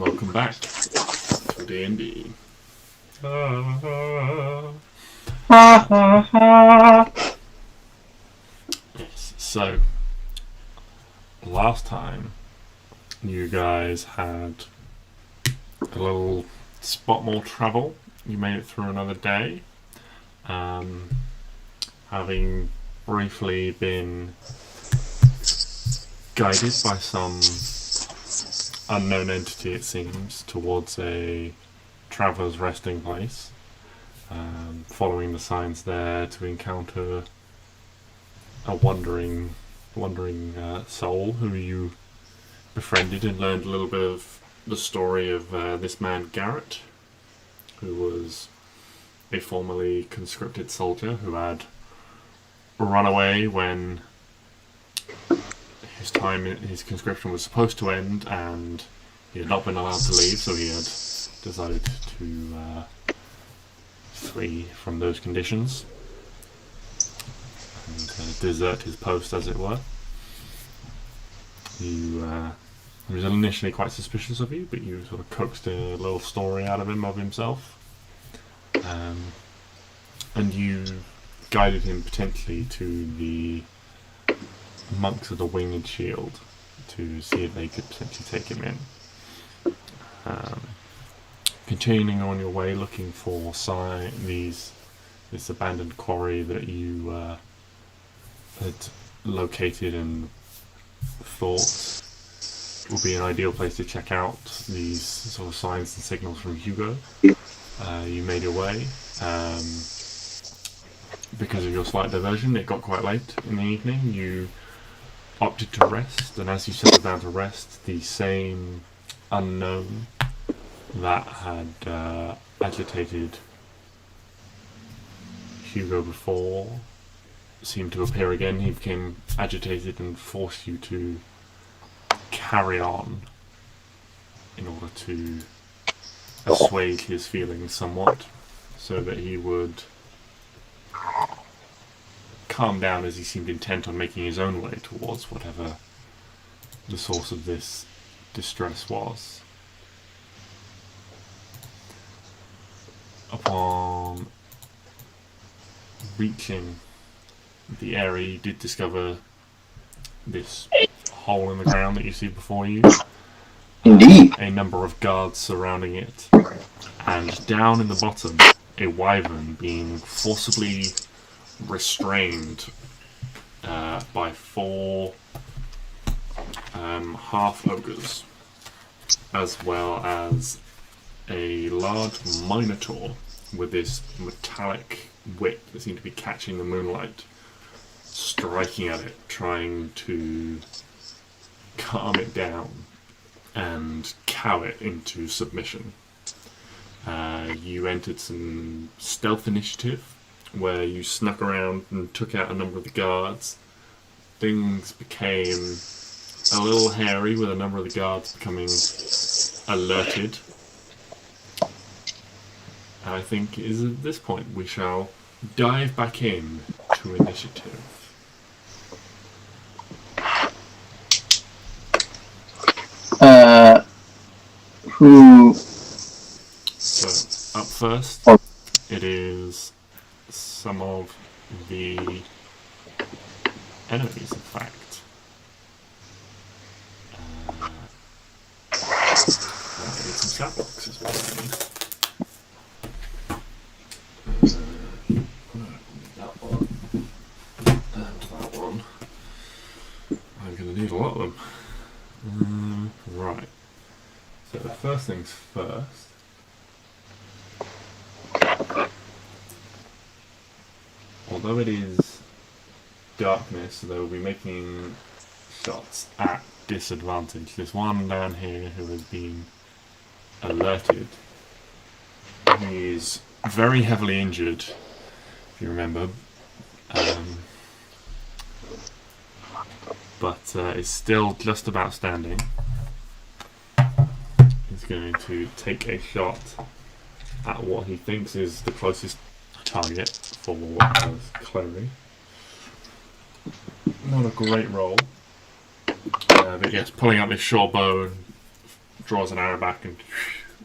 Welcome back to D&D. Yes, so last time you guys had a little spot more travel. You made it through another day, having briefly been guided by some unknown entity, it seems, towards a traveller's resting place, following the signs there to encounter a wandering soul who you befriended and learned a little bit of the story of this man Garrett, who was a formerly conscripted soldier who had run away when his conscription was supposed to end, and he had not been allowed to leave, so he had decided to flee from those conditions and desert his post, as it were. He was initially quite suspicious of you, but you sort of coaxed a little story out of him of himself, and you guided him potentially to the monks of the Winged Shield to see if they could potentially take him in. Continuing on your way, looking for this abandoned quarry that you had located and thought would be an ideal place to check out these sort of signs and signals from Hugo. You made your way. Because of your slight diversion, it got quite late in the evening. You opted to rest, and as you settled down to rest, the same unknown that had agitated Hugo before seemed to appear again. He became agitated and forced you to carry on in order to assuage his feelings somewhat, so that he would calm down, as he seemed intent on making his own way towards whatever the source of this distress was. Upon reaching the area, you did discover this hole in the ground that you see before you. Indeed. A number of guards surrounding it, and down in the bottom, a wyvern being forcibly restrained by four half-ogres, as well as a large minotaur with this metallic whip that seemed to be catching the moonlight, striking at it, trying to calm it down and cow it into submission. You entered some stealth initiative, where you snuck around and took out a number of the guards. Things became a little hairy, with a number of the guards becoming alerted. And I think it is at this point we shall dive back in to initiative. Who? So, up first, it is some of the enemies, in fact. Some chat boxes as well. That one. And that one. I'm going to need a lot of them. Right. So the first things first. Although it is darkness, they will be making shots at disadvantage. There's one down here who has been alerted. He is very heavily injured, if you remember, but is still just about standing. He's going to take a shot at what he thinks is the closest target for Clary. Not a great roll, but yes, pulling out this short bow and draws an arrow back and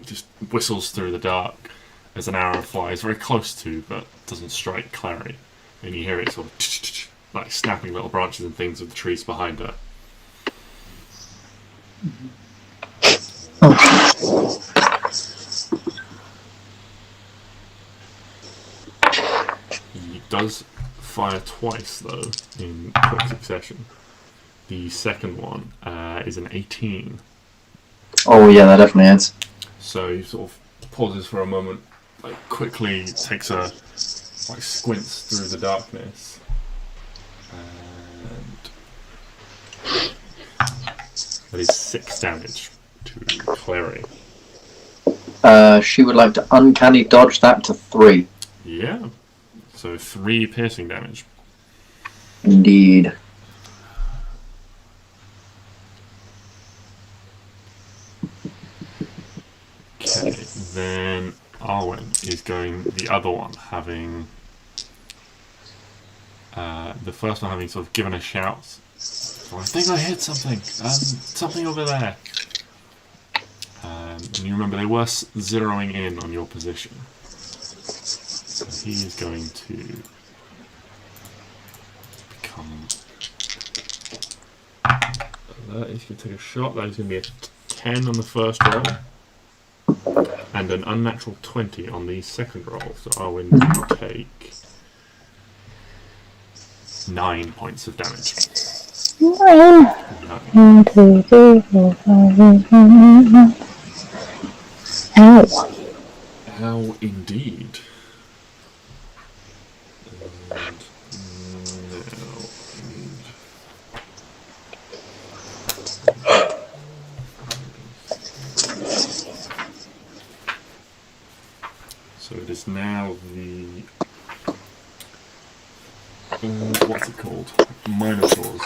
just whistles through the dark as an arrow flies very close to, but doesn't strike Clary. And you hear it sort of like snapping little branches and things of the trees behind her. He does fire twice, though, in quick succession. The second one is an 18. Oh yeah, that definitely is. So he sort of pauses for a moment, like quickly takes a like squints through the darkness, and that is 6 damage to Clary. She would like to uncanny dodge that to 3. Yeah, so 3 piercing damage. Indeed. Okay, then Arwen is going the other one, having the first one having sort of given a shout. Oh, I think I hit something. Something over there. And you remember they were zeroing in on your position. So he is going to become alert. He's going to take a shot. That is going to be a 10 on the first roll. And an unnatural 20 on the second roll. So Arwen will take 9 points of damage. 9. 1, 2, 3, 4, 5, 6, 7, 8, 9. Ow. How indeed. And so it is now the what's it called? Minotaurs.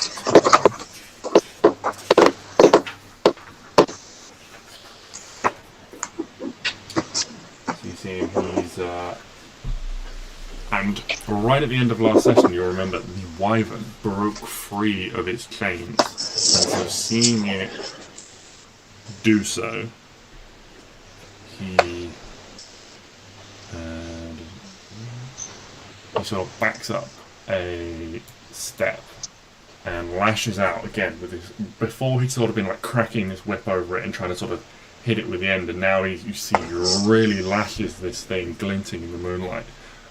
So you see him, he's and right at the end of last session you remember the wyvern broke free of its chains, and so seeing it do so, he sort of backs up a step and lashes out again with his. Before he'd sort of been like cracking his whip over it and trying to sort of hit it with the end, and now you see he really lashes this thing glinting in the moonlight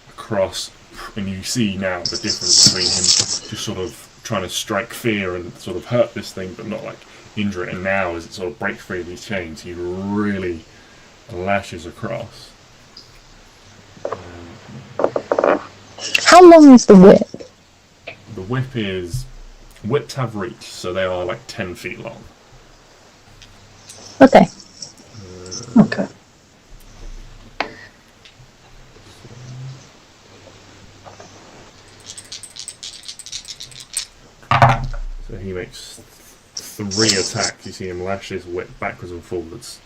across, and you see now the difference between him just sort of trying to strike fear and sort of hurt this thing but not like injure it, and now as it sort of breaks free of these chains he really lashes across. How long is the whip? The whip is... Whips have reach, so they are like 10 feet long. Okay. Okay. So he makes 3 attacks. You see him lash his whip backwards and forwards.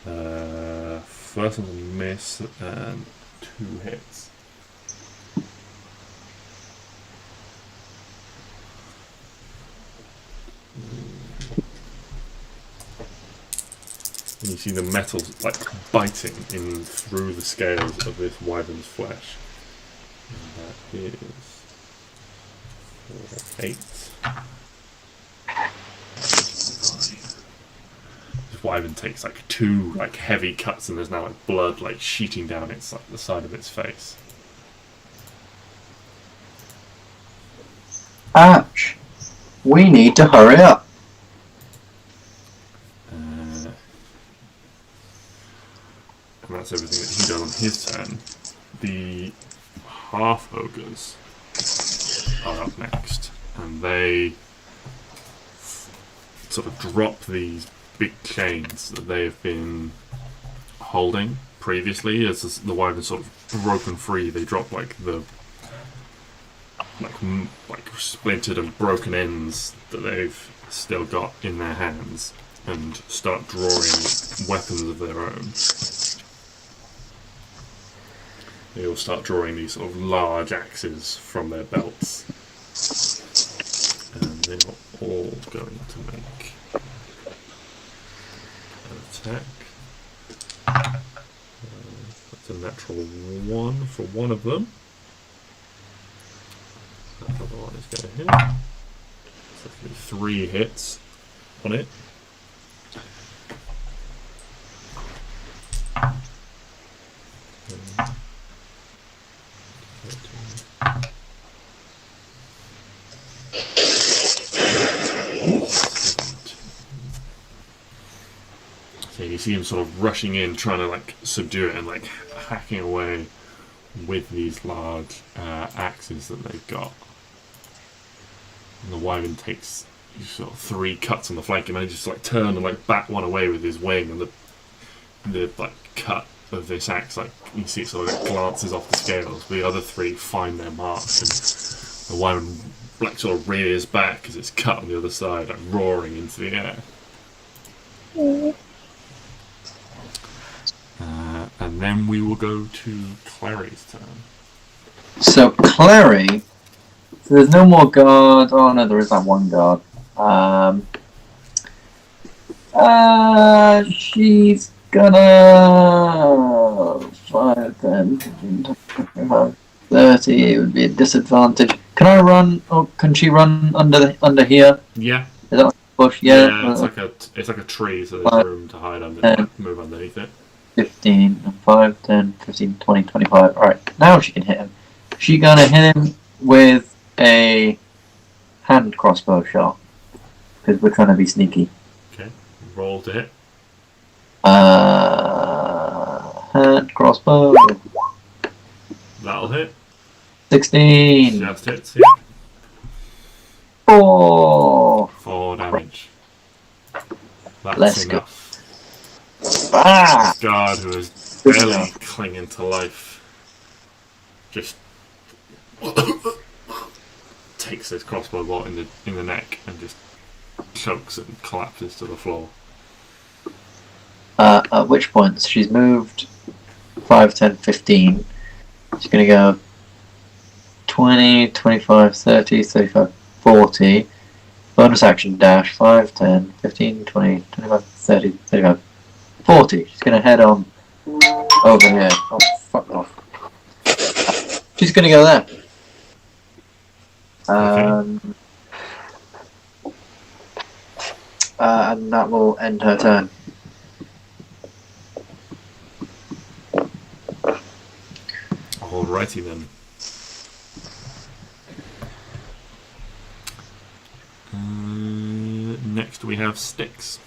First one's a miss and 2 hits. And you see the metal like biting in through the scales of this wyvern's flesh. And that is 4, 8. This wyvern takes like 2 like heavy cuts, and there's now like blood like sheeting down its like the side of its face. Ouch. We need to hurry up. And that's everything that he does on his turn. The half ogres are up next, and they sort of drop these big chains that they have been holding previously. As the wyvern sort of broken free, they drop like the like splintered and broken ends that they've still got in their hands, and start drawing weapons of their own. They all start drawing these sort of large axes from their belts. And they're all going to make an attack. That's a natural 1 for one of them. That other one is going to hit. So 3 hits on it. So you see him sort of rushing in, trying to like subdue it and like hacking away with these large axes that they've got. And the wyvern takes sort of 3 cuts on the flank and manages to like turn and like bat one away with his wing, and the like cut of this axe, like you see it sort of glances off the scales, but the other 3 find their mark, and the wyvern like sort of rears back as it's cut on the other side, like roaring into the air. And then we will go to Clary's turn. So Clary, there's no more guard. Oh no, there is that one guard. She's gonna 5, 10, 15, 25, 30. It would be a disadvantage. Can I run? Or can she run under here? Yeah. Is that like a bush? Yeah. It's like a tree, so there's room to hide under, move underneath it. 15, 5, 10, 15, 20, 25. Alright, now she can hit him. She's gonna hit him with a hand crossbow shot. Because we're trying to be sneaky. Okay, roll to hit. Hand crossbow. That'll hit. 16. Just hits, yeah. 4. 4 damage. That's Let's enough. Ah! This guard who is barely clinging to life just takes this crossbow bolt in the neck and just chokes and collapses to the floor. At which point she's moved 5, 10, 15. She's going to go 20, 25, 30, 35, 40. Bonus action dash 5, 10, 15, 20, 25, 30, 35, 40. She's going to head on over here. Oh, fuck off. She's going to go there. And that will end her turn. Alrighty then. Next we have Stix.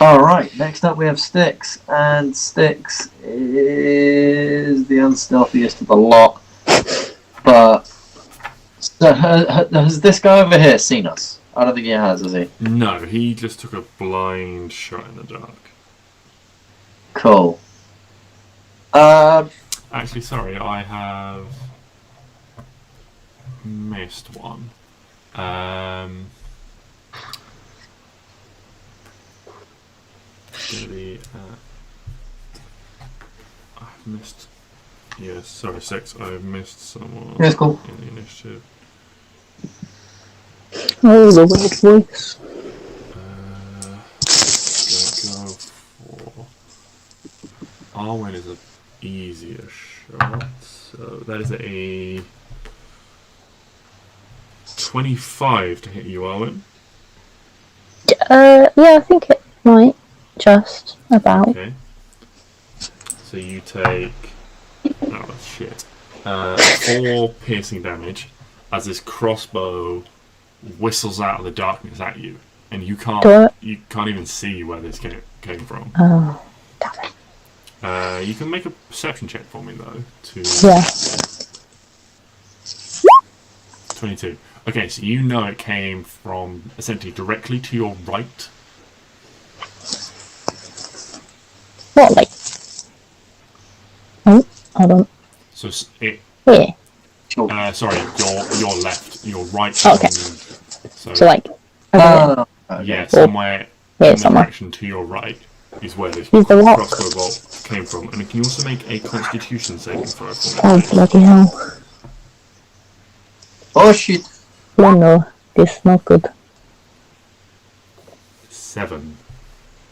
Alright, next up we have Stix, and Stix is the unstealthiest of the lot. But so has this guy over here seen us? I don't think he has he? No, he just took a blind shot in the dark. Cool. Actually, sorry, I have missed one. I've missed. Yes, sorry, 6. I've missed someone That's cool. in the initiative. Oh, the weird voice. Gonna go for Arwen is an easier shot, so that is a 25 to hit you, Arwen. Yeah, I think it might. Just about. Okay. So you take... Oh, shit. 4 piercing damage as this crossbow whistles out of the darkness at you. And you can't even see where this came from. Oh, damn it. You can make a perception check for me, though. Yeah. 22. Okay, so you know it came from essentially directly to your right. What, like? Oh, hold on. So it... Here. sorry, your left, your right. Oh, okay. So like... Okay. Yeah, somewhere Yeah, in the somewhere. direction to your right is where this Use the rock. crossbow bolt came from. And can you also make a constitution saving throw for me? Oh, bloody hell. Oh shit. Oh no, this is not good. 7.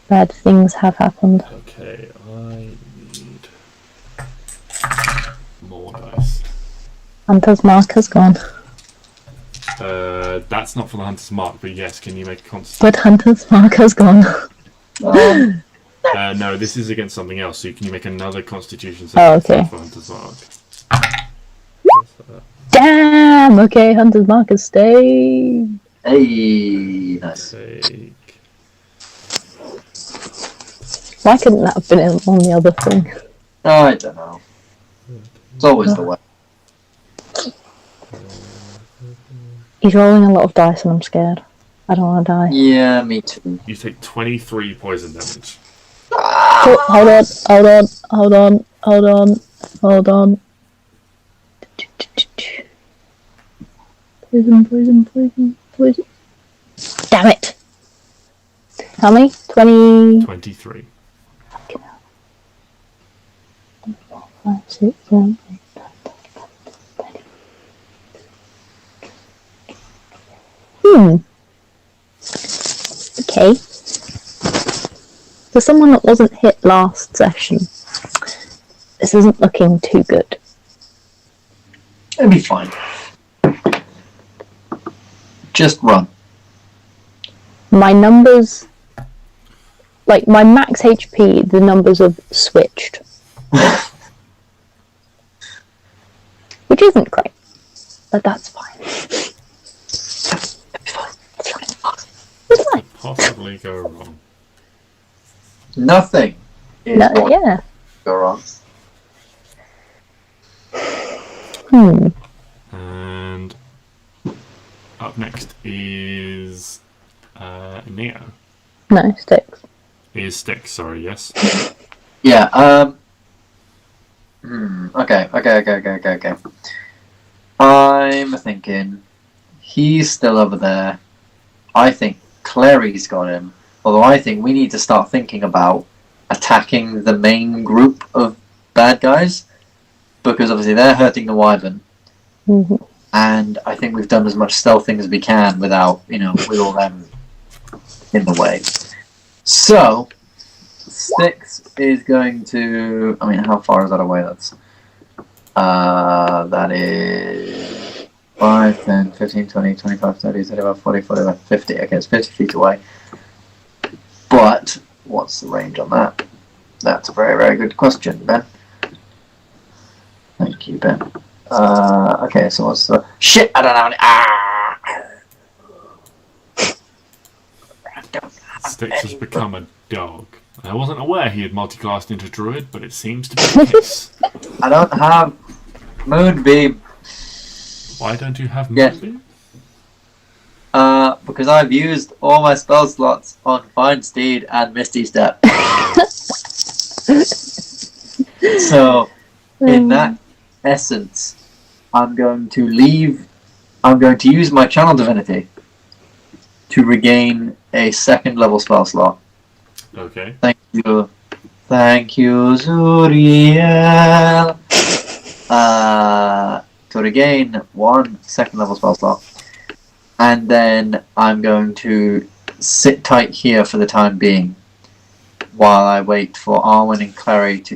Bad things have happened. Okay, I need more dice. Hunter's mark has gone. That's not for the Hunter's Mark, but yes, can you make a constitution? But Hunter's mark has gone. No, this is against something else, so can you make another Constitution Oh, saving okay. throw for Hunter's Mark? Damn! Okay, Hunter's mark has stayed. Hey, nice. Take... Why couldn't that have been on the other thing? I don't know. It's always the way. He's rolling a lot of dice and I'm scared. I don't want to die. Yeah, me too. You take 23 poison damage. Oh, hold on. Poison. Damn it! How many? 20... 23. Fucking hell. 5, 6, 7, 8, 9, 10. Okay. For someone that wasn't hit last session, this isn't looking too good. It'll be fine. Just run. My numbers, like my max HP, the numbers have switched. Which isn't great, but that's fine. It's fine. Possibly go wrong. Nothing is No, going yeah. to go wrong. And up next is Neo. No, Stix. Is Stix, sorry, yes. Yeah, Okay. I'm thinking he's still over there. I think Clary's got him. Although I think we need to start thinking about attacking the main group of bad guys. Because obviously they're hurting the Wyvern. Mm-hmm. And I think we've done as much stealthing as we can without, with all them in the way. So, Stix is going to... I mean, how far is that away? That is 5, 10, 15, 20, 25, 30, 35, 40, 45, 50. Okay, it's 50 feet away. But, what's the range on that? That's a very, very good question, Ben. Thank you, Ben. Okay, so what's the... Shit, I don't have any... Stix has become a dog. I wasn't aware he had multi-classed into Druid, but it seems to be the case. I don't have Moonbeam. Why don't you have Yes. Moonbeam? Because I've used all my spell slots on Fine Steed and Misty Step. So, in that essence, I'm going to use my Channel Divinity to regain a second level spell slot. Okay. Thank you, Zuriel. To regain one second level spell slot. And then I'm going to sit tight here for the time being while I wait for Arwen and Clary to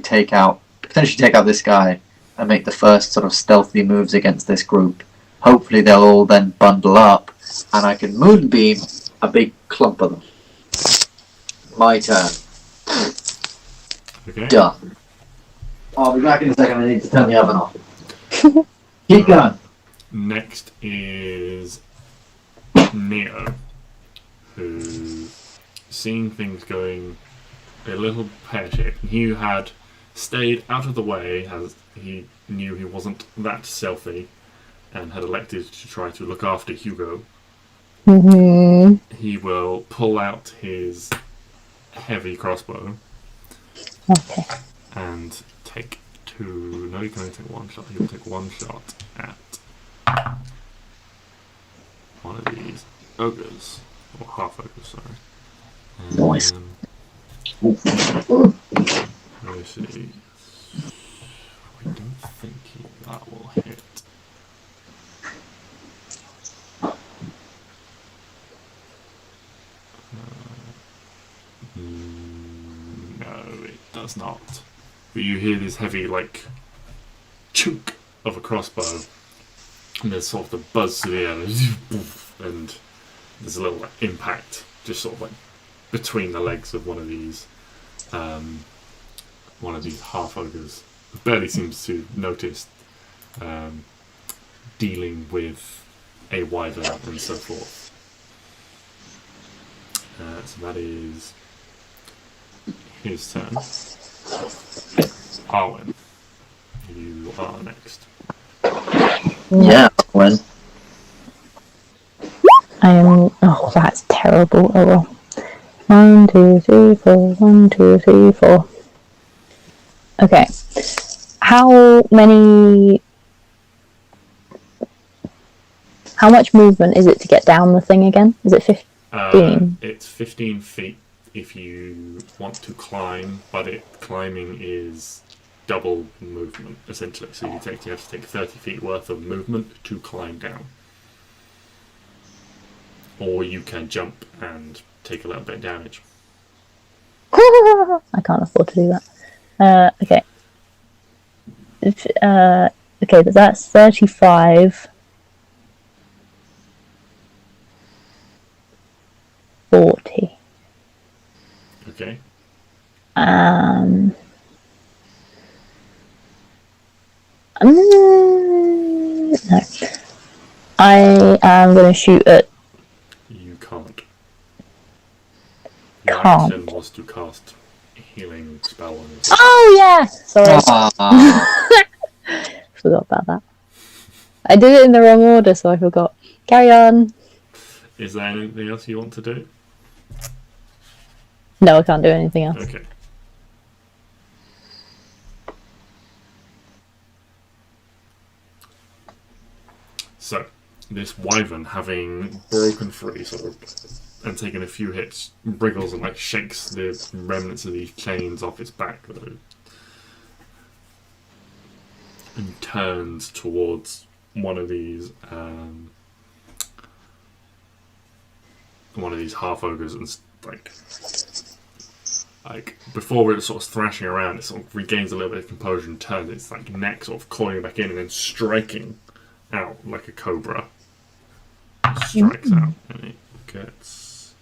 potentially take out this guy and make the first sort of stealthy moves against this group. Hopefully they'll all then bundle up and I can Moonbeam a big clump of them. My turn. Okay. Done. I'll be back in a second. I need to turn the oven off. Keep going. Next is Neo, who, seeing things going a little pear-shaped, he had stayed out of the way as he knew he wasn't that stealthy and had elected to try to look after Hugo. Mm-hmm. He will pull out his heavy crossbow Okay. and take two... No, he can only take one shot. He will take one shot at one of these ogres. Or half ogres, sorry. Nice. Let's see. I don't think that will hit. does not. But you hear this heavy, like, chunk of a crossbow, and there's sort of the buzz to the air, and there's a little like, impact, just sort of like between the legs of one of these half ogres. Barely seems to notice dealing with a wyvern and so forth. So that is his turn. Arwen, you are next. Yeah, when? I am. Oh, that's terrible. Oh well. 1, 2, 3, 4. 1, 2, 3, 4. Okay. How much movement is it to get down the thing again? Is it 15? It's 15 feet if you want to climb, but climbing is double movement, essentially. So you have to take 30 feet worth of movement to climb down. Or you can jump and take a little bit of damage. I can't afford to do that. Okay. Okay, but that's 35. 40. Okay. No. I am going to shoot at. You can't. Your Can't. action was to cast a healing spell on yourself. Oh yeah, sorry. Forgot about that. I did it in the wrong order, so I forgot. Carry on. Is there anything else you want to do? No, I can't do anything else. Okay. So, this wyvern, having broken free, sort of, and taken a few hits, wriggles and like shakes the remnants of these chains off its back, though, and turns towards one of these half ogres, and like before it was sort of thrashing around, it sort of regains a little bit of composure and turns its like neck sort of coiling back in and then striking out like a cobra. Strikes out and it gets.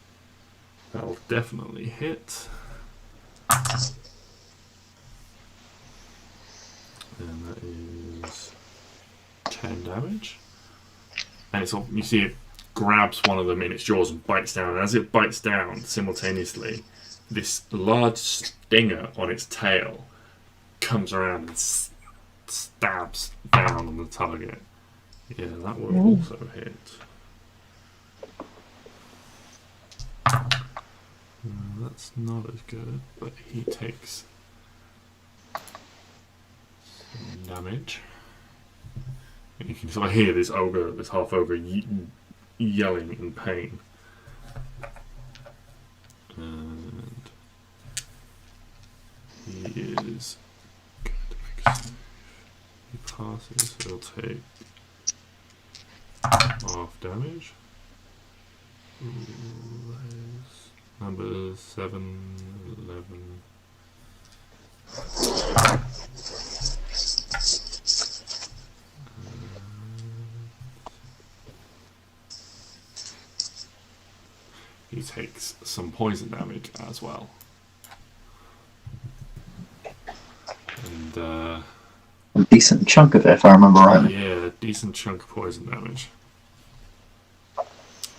That'll definitely hit. And that is 10 damage. And it's all, you see it grabs one of them in its jaws and bites down. And as it bites down, simultaneously, this large stinger on its tail comes around and stabs down on the target. Yeah, that will also hit. That's not as good, but he takes some damage. And you can sort of hear this half ogre, yelling in pain. And he is going to make a save. He passes, so he'll take half damage. Ooh, number 7, 11. He takes some poison damage as well. And A decent chunk of it, if I remember rightly. yeah, a decent chunk of poison damage.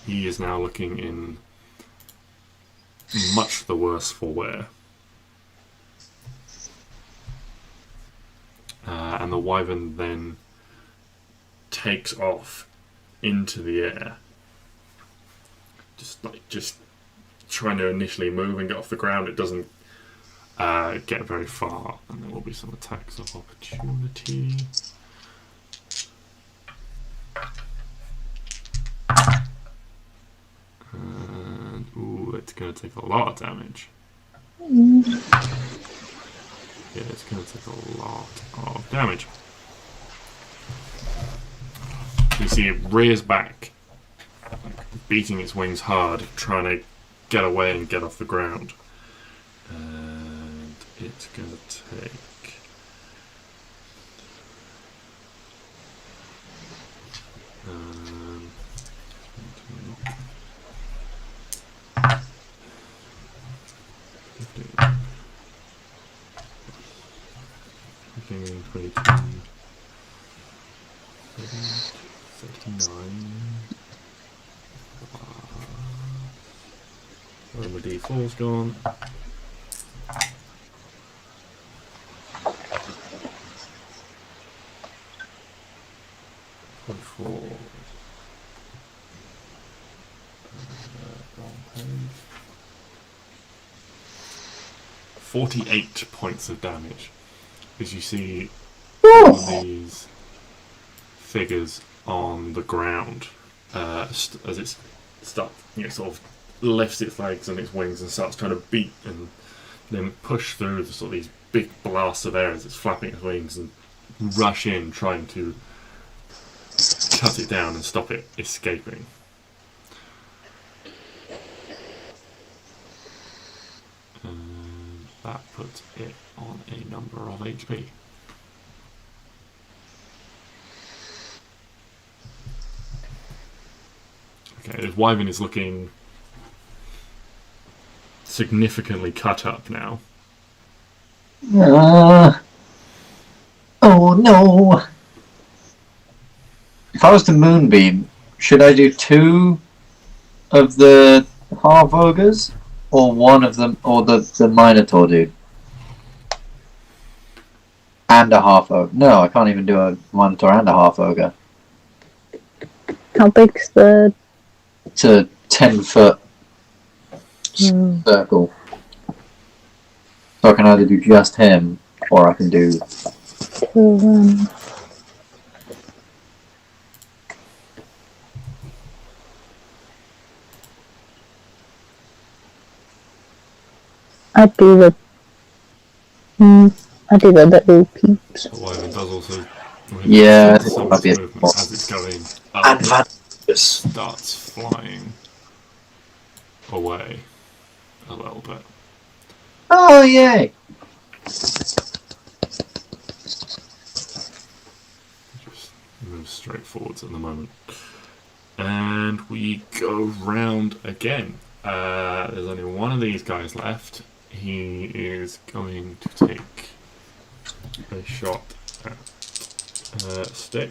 He is now looking in much the worse for wear. And the wyvern then takes off into the air. Just trying to initially move and get off the ground. It doesn't get very far, and there will be some attacks of opportunity. And ooh, it's going to take a lot of damage. Yeah, it's going to take a lot of damage. You see it rears back, beating its wings hard, trying to get away and get off the ground. And it It's going to take... 15, 22, 39. When the D4's gone. Four. Wrong page. 48 points of damage. As you see all of these figures on the ground, as it starts, sort of lifts its legs and its wings and starts trying to beat and then push through the sort of these big blasts of air as it's flapping its wings and rush in, trying to cut it down and stop it escaping. And that puts it on a number of HP. Okay, this wyvern is looking significantly cut up now. Oh no! If I was to moonbeam, should I do 2 of the half ogres, or 1 of them, or the minotaur dude? And a half ogre. No, I can't even do a minotaur and a half ogre. How big's the... It's a 10-foot circle. So I can either do just him, or I can do... I'd do the little peeps. The wyvern does also... Yeah, I think that might be a movement as it's going up, advanturers. starts flying away a little bit. Oh, yay! Just moves straight forwards at the moment. And we go round again. There's only one of these guys left. He is going to take a shot at Stix.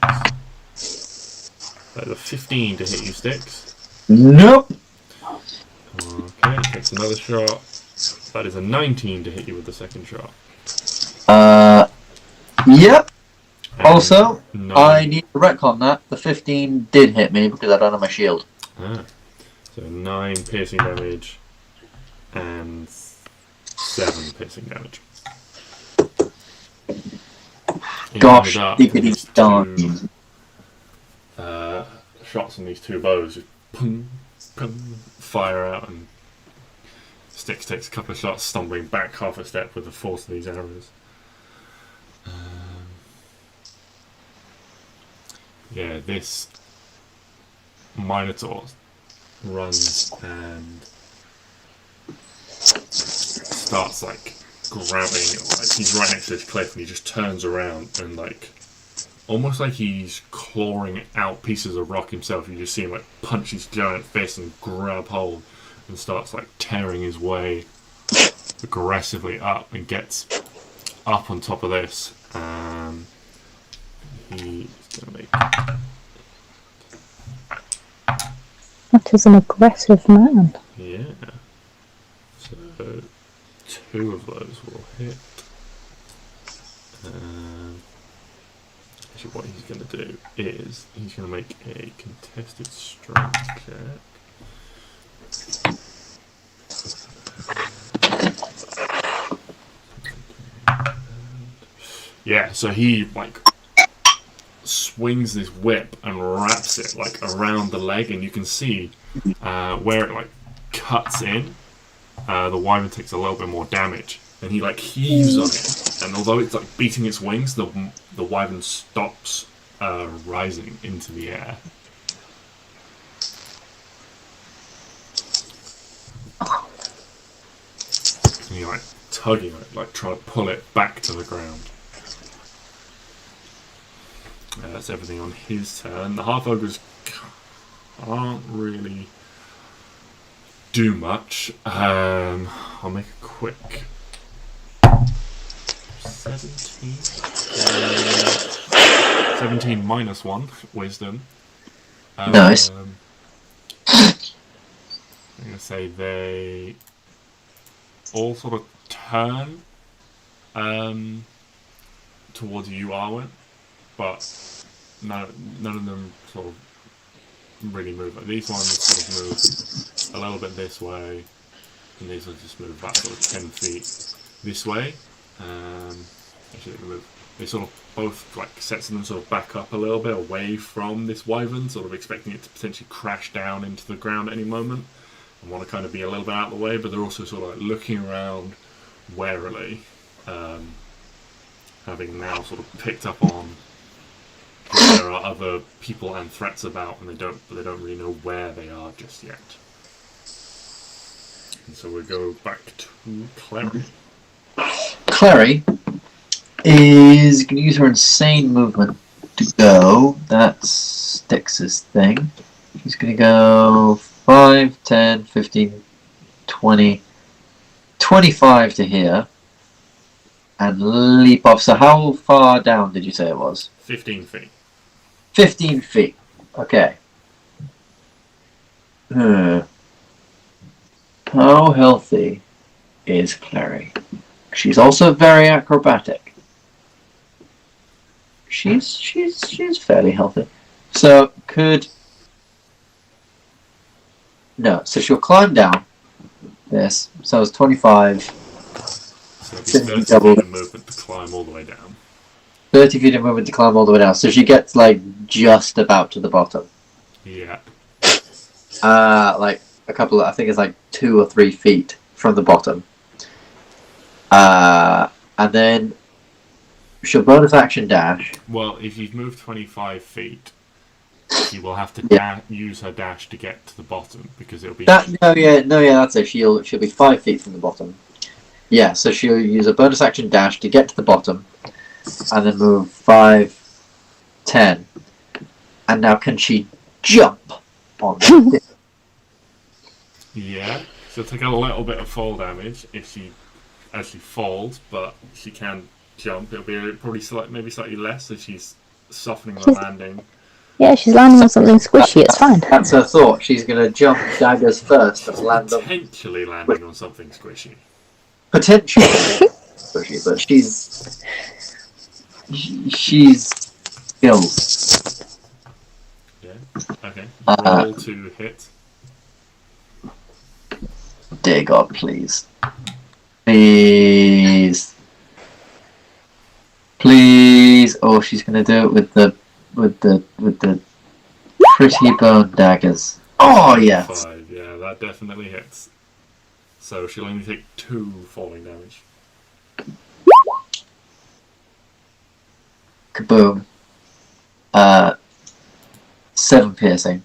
That is a 15 to hit you, Stix. Nope! Okay, takes another shot. That is a 19 to hit you with the second shot. Yep. And Also, 9. I need to retcon that. The 15 did hit me because I don't have my shield. So 9 piercing damage and 7 piercing damage. Gosh, diggity darn. Shots from these 2 bows just pung, pung, fire out, and Stix takes a couple of shots, stumbling back half a step with the force of these arrows. Yeah, this Minotaur runs and starts like grabbing, like he's right next to this cliff and he just turns around and like almost like he's clawing out pieces of rock himself. You just see him like punch his giant fist and grab hold and starts like tearing his way aggressively up and gets up on top of this. He's gonna make... That is an aggressive man. Yeah. So 2 of those will hit. Actually, what he's going to do is he's going to make a contested strength check. Yeah, so he like swings this whip and wraps it like around the leg, and you can see where it like cuts in. The wyvern takes a little bit more damage, and he like heaves on it, and although it's like beating its wings, the wyvern stops rising into the air. And he like tugging it, like trying to pull it back to the ground. That's everything on his turn. The half ogres can't really do much. I'll make a quick 17. 17 minus 1 wisdom. Nice. I'm going to say they all sort of turn towards you, Arwen, but none of them sort of really move. Like these ones sort of move a little bit this way, and these ones just move back sort of 10 feet this way. Actually, they sort of both like sets them sort of back up a little bit away from this wyvern, sort of expecting it to potentially crash down into the ground at any moment, and want to kind of be a little bit out of the way, but they're also sort of like looking around warily, having now sort of picked up on that there are other people and threats about, and they don't really know where they are just yet. And so we go back to Clary. Clary is going to use her insane movement to go. That's Stix's thing. She's going to go 5, 10, 15, 20, 25 to here. And leap off. So how far down did you say it was? 15 feet. 15 feet. Okay. How healthy is Clary? She's also very acrobatic. She's fairly healthy. So no, so she'll climb down this. So it's 25. So it'll be 30 feet of movement to climb all the way down. 30 feet of movement to climb all the way down. So she gets like just about to the bottom. Yeah. Like a couple of, I think it's like 2 or 3 feet from the bottom. And then she'll bonus action dash. Well, if you've moved 25 feet, she will have to use her dash to get to the bottom, because it'll be... No, that's it. She'll be 5 feet from the bottom. Yeah, so she'll use a bonus action dash to get to the bottom, and then move 5, 10. And now can she jump on this? Yeah, she'll take a little bit of fall damage if she actually falls, but she can jump. It'll be probably maybe slightly less, so she's softening the landing. Yeah, she's landing on something squishy, it's fine. That's her thought. She's going to jump daggers first and land on... Potentially landing on something squishy. Potentially squishy, but she's skilled. Yeah, okay. Roll to hit. Dear God, please. Please. Please. Oh, she's going to do it with the pretty bone daggers. Oh, yes. 5, yeah, that definitely hits. So she'll only take 2 falling damage. Kaboom. 7 piercing.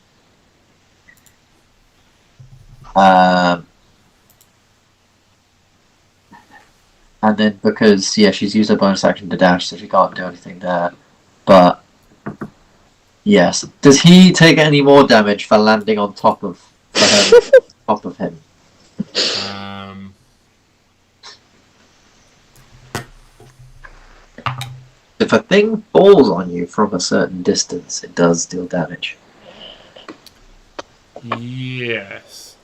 And then because, she's used her bonus action to dash, so she can't do anything there. But, yes. Does he take any more damage for landing on top of him? If a thing falls on you from a certain distance, it does deal damage. Yes.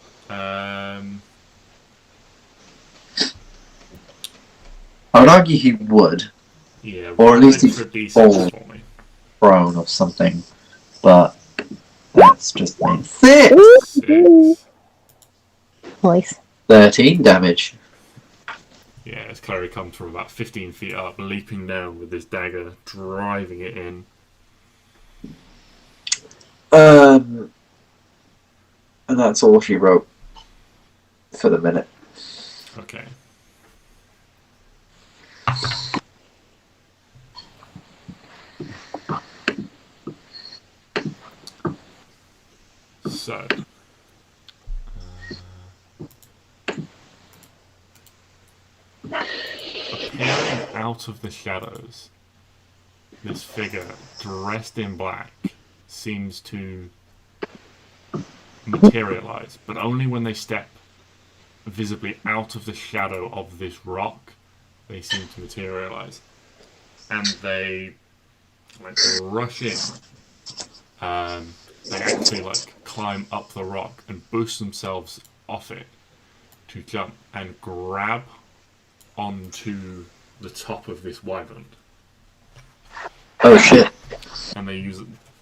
I would argue he would. Yeah, or at least he's fall prone or something. But that's just me. 6! Nice. 13 damage. Yeah, as Clary comes from about 15 feet up, leaping down with this dagger, driving it in. And that's all she wrote for the minute. Okay. So... out of the shadows, this figure dressed in black seems to materialize, but only when they step visibly out of the shadow of this rock, they seem to materialize. And they like rush in. They actually like climb up the rock and boost themselves off it to jump and grab onto the top of this wyvern. Oh shit. And they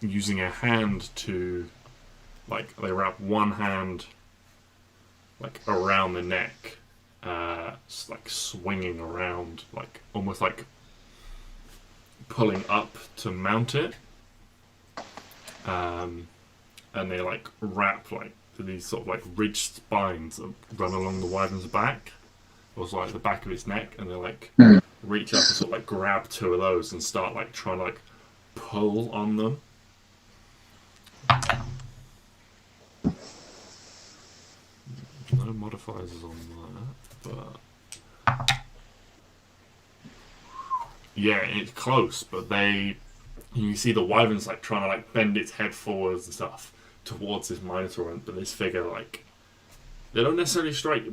using a hand to, like, they wrap one hand like around the neck, like swinging around, like almost like pulling up to mount it, and they like wrap like these sort of like ridged spines that run along the wyvern's back, also like the back of its neck, and they like reach up and sort of like grab two of those and start like trying to like pull on them. No modifiers on that, but yeah, it's close. But you see the wyvern's like trying to like bend its head forwards and stuff towards this minotaur, but this figure, like, they don't necessarily strike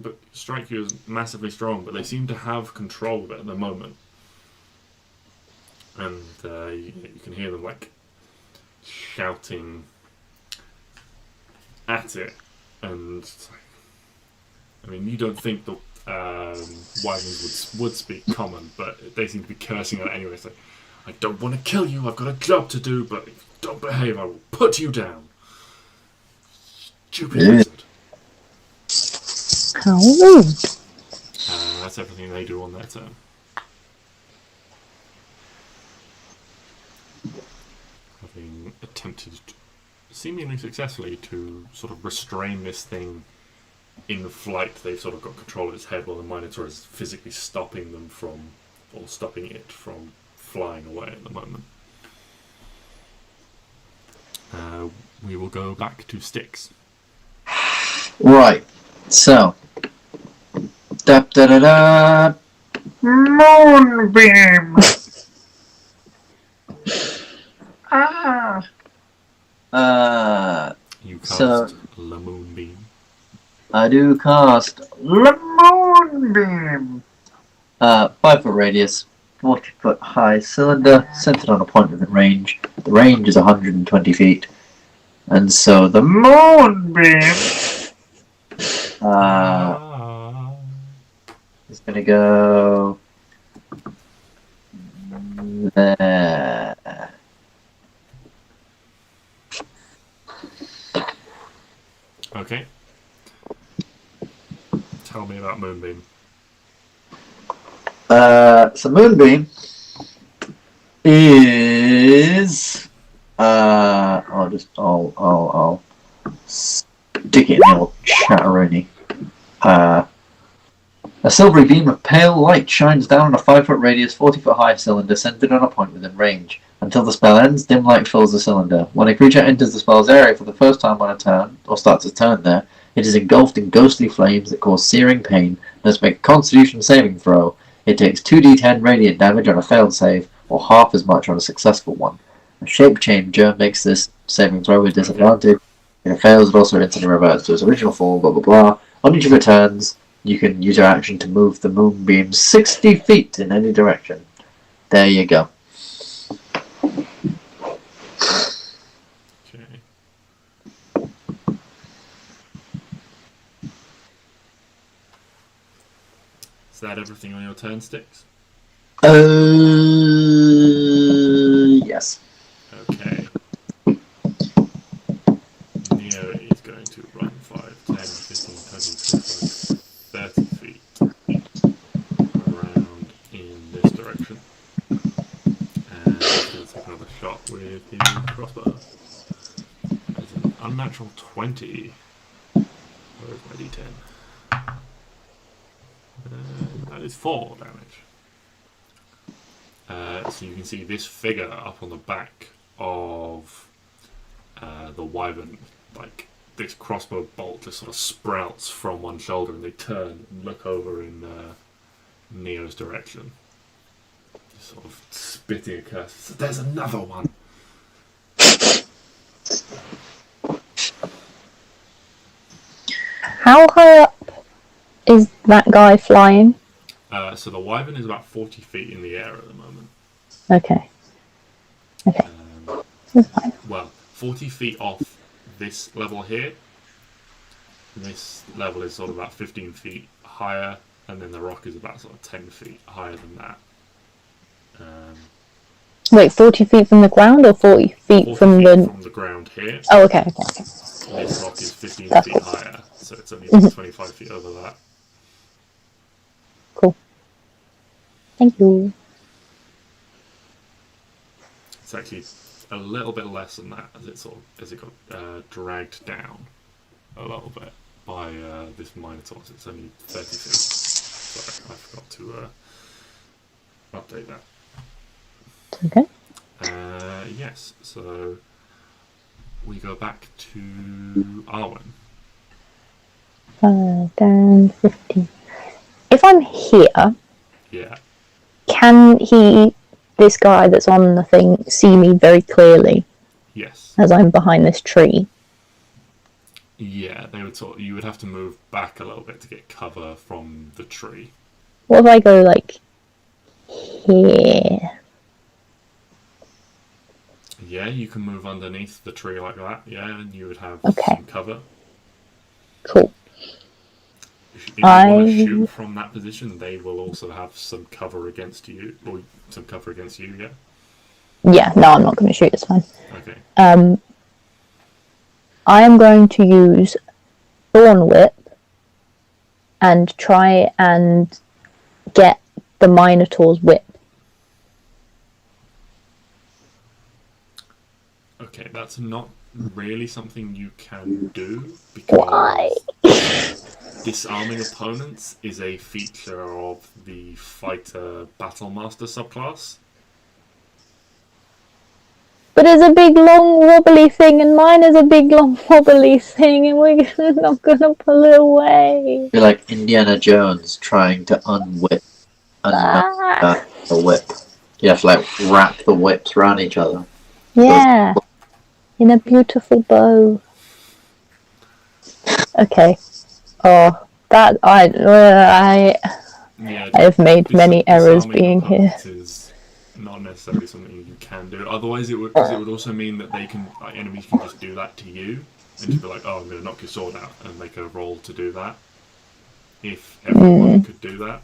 you as massively strong, but they seem to have control of it at the moment. And you can hear them like shouting at it, and I mean, you don't think the wyverns would speak common, but they seem to be cursing at it anyway. It's like, I don't want to kill you, I've got a job to do, but if you don't behave, I will put you down. Stupid lizard. How rude. That's everything they do on their turn. Having attempted seemingly successfully to sort of restrain this thing in flight, they've sort of got control of its head while the Minotaur is physically stopping them from, or stopping it from flying away at the moment. We will go back to Stix. Right, so. Da da da da. Moonbeam! You cast So- La Moonbeam. I do cast Moonbeam! 5 foot radius, 40 foot high cylinder, centered on a point within range. The range is 120 feet. And so the Moonbeam is gonna go there. Okay. Tell me about Moonbeam. So Moonbeam is I'll stick it in the old chatteroni. A silvery beam of pale light shines down on a 5 foot radius, 40 foot high cylinder centered on a point within range. Until the spell ends, dim light fills the cylinder. When a creature enters the spell's area for the first time on a turn, or starts a turn there, it is engulfed in ghostly flames that cause searing pain. Must make a Constitution saving throw. It takes 2d10 radiant damage on a failed save, or half as much on a successful one. A shape changer makes this saving throw with disadvantage. If it fails, it also instantly reverts to its original form, blah blah blah. On each of your turns, you can use your action to move the moonbeam 60 feet in any direction. There you go. Okay. Is that everything on your turn, Stix? Yes. Okay. Neo is going to run 5, 10, 15, 20, 25, 30 feet around in this direction. And he's going to take another shot with his crossbow. That's an unnatural 20. Where's my d10? That is 4 damage. So you can see this figure up on the back of the wyvern, like this crossbow bolt just sort of sprouts from one shoulder, and they turn and look over in Neo's direction. Sort of spitting a curse. There's another one. How high up is that guy flying? So the wyvern is about 40 feet in the air at the moment. Okay. Okay. That's fine. Well, 40 feet off this level here. This level is sort of about 15 feet higher, and then the rock is about sort of 10 feet higher than that. Wait, 40 feet from the ground or 40 feet 40 from feet the... from the ground here. Oh, okay. This rock is 15 That's feet cool. higher, so it's only 25 feet over that. Cool. Thank you. It's actually a little bit less than that as it got dragged down a little bit by this Minotaur. So it's only 30 feet. Sorry, I forgot to update that. Okay. Yes, so we go back to Arwen. 5, 10, 15. If I'm here, Yeah. can this guy that's on the thing, see me very clearly Yes. as I'm behind this tree? Yeah, you would have to move back a little bit to get cover from the tree. What if I go, like, here? Yeah, you can move underneath the tree like that, yeah, and you would have Okay. some cover. Cool. If you want to shoot from that position, they will also have some cover against you, or some cover against you, yeah? Yeah, no, I'm not going to shoot, it's fine. Okay. I am going to use Thorn Whip and try and get the Minotaur's whip. Okay, that's not really something you can do, because Why? disarming opponents is a feature of the Fighter Battlemaster subclass. But it's a big, long, wobbly thing, and mine is a big, long, wobbly thing, and we're not going to pull it away. You're like Indiana Jones trying to unwhip the whip. You have to like wrap the whips around each other. Yeah, in a beautiful bow. Okay. Oh, that I have made many errors being here. Is not necessarily something you can do. Otherwise, it would also mean that enemies can just do that to you and just be like, "Oh, I'm going to knock your sword out," and make a roll to do that. If everyone could do that.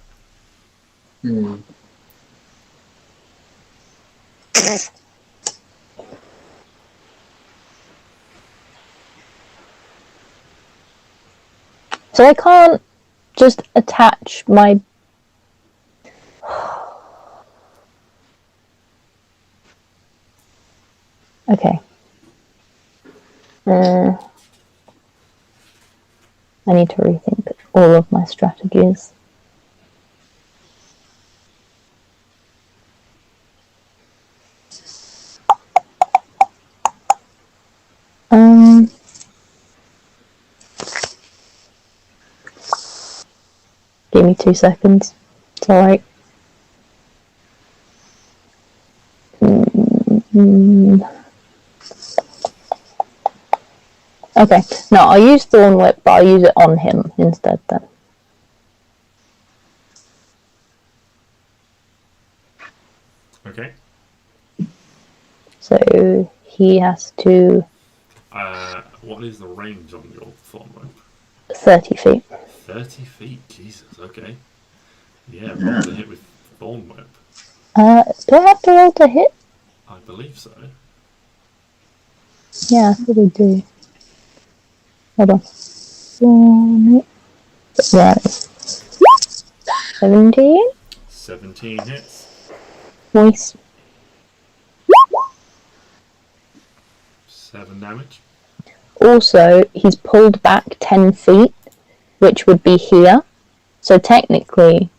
So I can't just attach my... Okay. I need to rethink all of my strategies. Give me 2 seconds. It's alright. Okay, no, I'll use Thorn Whip, but I'll use it on him instead then. Okay. So he has to... What is the range on your Thorn Whip? 30 feet. 30 feet? Jesus, okay. Yeah, roll to hit with Thorn Whip. Do I have to roll to hit? I believe so. Yeah, I think we do. Hold on. Thorn Whip. Yeah, it is. 17? 17 hits. Nice. 7 damage. Also, he's pulled back 10 feet, which would be here. So technically,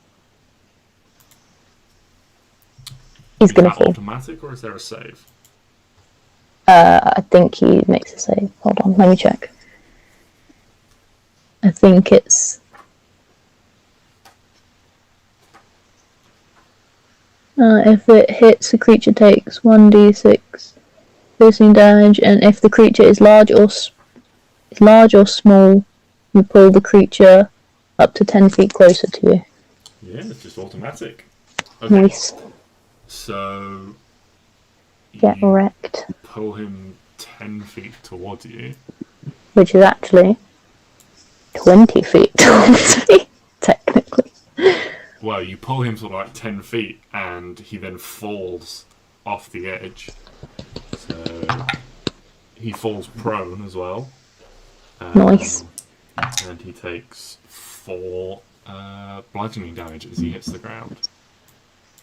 he's going to fall. Automatic, or is there a save? I think he makes a save. Hold on, let me check. I think it's... If it hits, the creature takes 1d6 piercing damage, and if the creature is large or small, you pull the creature up to 10 feet closer to you. Yeah, it's just automatic. Okay. Nice. So Get you wrecked. pull him 10 feet towards you. Which is actually 20 feet towards me, technically. Well, you pull him sort of like 10 feet, and he then falls off the edge. So he falls prone as well. Nice. And he takes 4 bludgeoning damage as he hits the ground.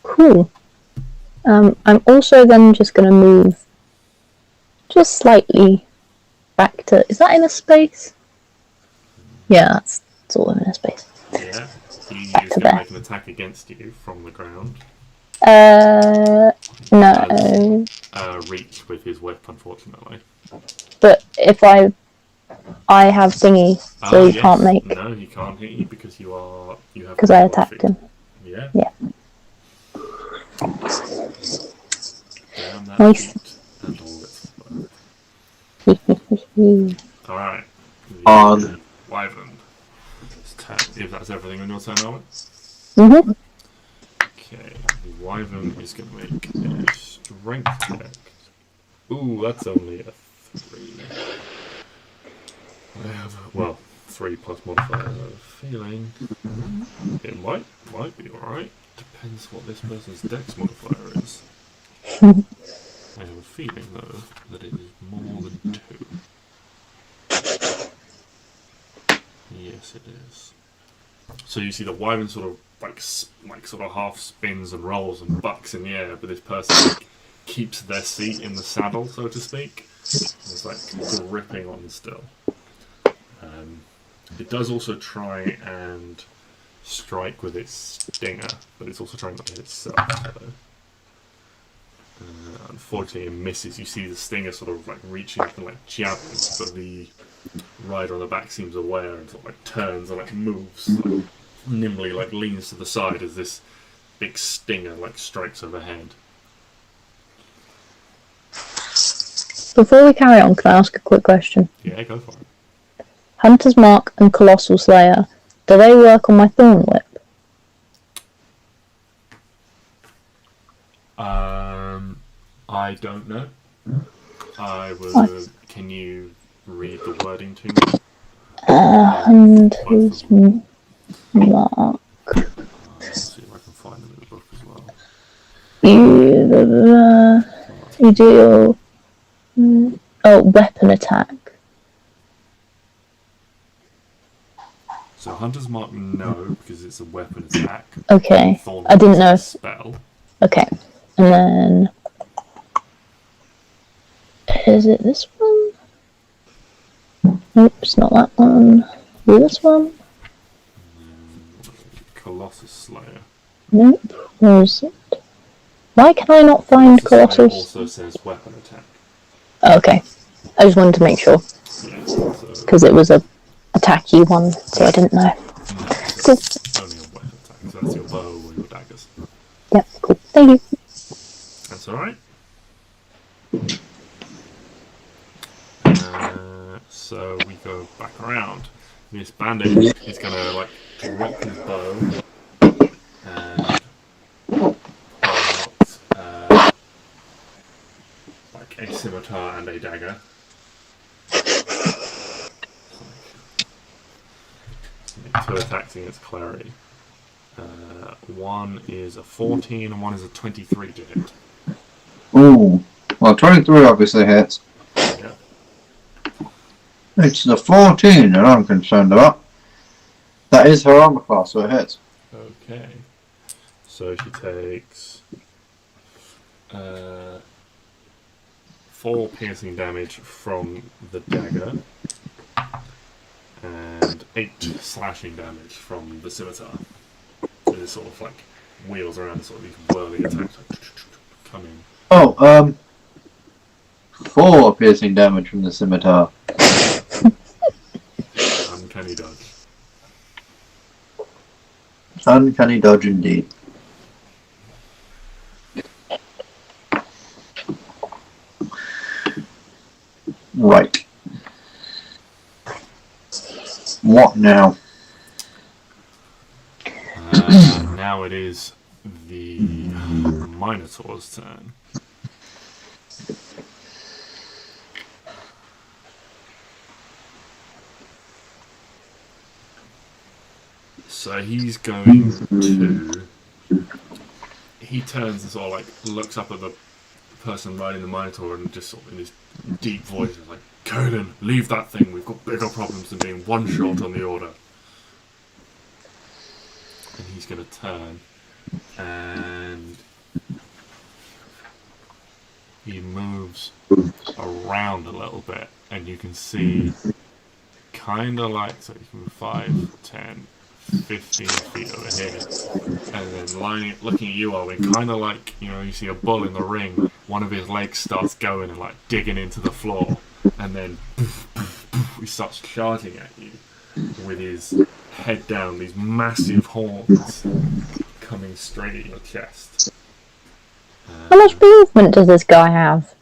Cool. I'm also then just going to move just slightly back to... Is that in a space? Yeah, that's sort of in a space. Yeah. He Back is to going to there. make an attack against you from the ground. No. Reach with his whip, unfortunately. But if I have thingy, so he Yes. can't make... No, he can't hit you because you have... Because I attacked him. Yeah. Yeah. Down that Nice. feet and all its Alright. On. Wyvern. If that's everything on your turn, Arwen. Mm-hmm. Okay. The Wyvern is going to make a strength check. Ooh, that's only a 3. I have, 3 plus modifier. I have a feeling it might be alright. Depends what this person's dex modifier is. I have a feeling, though, that it is more than 2. Yes, it is. So you see the wyvern sort of like sort of half spins and rolls and bucks in the air, but this person keeps their seat in the saddle, so to speak. It's like gripping on still. It does also try and strike with its stinger, but it's also trying not to hit itself. So. Unfortunately, it misses. You see the stinger sort of like reaching up and like jabbing, but the rider on the back seems aware and sort of like turns and like moves like, nimbly, like leans to the side as this big stinger like strikes overhead. Before we carry on, can I ask a quick question? Yeah, go for it. Hunter's Mark and Colossal Slayer, do they work on my Thorn Whip? I don't know. Can you read the wording to me? Hunter's Mark. Let's see if I can find them in the book as well. You deal... weapon attack. So Hunter's Mark, no, because it's a weapon attack. Okay, Thorn I didn't is know. a spell. Okay, and then... Is it this one? Nope, it's not that one. Is it this one? Colossus Slayer. Nope, where is it? Why can I not find Colossus Slayer Colossus? also says weapon attack. Oh, okay, I just wanted to make sure, Yeah, so because it was a attacky one, so I didn't know. Cool. it's only a weapon attack, so that's your bow or your daggers. Yep, cool. Thank you. That's alright. So we go back around. This bandit is going to like drop his bow and pull out like a scimitar and a dagger. Make 2 attacks against Clary. One is a 14 and one is a 23 to hit. Ooh. Well, 23 obviously hits. Yeah. It's the 14 that I'm concerned about. That is her armor class, so it hits. Okay. So she takes 4 piercing damage from the dagger and 8 slashing damage from the scimitar. So it sort of like wheels around, sort of these whirling attacks like, coming. Oh, 4 piercing damage from the scimitar. Uncanny dodge. Uncanny dodge indeed. Right. What now? Now it is the Minotaur's turn. So he's going to... He turns and sort of like looks up at the person riding the Minotaur and just sort of in his deep voice is like, Conan, leave that thing. We've got bigger problems than being one shot on the order. And he's going to turn and he moves around a little bit and you can see kind of like, so you can move 5, 10, 15 feet over here and then looking at you, Arwen, kind of like, you know, you see a bull in the ring, one of his legs starts going and like digging into the floor and then he starts charging at you with his head down, these massive horns coming straight at your chest. How much movement does this guy have?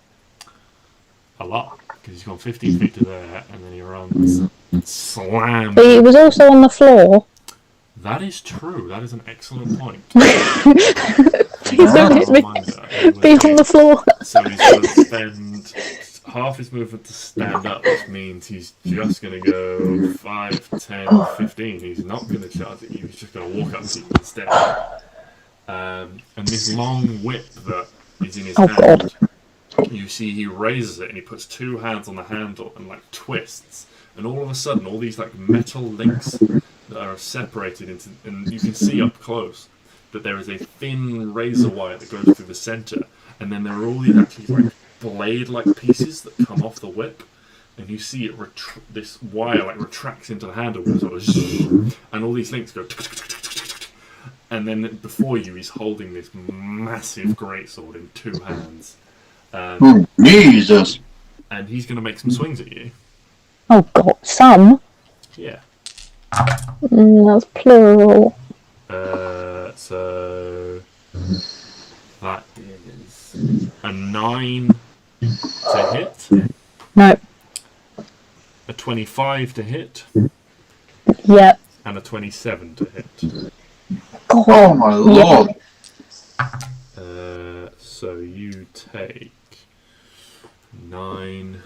A lot, because he's gone 15 feet to there and then he runs slam. But he was also on the floor. That is true. That is an excellent point. Please don't hit me. Be on the floor. So he's going to spend half his movement to stand up, which means he's just going to go 5, 10, 15. He's not going to charge at you. He's just going to walk up to you instead. And this long whip that is in his hand, you see he raises it and he puts 2 hands on the handle and like twists. And all of a sudden, all these like metal links that are separated into, and you can see up close that there is a thin razor wire that goes through the center, and then there are all these actually like blade-like pieces that come off the whip, and you see it this wire like retracts into the handle, sort of, and all these links go, and then before you he's holding this massive greatsword in 2 hands. Jesus! And he's going to make some swings at you. Oh god, some? Yeah. That's plural. So that is a 9 to hit. No. A 25 to hit. Yep. And a 27 to hit. God. Oh my lord! So you take 9...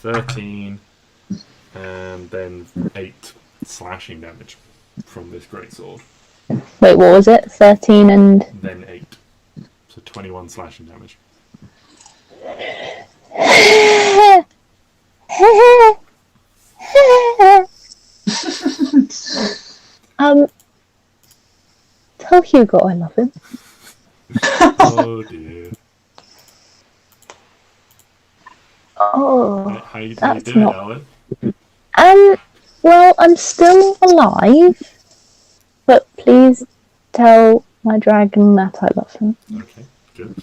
13, and then 8 slashing damage from this greatsword. Wait, what was it? 13 and... Then 8. So 21 slashing damage. Tell Hugo I love him. Oh dear. Oh, How you that's doing, not... Arwen? Well, I'm still alive, but please tell my dragon that I love him. Okay, good.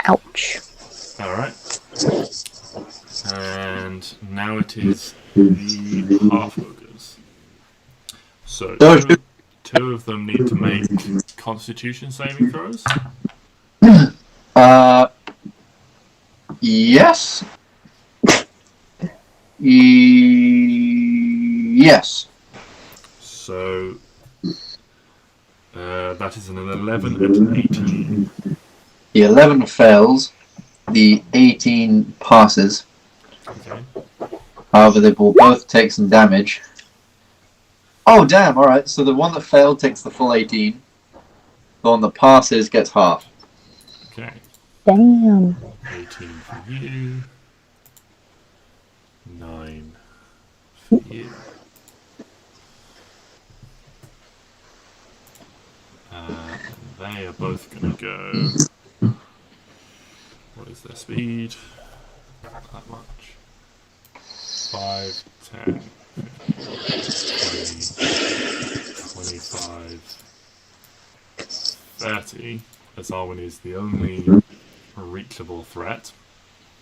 Ouch. Alright. And now it is the half-ogres. So, two of them need to make Constitution saving throws. Yes. Yes. So, that is an 11 and an 18. The 11 fails. The 18 passes. Okay. However, they will both take some damage. Oh, damn, alright. So the one that failed takes the full 18. The one that passes gets half. Okay. Damn. 18 for you. 9 for you. They are both going to go... What is their speed? Not that much. 5, 10, 20, 25, 30. As Arwen is the only reachable threat.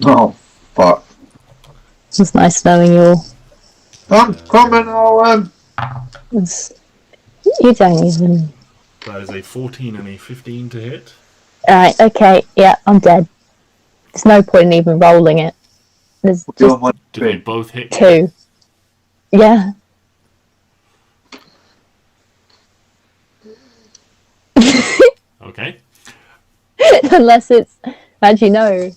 Oh, fuck. It's nice knowing you all. I'm coming, Owen! It's You don't even... That is a 14 and a 15 to hit. Alright, okay, yeah, I'm dead. There's no point in even rolling it. There's just Do they both hit you? 2. Yeah. Okay. Unless it's... Actually, no.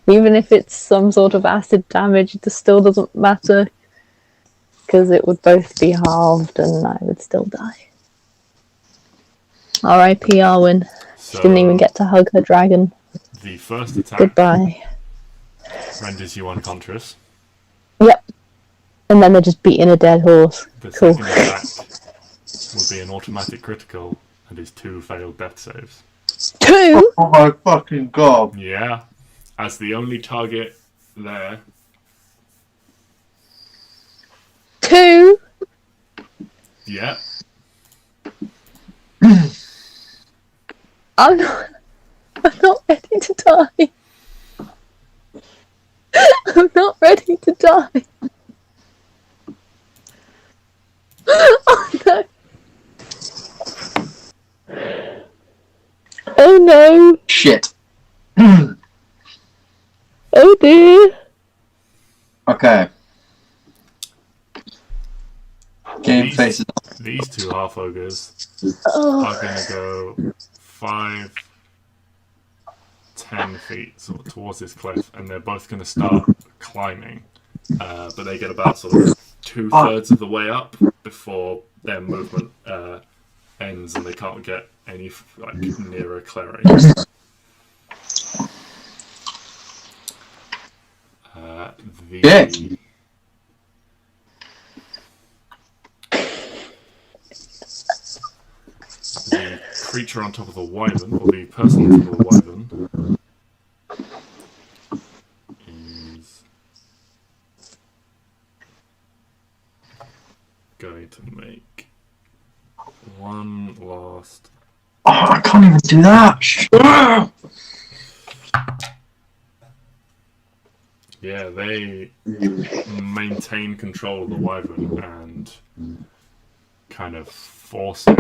Even if it's some sort of acid damage, it still doesn't matter. Because it would both be halved and I would still die. R.I.P. Arwen. So She didn't even get to hug her dragon. the first attack Goodbye. renders you unconscious. Yep. And then they're just beating a dead horse. The Cool. second attack will be an automatic critical and is 2 failed death saves. 2? Oh my fucking god. Yeah. As the only target there. 2? Yeah. I'm not ready to die. I'm not ready to die. Oh no. Oh no. Shit. Oh dear. Okay. Game faces up. These 2 half ogres Oh. are going to go 5, 10 feet sort of towards this cliff, and they're both going to start climbing. But they get about sort of 2/3 of the way up before their movement ends, and they can't get any nearer Clary. Yeah. The creature on top of the wyvern, or the person on top of the wyvern, is going to make one last. Oh, I can't even do that. Yeah, they maintain control of the wyvern and kind of force it.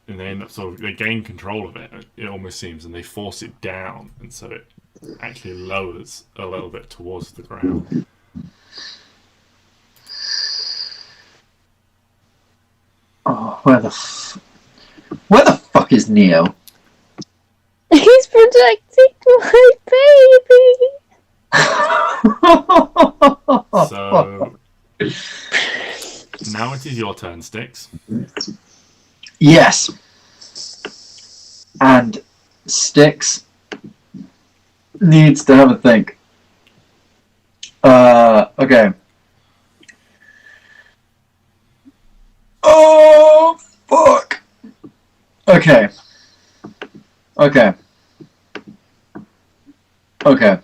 And they end up they gain control of it, it almost seems, and they force it down, and so it actually lowers a little bit towards the ground. Oh, where the fuck is Neo? He's protecting my baby. So now it is your turn, Stix. Yes. And Stix needs to have a think. Okay. Oh, fuck. Okay. Okay. Okay.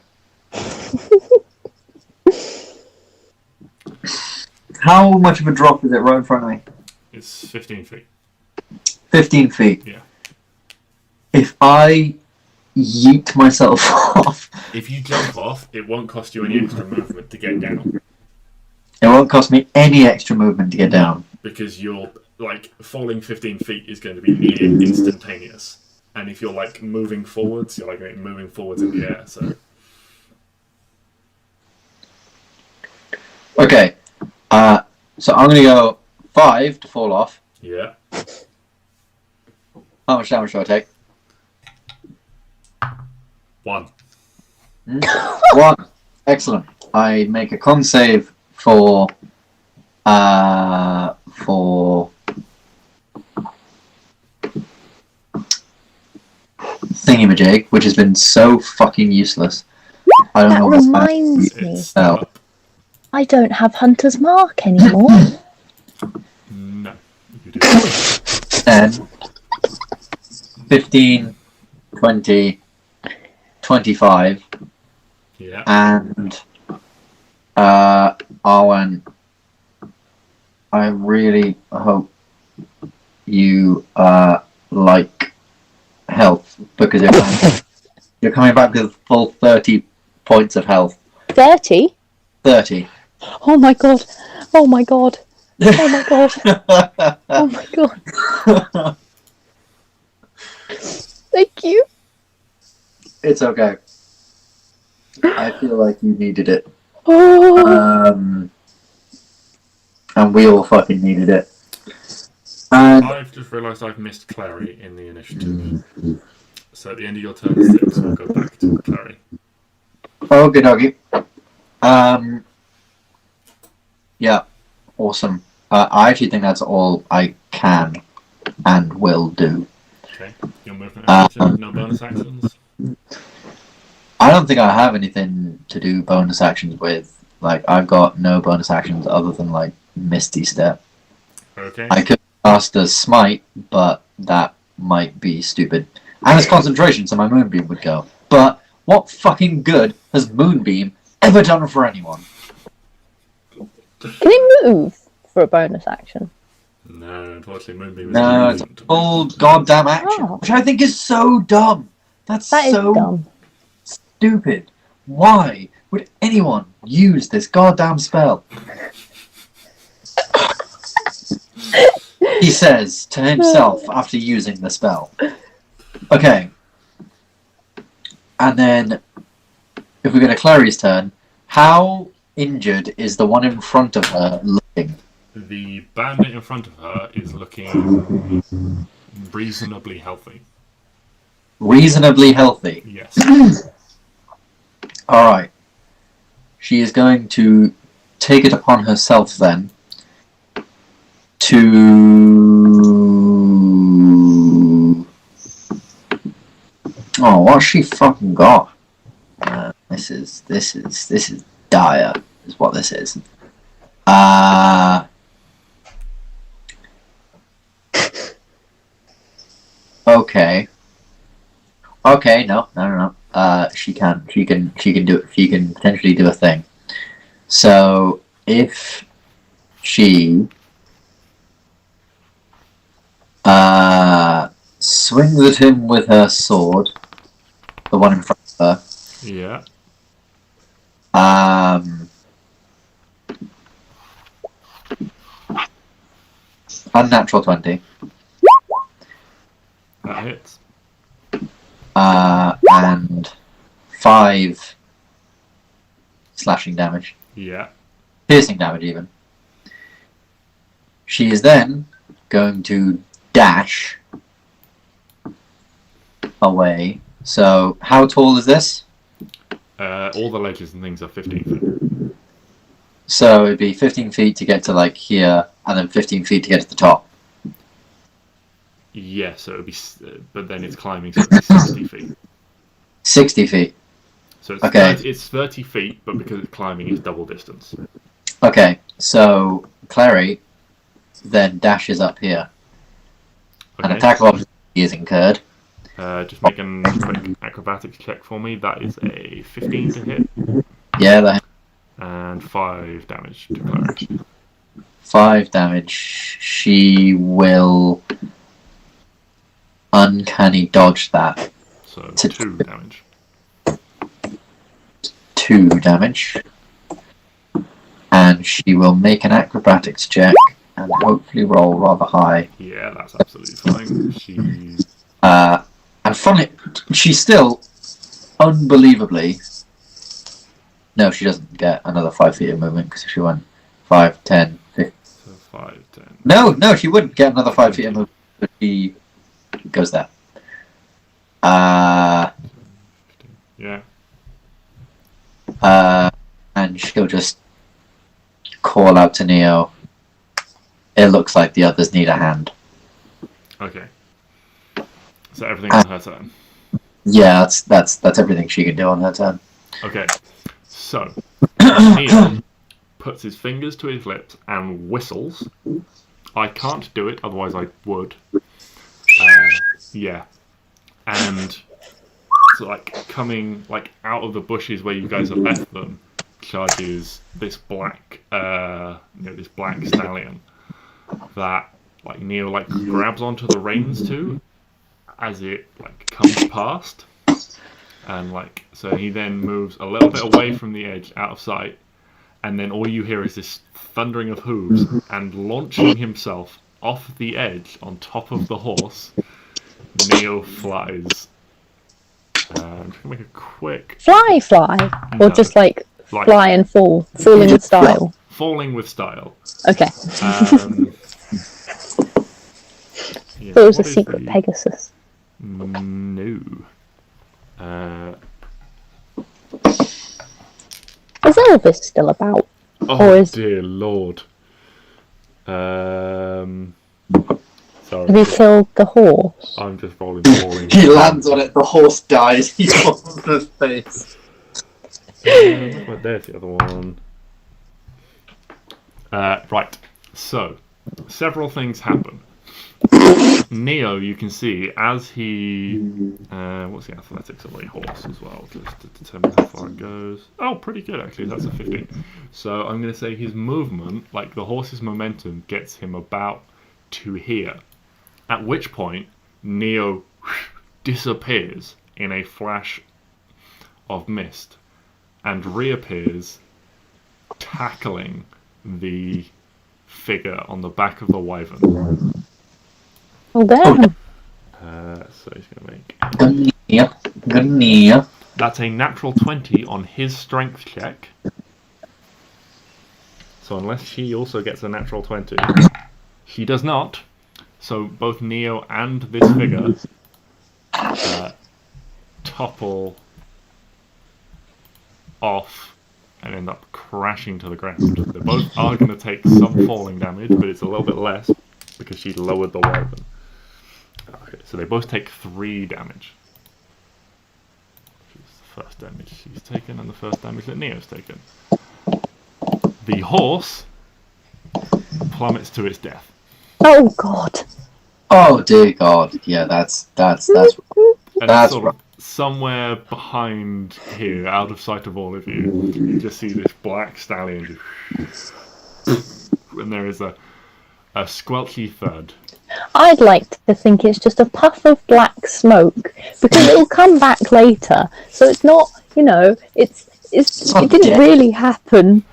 How much of a drop is it right in front of me? It's 15 feet. 15 feet. Yeah. If I yeet myself off, If you jump off, it won't cost you any extra movement to get down. it won't cost me any extra movement to get down. Because you're, falling 15 feet is going to be near instantaneous. And if you're, moving forwards, you're, moving forwards in the air, so... Okay. So I'm gonna go 5 to fall off. Yeah. How much damage do I take? 1. 1. Excellent. I make a con save for thingamajig, which has been so fucking useless. I don't That know what reminds me. It's Oh. up. I don't have Hunter's Mark anymore. No. You do. 10, 15, 20, 25, Yeah. and Arwen, I really hope you like health, because you're coming back with full 30 points of health. 30? 30. Oh my god. Oh my god. Oh my god. Oh my god. Thank you. It's okay. I feel like you needed it. Oh. And we all fucking needed it. And I've just realised I've missed Clary in the initiative. So at the end of your turn, Stix will go back to Clary. okie dokie. Yeah, awesome. I actually think that's all I can and will do. Okay. Your movement action, no bonus actions? I don't think I have anything to do bonus actions with. Like, I've got no bonus actions other than, like, Misty Step. Okay. I could cast a Smite, but that might be stupid. And it's concentration, so my Moonbeam would go. But what fucking good has Moonbeam ever done for anyone? Can it move for a bonus action? No, unfortunately, Moonbeam is No, it's a full goddamn action, Oh. which I think is so dumb. That is so dumb. stupid. Why would anyone use this goddamn spell? He says to himself after using the spell. Okay. And then, if we go to Clary's turn, how injured is the one in front of her looking? The bandit in front of her is looking reasonably healthy. Reasonably healthy. Yes. Alright. She is going to take it upon herself then to... Oh, what's she fucking got? This is dire, is what this is. Okay. Okay, no. She can potentially do a thing. So if she swings at him with her sword, the one in front of her. Yeah. Unnatural 20. That hits. And 5 slashing damage. Yeah. Piercing damage, even. She is then going to dash away. So, how tall is this? All the ledges and things are 15 feet. So, it'd be 15 feet to get to, like, here, and then 15 feet to get to the top. Yeah, so it would be, but then it's climbing, so it would be 60 feet. 60 feet. So it's, Okay. it's 30 feet, but because it's climbing, it's double distance. Okay, so, Clary then dashes up here. Okay. An attack of opportunity is incurred. Just make a quick acrobatics check for me. That is a 15 to hit, Yeah, that and 5 damage to Clary. 5 damage. She will uncanny dodge that. So 2 damage. 2 damage. And she will make an acrobatics check and hopefully roll rather high. Yeah, that's absolutely fine. She's And from it, she's still unbelievably. No, she doesn't get another 5 feet of movement because she went 5, 10, 15. so 5, 10. No, she wouldn't get another 5 feet of movement. But she goes there. Yeah. And she'll just call out to Neo. It looks like the others need a hand. Okay. So everything on her turn. Yeah, that's everything she can do on her turn. Okay. So Neo puts his fingers to his lips and whistles. I can't do it, otherwise I would. Yeah. And so, like, coming like out of the bushes where you guys have left them, charges this black, this black stallion that like Neo like grabs onto the reins to as it like comes past, and like so he then moves a little bit away from the edge, out of sight, and then all you hear is this thundering of hooves, and launching himself off the edge on top of the horse, Neo flies. I'm just gonna make a quick Fly, or No. just like Like- fly and falling with style. falling with style. Okay, Yeah, thought it was a what is secret the- Pegasus. No. Is Elvis still about? Oh Or is- dear lord. Sorry. Have you killed the horse? I'm just falling. He lands on it, the horse dies, he's on the face. There's the other one. Right. So, several things happen. Neo, you can see, as he... what's the athletics of a horse as well, just to determine how far it goes. Oh, pretty good, actually. That's a 15. So I'm going to say his movement, like the horse's momentum, gets him about to here. At which point, Neo disappears in a flash of mist and reappears, tackling the figure on the back of the wyvern. Oh, damn. So he's going to make... Good Neo. That's a natural 20 on his strength check. So unless she also gets a natural 20, she does not. So both Neo and this figure topple off and end up crashing to the ground. They both are going to take some falling damage, but it's a little bit less because she lowered the wyvern. Okay, so they both take 3 damage. Which is the first damage she's taken and the first damage that Neo's taken. The horse plummets to its death. Oh, God. Oh dear God! Yeah, that's And That's it's sort of somewhere behind here, out of sight of all of you, you just see this black stallion just and there is a squelchy thud. I'd like to think it's just a puff of black smoke because it will come back later. So it's not, you know, it didn't dead. really happen.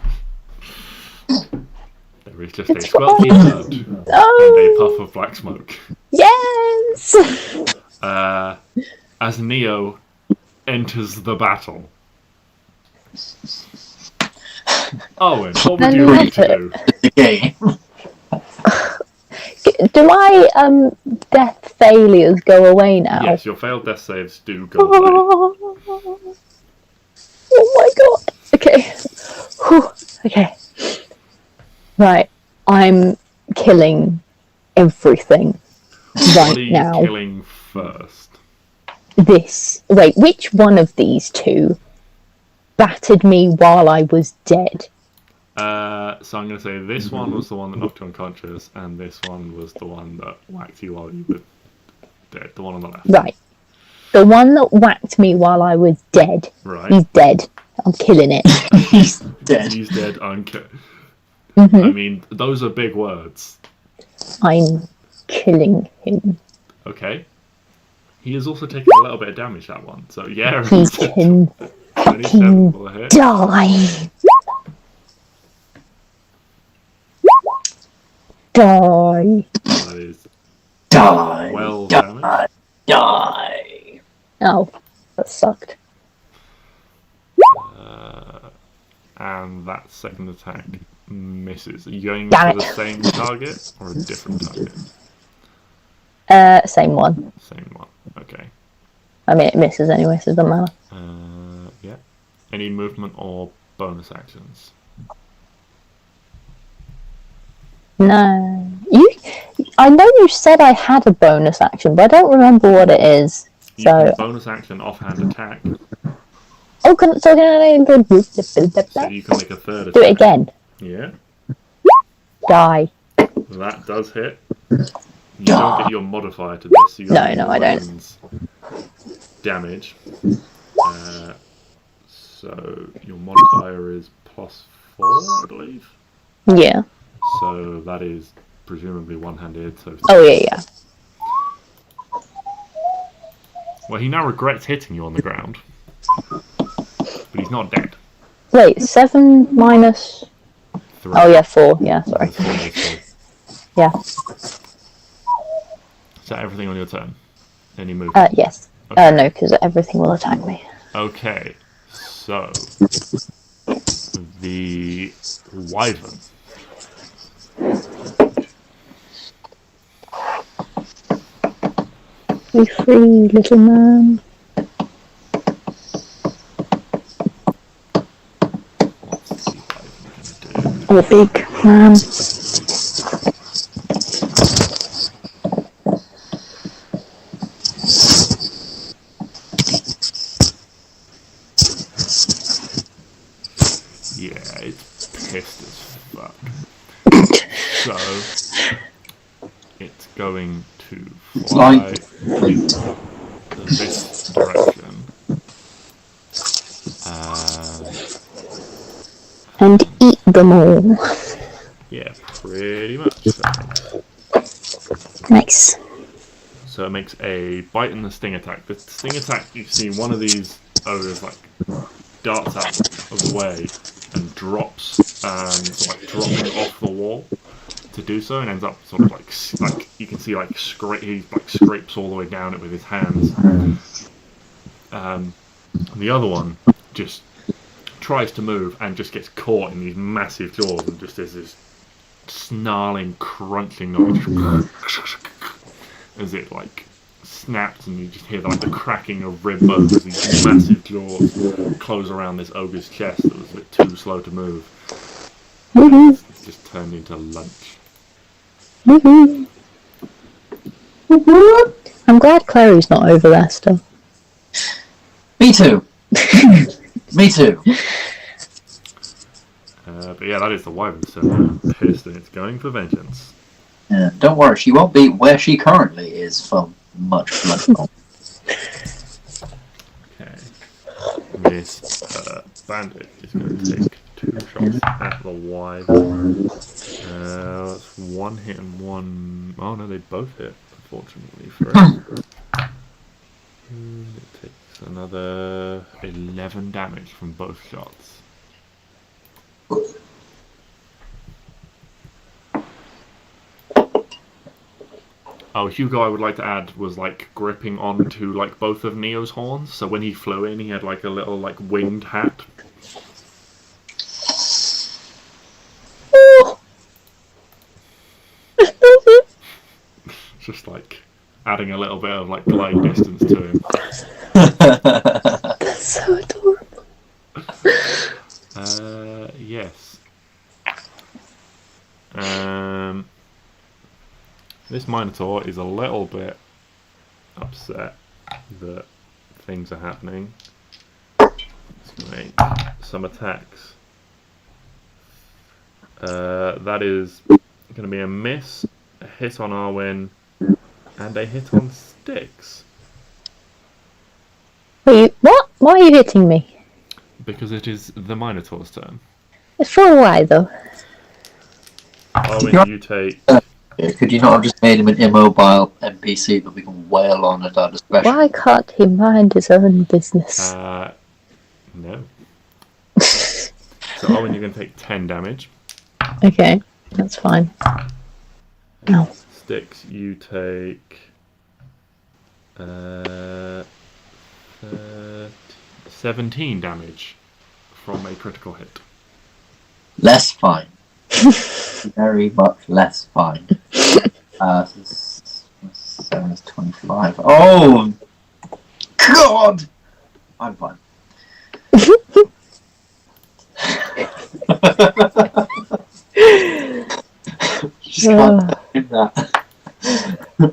There is just a It's squelchy fine. thud and a Oh, puff of black smoke. yes! As Neo enters the battle. Owen, what would you I like to love do? the game. Do my death failures go away now? Yes, your failed death saves do go away. Oh my god. Okay. Whew. Okay. Right. I'm killing everything What right are you now. killing first? This. Wait, which one of these two battered me while I was dead? So I'm going to say this one was the one that knocked you unconscious, and this one was the one that whacked you while you were dead. The one on the left. Right. The one that whacked me while I was dead. Right. He's dead. I'm killing it. He's dead. He's dead. I Mhm. mean, those are big words. I'm killing him. Okay. He has also taken a little bit of damage, that one. So yeah, He can 27 will hit. die. Die. That is Die. 12 damage. Die. Die. Oh, that sucked. And that second attack misses. Are you going Damn for the it. same target or a different target? Same one. Same one. Okay. I mean, it misses anyway, so it doesn't matter. Yeah. Any movement or bonus actions? No. I know you said I had a bonus action, but I don't remember what it is. You So, can bonus action offhand attack, oh, can I so you can make a third attack. do it again? Yeah. Die. That does hit. You don't get your modifier to this. You No, get no, your I don't. weapon's damage. So your modifier is +4, I believe. Yeah. So that is presumably one-handed. So Oh, yeah. well, he now regrets hitting you on the ground, but he's not dead. Wait, 7 minus... 3. Oh yeah, 4. Yeah, sorry. 4 makes 4. Yeah. Is that everything on your turn? Any move? Yes. Okay. No, because everything will attack me. Okay, so the wyvern. Be free, little man. What's the wyvern gonna do? Or big man. Yeah, it's pissed as fuck. So it's going to fly this direction. And eat them all. Yeah, pretty much. Nice. So it makes a bite and the sting attack. The sting attack, you see one of these ogres like darts out of the way and drops, like dropping off the wall to do so, and ends up sort of like you can see he scrapes all the way down it with his hands. And the other one just tries to move and just gets caught in these massive jaws and just does this snarling, crunching noise as it like snaps, and you just hear like the cracking of rib bones as these massive jaws close around this ogre's chest that was a bit too slow to move. It's just turned into lunch. I'm glad Clary's not over there still. Me too. Me too. But yeah, that is the wyvern, so I'm pissed and it's going for vengeance. Yeah, don't worry, she won't be where she currently is for much blood. Okay. This bandit is going to take 2 shots at the wyvern. That's 1 hit and 1... Oh no, they both hit, unfortunately for us. It takes another 11 damage from both shots. Oh, Hugo, I would like to add, was like gripping onto like both of Neo's horns. So when he flew in, he had like a little like winged hat. Just like adding a little bit of like glide distance to him. That's so adorable. Yes. This Minotaur is a little bit upset that things are happening. It's going to make some attacks. That is going to be a miss, a hit on Arwen, and a hit on Stix. Wait, what? Why are you hitting me? Because it is the Minotaur's turn. It's for a while though. Arwen, you take... Could you not have just made him an immobile NPC that we can wail on at our discretion? Why can't he mind his own business? No. So Arwen, you're going to take 10 damage. Okay, that's fine. No. Stix, you take 17 damage from a critical hit. Less fine. Very much less fine. 7 is 25. Oh! God! I'm fine. Just can't do that.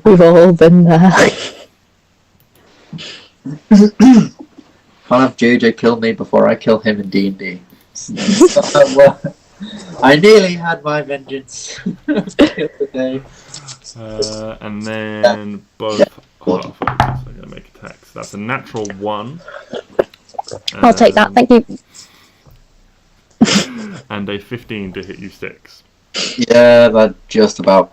We've all been there. Can't have JJ kill me before I kill him in D&D. I nearly had my vengeance. And then both half are going to make attacks. That's a natural 1. I'll take that, thank you. And a 15 to hit you, Stix. Yeah, that just about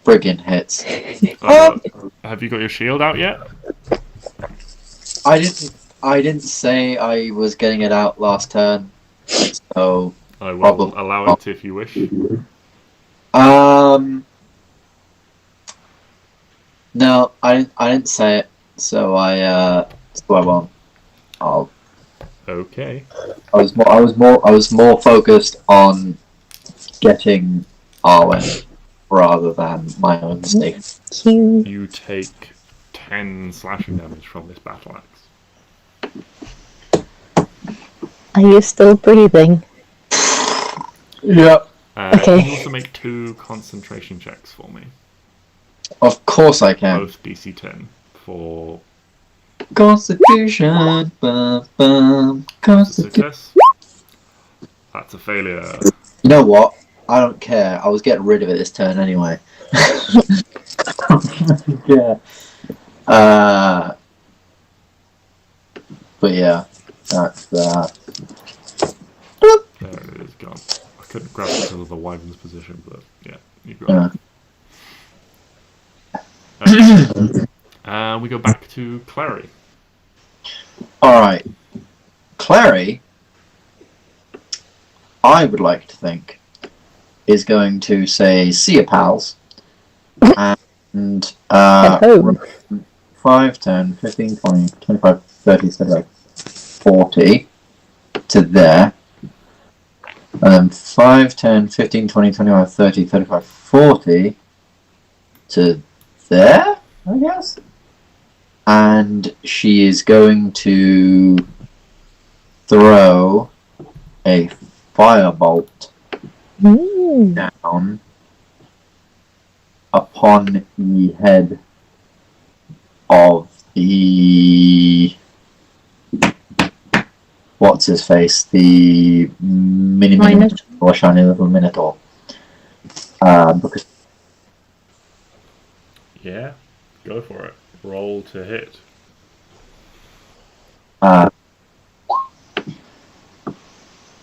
friggin' hits. Have you got your shield out yet? I didn't say I was getting it out last turn. So I will probably allow it if you wish. No, I didn't say it, so I won't. Okay. I was more focused on getting Arwen rather than my own safety. Cute. You take 10 slashing damage from this battle axe. Are you still breathing? Yep. Can Okay. you also make 2 concentration checks for me? Of course I can. Both DC 10 for Constitution. Bum, bum, that's a Constitution. success. That's a failure. You know what? I don't care. I was getting rid of it this turn anyway. Yeah. But yeah, that's that. There it is, gone. I couldn't grab it because of the wyvern's position, but yeah, you got it. We go back to Clary. Alright. Clary, I would like to think, is going to say, see ya, pals. And, Hello. 5, 10, 15, 20, 25, 30, so like 40 to there. And then 5, 10, 15, 20, 25, 30, 35, 40 to there, I guess. And she is going to throw a firebolt down upon the head of the what's his face, the minotaur, or shiny little minotaur. Because Yeah, go for it. Roll to hit.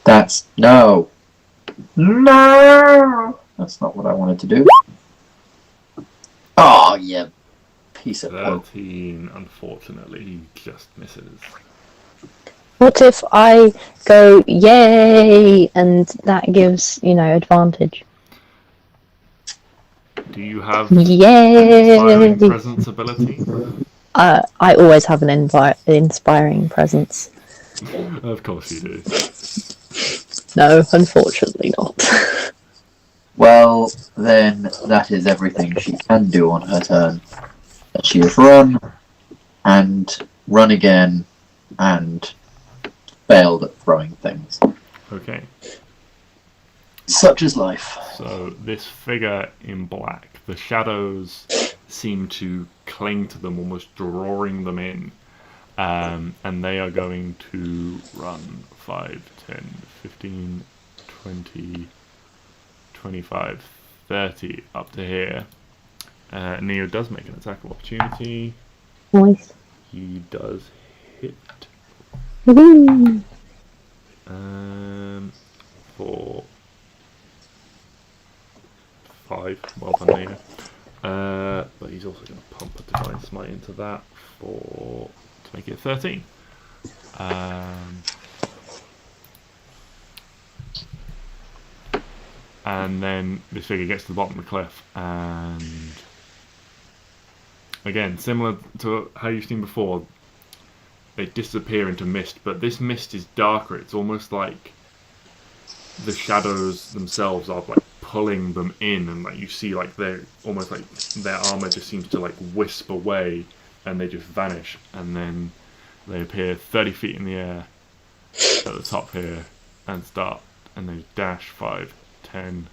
that's no, that's not what I wanted to do. Oh, yeah, piece of work. 13, unfortunately, just misses. What if I go yay and that gives, advantage? Do you have Yay! Inspiring Presence ability? I always have an inspiring presence. Of course you do. No, unfortunately not. Well, then that is everything she can do on her turn. She has run, and run again, and failed at throwing things. Okay. Such is life. So this figure in black, the shadows seem to cling to them, almost drawing them in. And they are going to run 5, 10, 15, 20, 25, 30 up to here. Neo does make an attack of opportunity. Nice. He does hit. Woohoo! For 5. Well done, Neo. But he's also going to pump a Divine Smite into that to make it 13. And then this figure gets to the bottom of the cliff, and again, similar to how you've seen before, they disappear into mist, but this mist is darker. It's almost like the shadows themselves are like pulling them in, and like you see like they're almost like their armor just seems to like wisp away, and they just vanish, and then they appear 30 feet in the air at the top here and they dash 5, 10,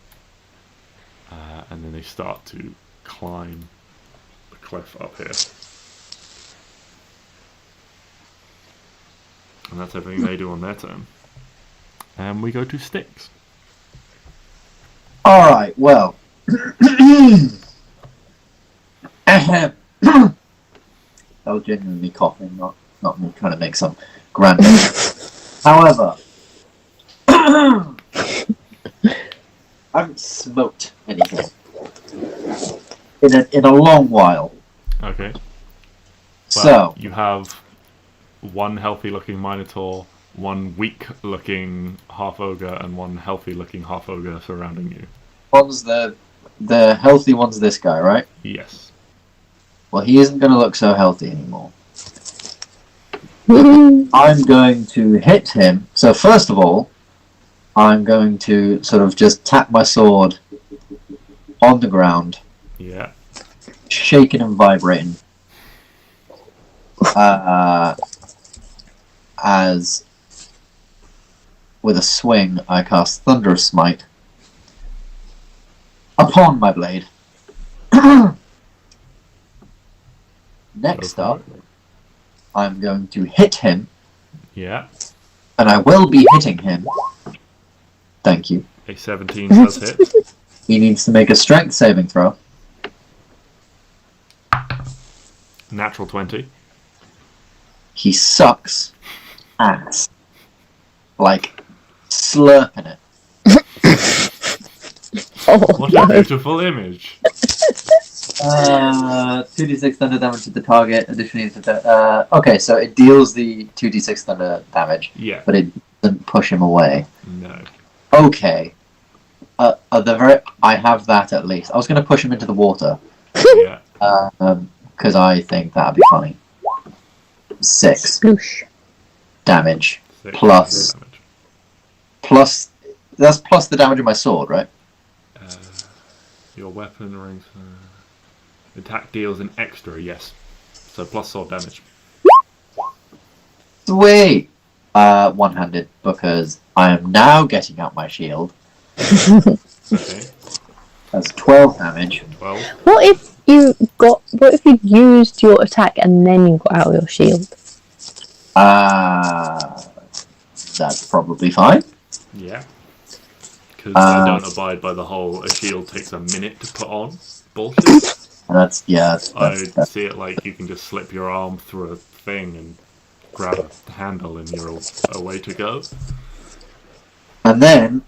and then they start to climb the cliff up here. And that's everything they do on their turn. And we go to Stix. Alright, well. I was genuinely coughing, not me trying to make some grand. However, I haven't smoked anything in a long while. Okay. So you have one healthy looking Minotaur one weak-looking half-ogre and one healthy-looking half-ogre surrounding you. One's the healthy one's this guy, right? Yes. Well, he isn't going to look so healthy anymore. I'm going to hit him. So first of all, I'm going to sort of just tap my sword on the ground. Yeah. Shaking and vibrating. As with a swing, I cast Thunderous Smite upon my blade. Next up, I'm going to hit him. Yeah. And I will be hitting him. Thank you. A 17 does hit. He needs to make a strength saving throw. Natural 20. He sucks ass. Like, slurping it. What a beautiful image. 2d6 thunder damage to the target. Additionally, okay, so it deals the 2d6 thunder damage. Yeah. But it doesn't push him away. No. Okay. I have that at least. I was going to push him into the water. Yeah. Because I think that'd be funny. 6 Sploosh. damage. 6 Plus. damage. Plus. That's plus the damage of my sword, right? Your weapon rings. Attack deals an extra, yes. So plus sword damage. Sweet! One-handed, because I am now getting out my shield. Okay. That's 12 damage. 12. What if you used your attack and then you got out your shield? That's probably fine. Yeah. Because I don't abide by the whole a shield takes a minute to put on bullshit. That's I see it like you can just slip your arm through a thing and grab a handle and you're away to go. And then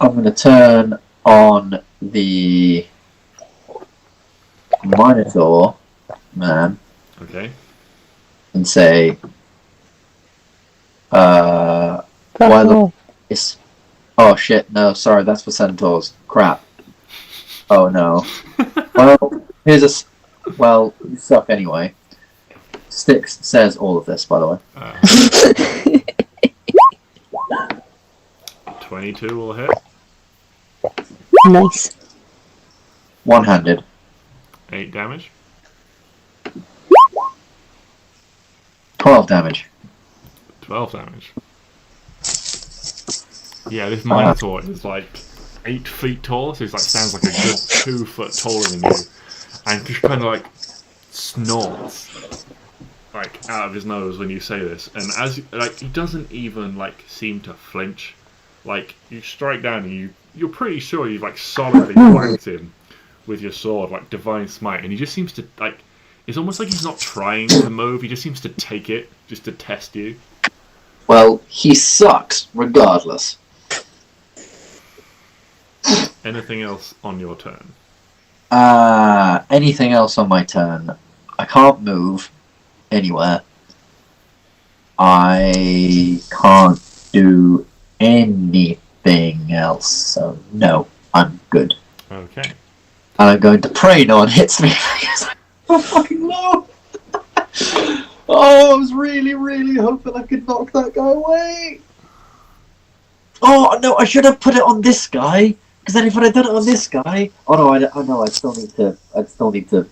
I'm going to turn on the Minotaur man Okay. and say, why the is? Oh shit! No, sorry, that's for centaurs. Crap. Oh no. Well, well, you suck anyway. Stix says all of this, by the way. 22 will hit. Nice. One-handed. 8 damage. 12 damage. 12 damage. Yeah, this Minotaur is like 8 feet tall, so he's like stands like a good 2 foot taller than you, and just kind of like snorts like out of his nose when you say this, and as like he doesn't even like seem to flinch. Like you strike down and you're pretty sure you've like solidly whacked him with your sword, like divine smite, and he just seems to like. It's almost like he's not trying to move. He just seems to take it just to test you. Well, he sucks regardless. Anything else on your turn? Anything else on my turn? I can't move anywhere. I can't do anything else, so no, I'm good. Okay. And I'm going to pray no one hits me because I'm so fucking low. Oh, I was really, really hoping I could knock that guy away. Oh no, I should have put it on this guy. Because then if I'd done it on this guy, I'd still need to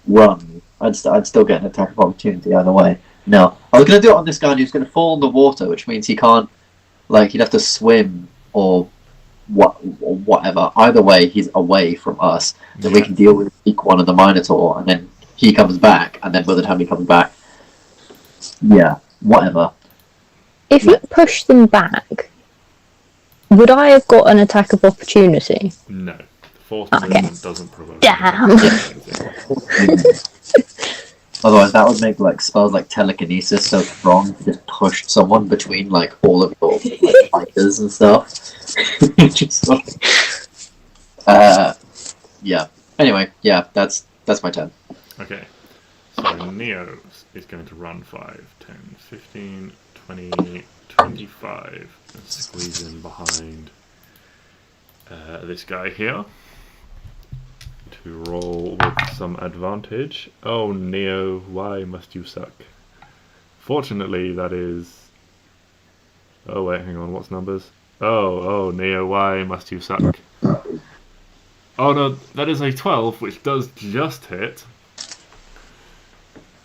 run. I'd still get an attack of opportunity either way. No, I was going to do it on this guy and he was going to fall in the water, which means he can't, like, he'd have to swim or whatever. Either way, he's away from us. Then we can deal with weak one of the Minotaur, and then he comes back, and then by the time he comes back, yeah, whatever. If you push them back, would I have got an attack of opportunity? No. Force movement doesn't provoke. Damn. Otherwise, that would make like spells like telekinesis so strong to just push someone between like all of your like, fighters and stuff. Just like, yeah. Anyway, yeah, that's my turn. Okay. So Neo is going to run 5, 10, 15, 20, 25 and squeeze in behind this guy here to roll with some advantage. Oh Neo, why must you suck? Fortunately that is... Oh wait, hang on, what's numbers? Oh Neo, why must you suck? Oh no, that is a 12, which does just hit.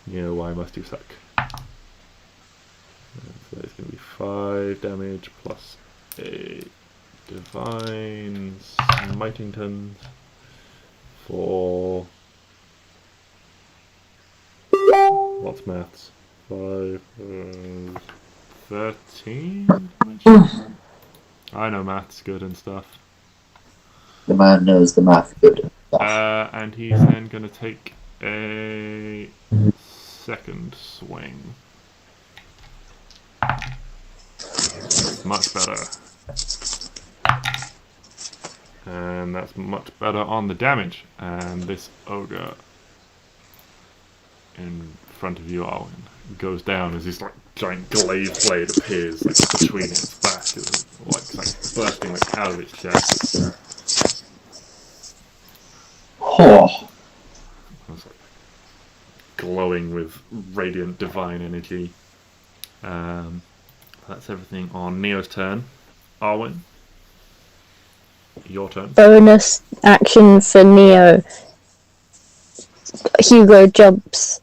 Neo, why must you suck? So it's going to be 5 damage plus a Divine Smitingtons for... What's maths? 5, 13? I know maths good and stuff. The man knows the math good and stuff. And he's then going to take a second swing. Much better. And that's much better on the damage. And this ogre in front of you, Arwen, goes down as this like giant glaive blade appears like between its back, it's like bursting like out of its chest. Oh. It's like glowing with radiant divine energy. That's everything on Neo's turn. Arwen, your turn. Bonus action for Neo. Hugo jumps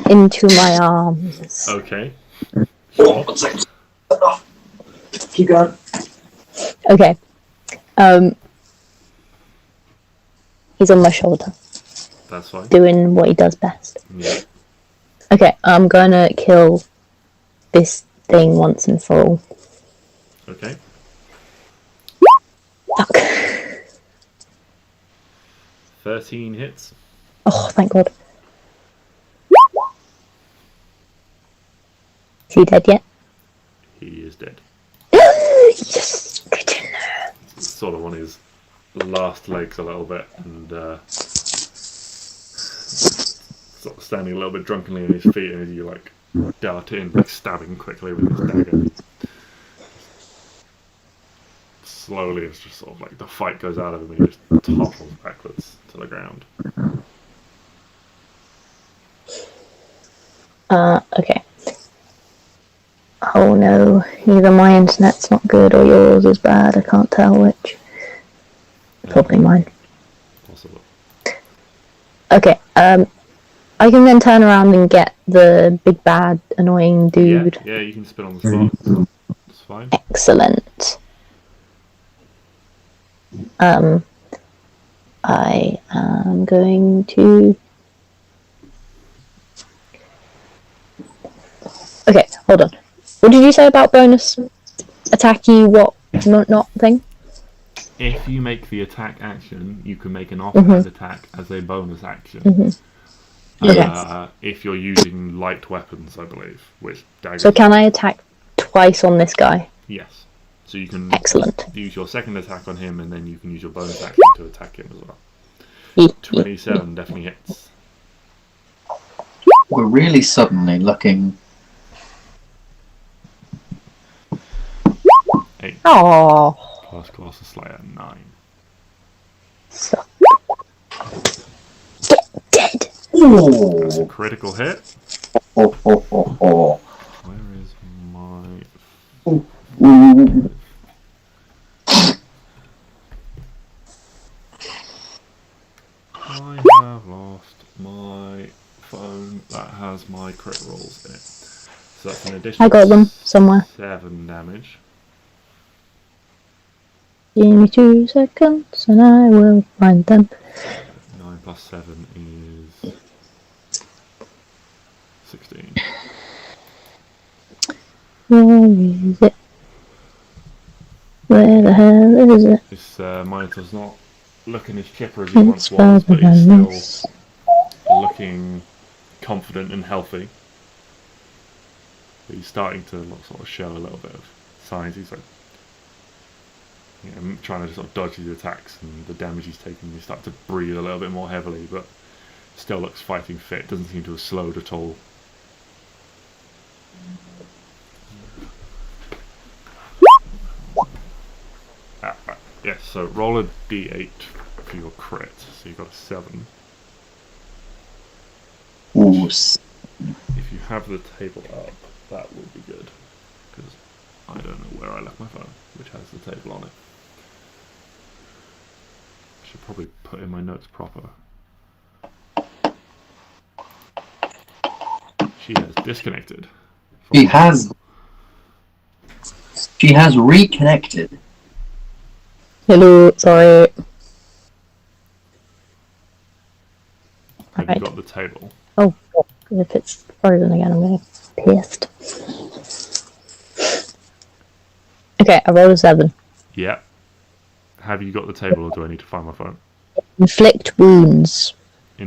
into my arms. Okay. Keep going. Okay. He's on my shoulder, That's fine. doing what he does best. Yeah. Okay, I'm gonna kill this thing once and for all. Okay. Fuck. 13 hits. Oh, thank God. Is he dead yet? He is dead. Yes! Good to know. Sort of on his last legs a little bit and sort of standing a little bit drunkenly on his feet, and as you like dart in, like stabbing quickly with his dagger. Slowly, it's just sort of like the fight goes out of him and he just topples backwards to the ground. Okay. Oh no, either my internet's not good or yours is bad, I can't tell which. Probably mine. Possible. Okay, I can then turn around and get the big bad annoying dude. Yeah, you can spin on the spot. It's fine. Excellent. I am going to... Okay, hold on. What did you say about bonus attacky what not thing? If you make the attack action, you can make an offhand attack as a bonus action. If you're using light weapons, I believe, which daggers. So can I attack twice on this guy? Yes. So you can Excellent. use your second attack on him, and then you can use your bonus action to attack him as well. 27 definitely hits. We're really suddenly looking... 8 Oh. plus Colossus Slayer, 9. So. Get dead. That's a critical hit. Oh. Where is my... I have lost my phone that has my crit rolls in it. So that's an additional I got them somewhere. 7 damage. Give me 2 seconds and I will find them. 9 plus 7 is 16. Where is it? Where the hell is it? This Minotaur's not looking as chipper as he once was, but he's still looking confident and healthy. But he's starting to sort of show a little bit of signs. He's like, trying to sort of dodge his attacks and the damage he's taking. He's starting to breathe a little bit more heavily, but Still looks fighting fit. Doesn't seem to have slowed at all. Right. Yes, so roll a d8 for your crit. So you got a 7. Ooh. If you have the table up, that would be good. Because I don't know where I left my phone, which has the table on it. I should probably put in my notes proper. She has disconnected. She has reconnected. Hello, sorry. Have you got the table? Oh, if it's frozen again, I'm gonna be pissed. Okay, I rolled a 7. Yeah. Have you got the table, or do I need to find my phone? Inflict Wounds.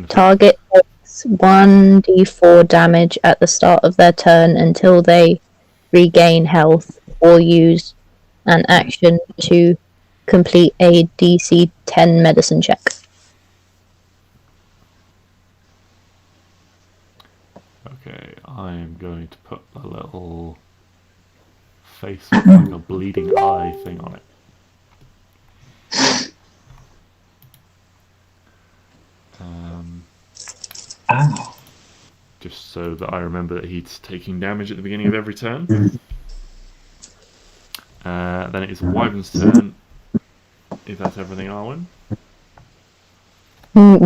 Target takes 1d4 damage at the start of their turn until they regain health, or use an action to complete a DC 10 medicine check. Okay, I'm going to put a little face with like a bleeding eye thing on it. Ow. Just so that I remember that he's taking damage at the beginning of every turn. Then it is Wyvern's turn. If that's everything, Arwen.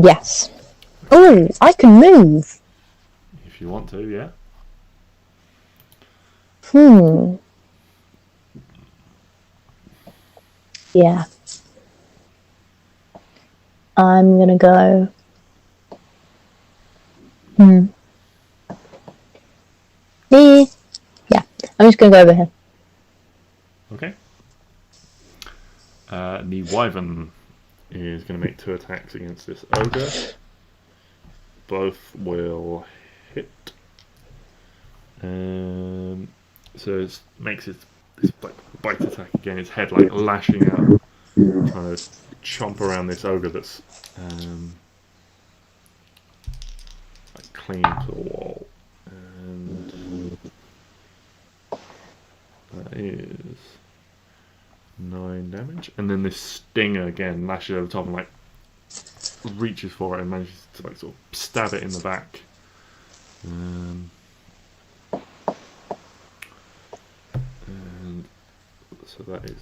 Yes. Oh, I can move. If you want to, yeah. Yeah. I'm gonna go. Yeah, I'm just gonna go over here. Okay. The Wyvern is going to make 2 attacks against this ogre. Both will hit. So it makes this like bite attack again. Its head like lashing out, trying to chomp around this ogre that's like clinging to the wall. And that is 9 damage. And then this stinger again lashes over the top and like reaches for it and manages to like sort of stab it in the back. And so that is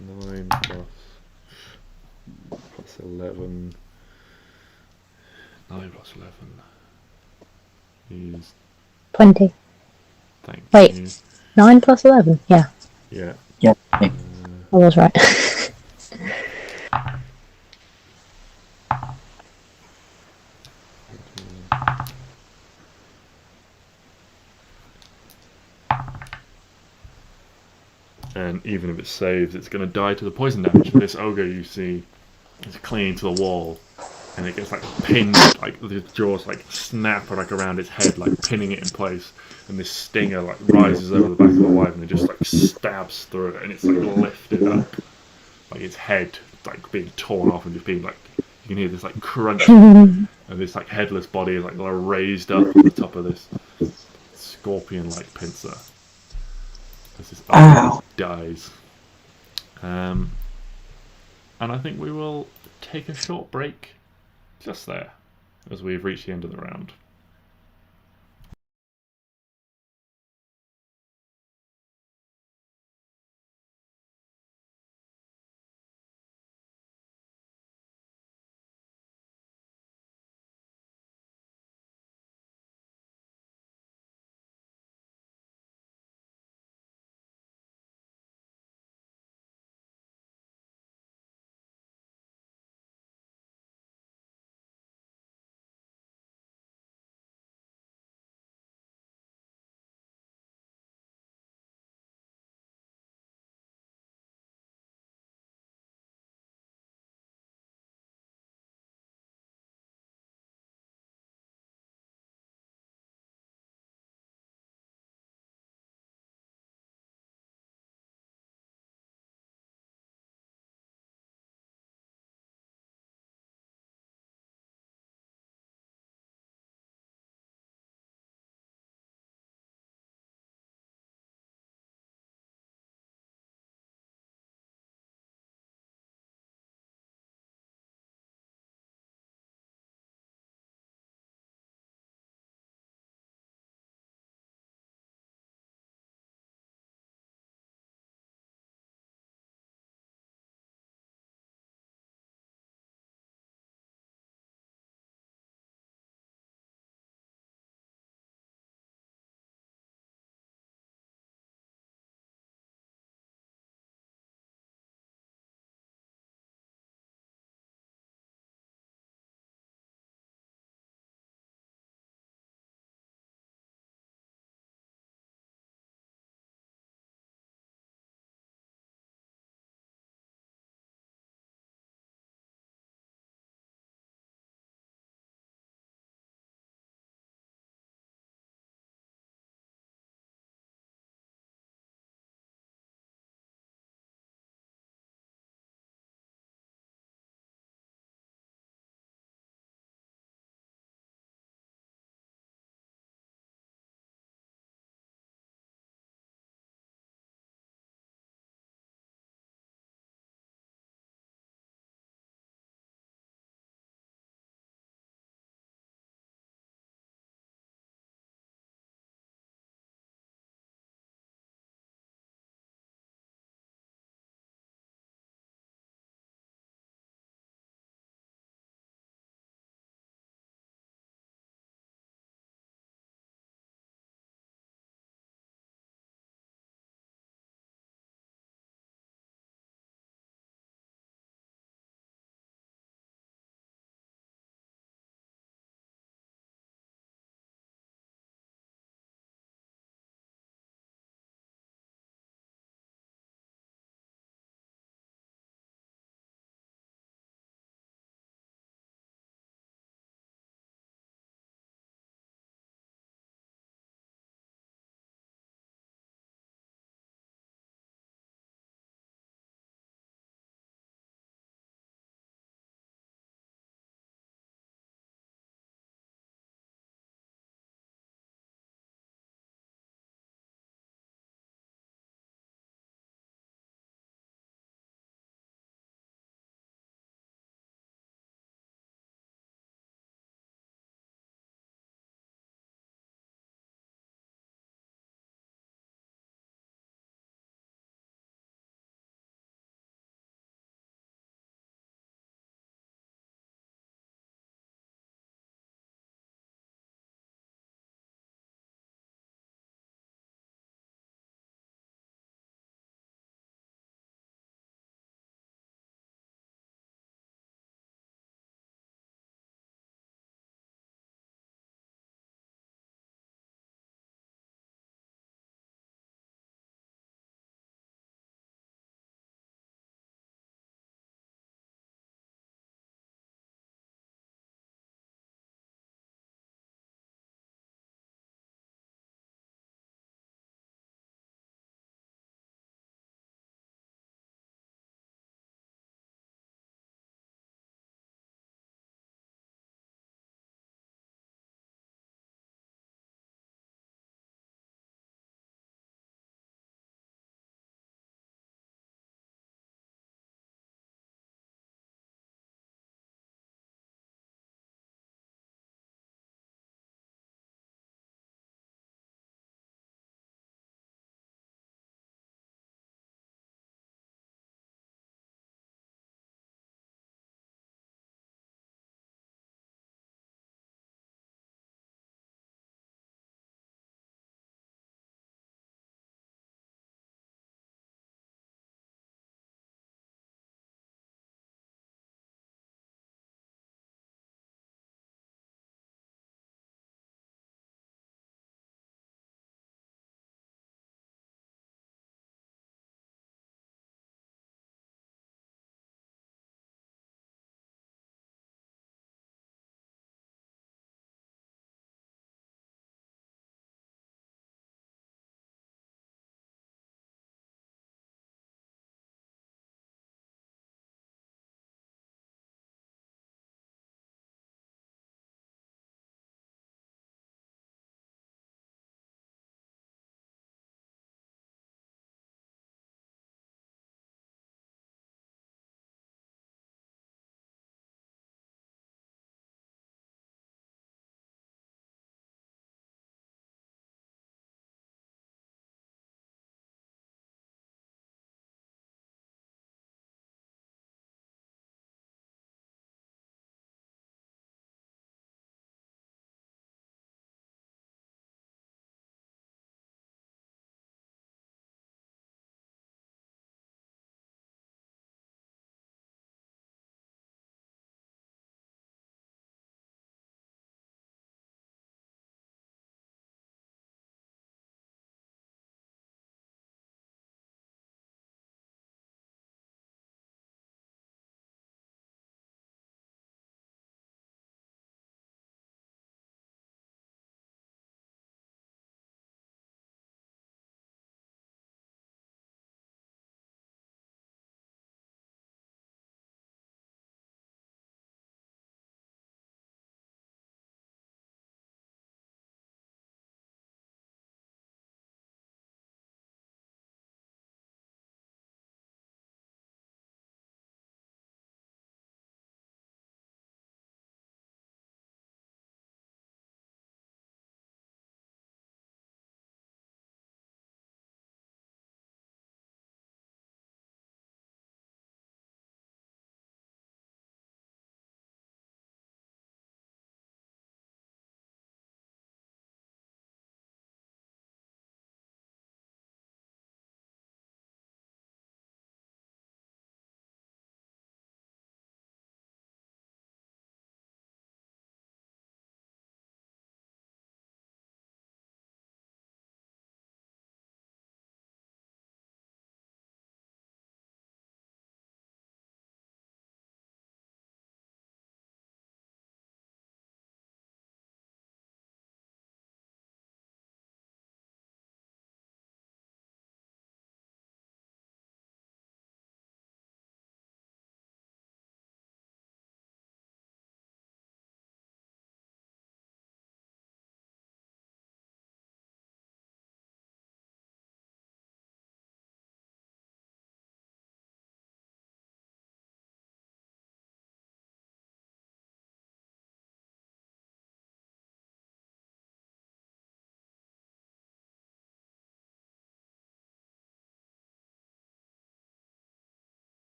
9 plus 11. 9 plus 11 is 20. Thank Wait, you. 9 plus 11? Yeah. Yeah. Yeah. I was right. And even if it saves, it's going to die to the poison damage. This ogre, you see, is clinging to the wall, and it gets like pinned, like the jaws like snap like around its head, like pinning it in place. And this stinger like rises over the back of the wyvern and just like stabs through it, and it's like lifted up, like its head like being torn off and just being like, you can hear this like crunch, and this like headless body is like raised up on the top of this scorpion-like pincer. As this ogre dies. And I think we will take a short break just there, as we've reached the end of the round.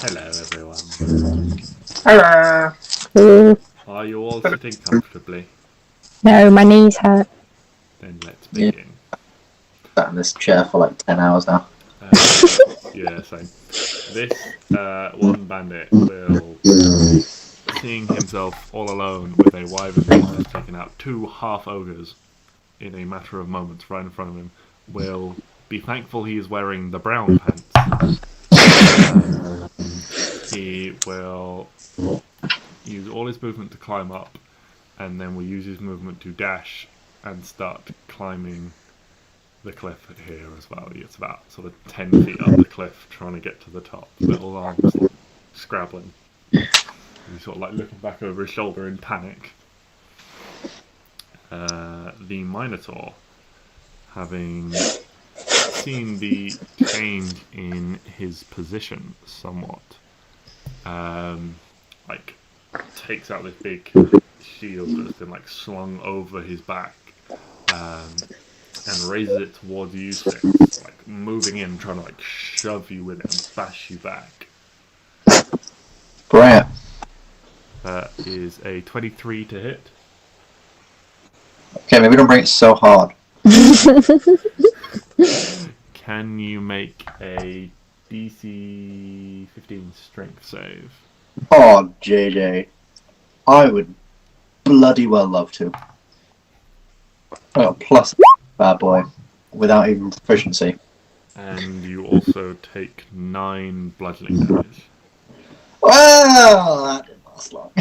Hello, everyone. Hello. Ooh. Are you all sitting comfortably? No, my knees hurt. Then let's Yeah. begin. Sat in this chair for like 10 hours now. Yeah, same. This one bandit will, seeing himself all alone with a wyvern who has taken out 2 half ogres in a matter of moments right in front of him, will be thankful he is wearing the brown pants. He will use all his movement to climb up, and then will use his movement to dash and start climbing the cliff here as well. It's about sort of 10 feet up the cliff, trying to get to the top. Little arms like, scrabbling. He's sort of like looking back over his shoulder in panic. The Minotaur, having seen the change in his position somewhat, like takes out this big shield that's been like slung over his back, and raises it towards you, Stix, like moving in, trying to like shove you with it and bash you back. Brilliant. That is a 23 to hit. Okay, maybe don't break it so hard. Can you make a DC 15 strength save? Oh, JJ. I would bloody well love to. I got plus bad boy without even proficiency. And you also take 9 bludgeoning damage. Well, that didn't last long.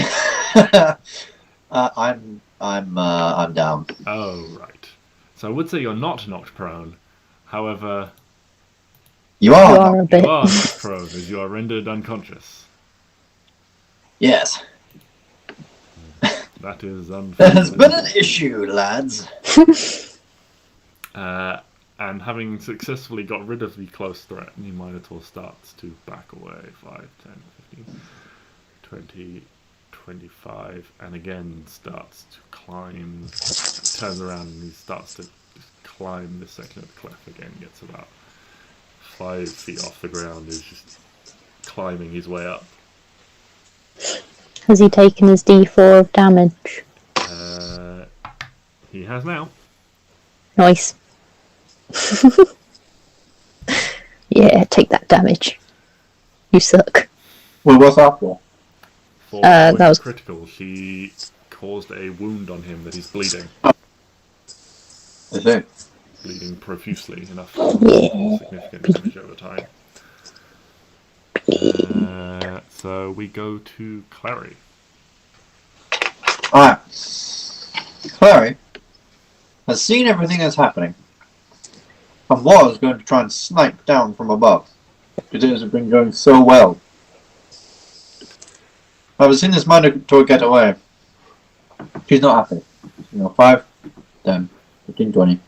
I'm down. Oh, right. So I would say you're not knocked prone. However, You You are. are a bit. you are knocked prone as you are rendered unconscious. Yes. That is There's been unfortunate. an issue, lads. And having successfully got rid of the close threat, the Minotaur starts to back away. 5, 10, 15, 20, 25, and again starts to climb. Turns around and he starts to just climb this section of the cliff again. Gets about 5 feet off the ground. Is just climbing his way up. Has he taken his D4 of damage? He has now. Nice. Yeah, take that damage. You suck. Well, what's that for? For That was- critical. She caused a wound on him that he's bleeding. Is it? Bleeding profusely enough Yeah. for significant damage over time. So we go to Clary. Alright. Clary has seen everything that's happening and was going to try and snipe down from above because it has been going so well. I've seen this Minotaur get away. She's not happy. 5, 10, 15, 20,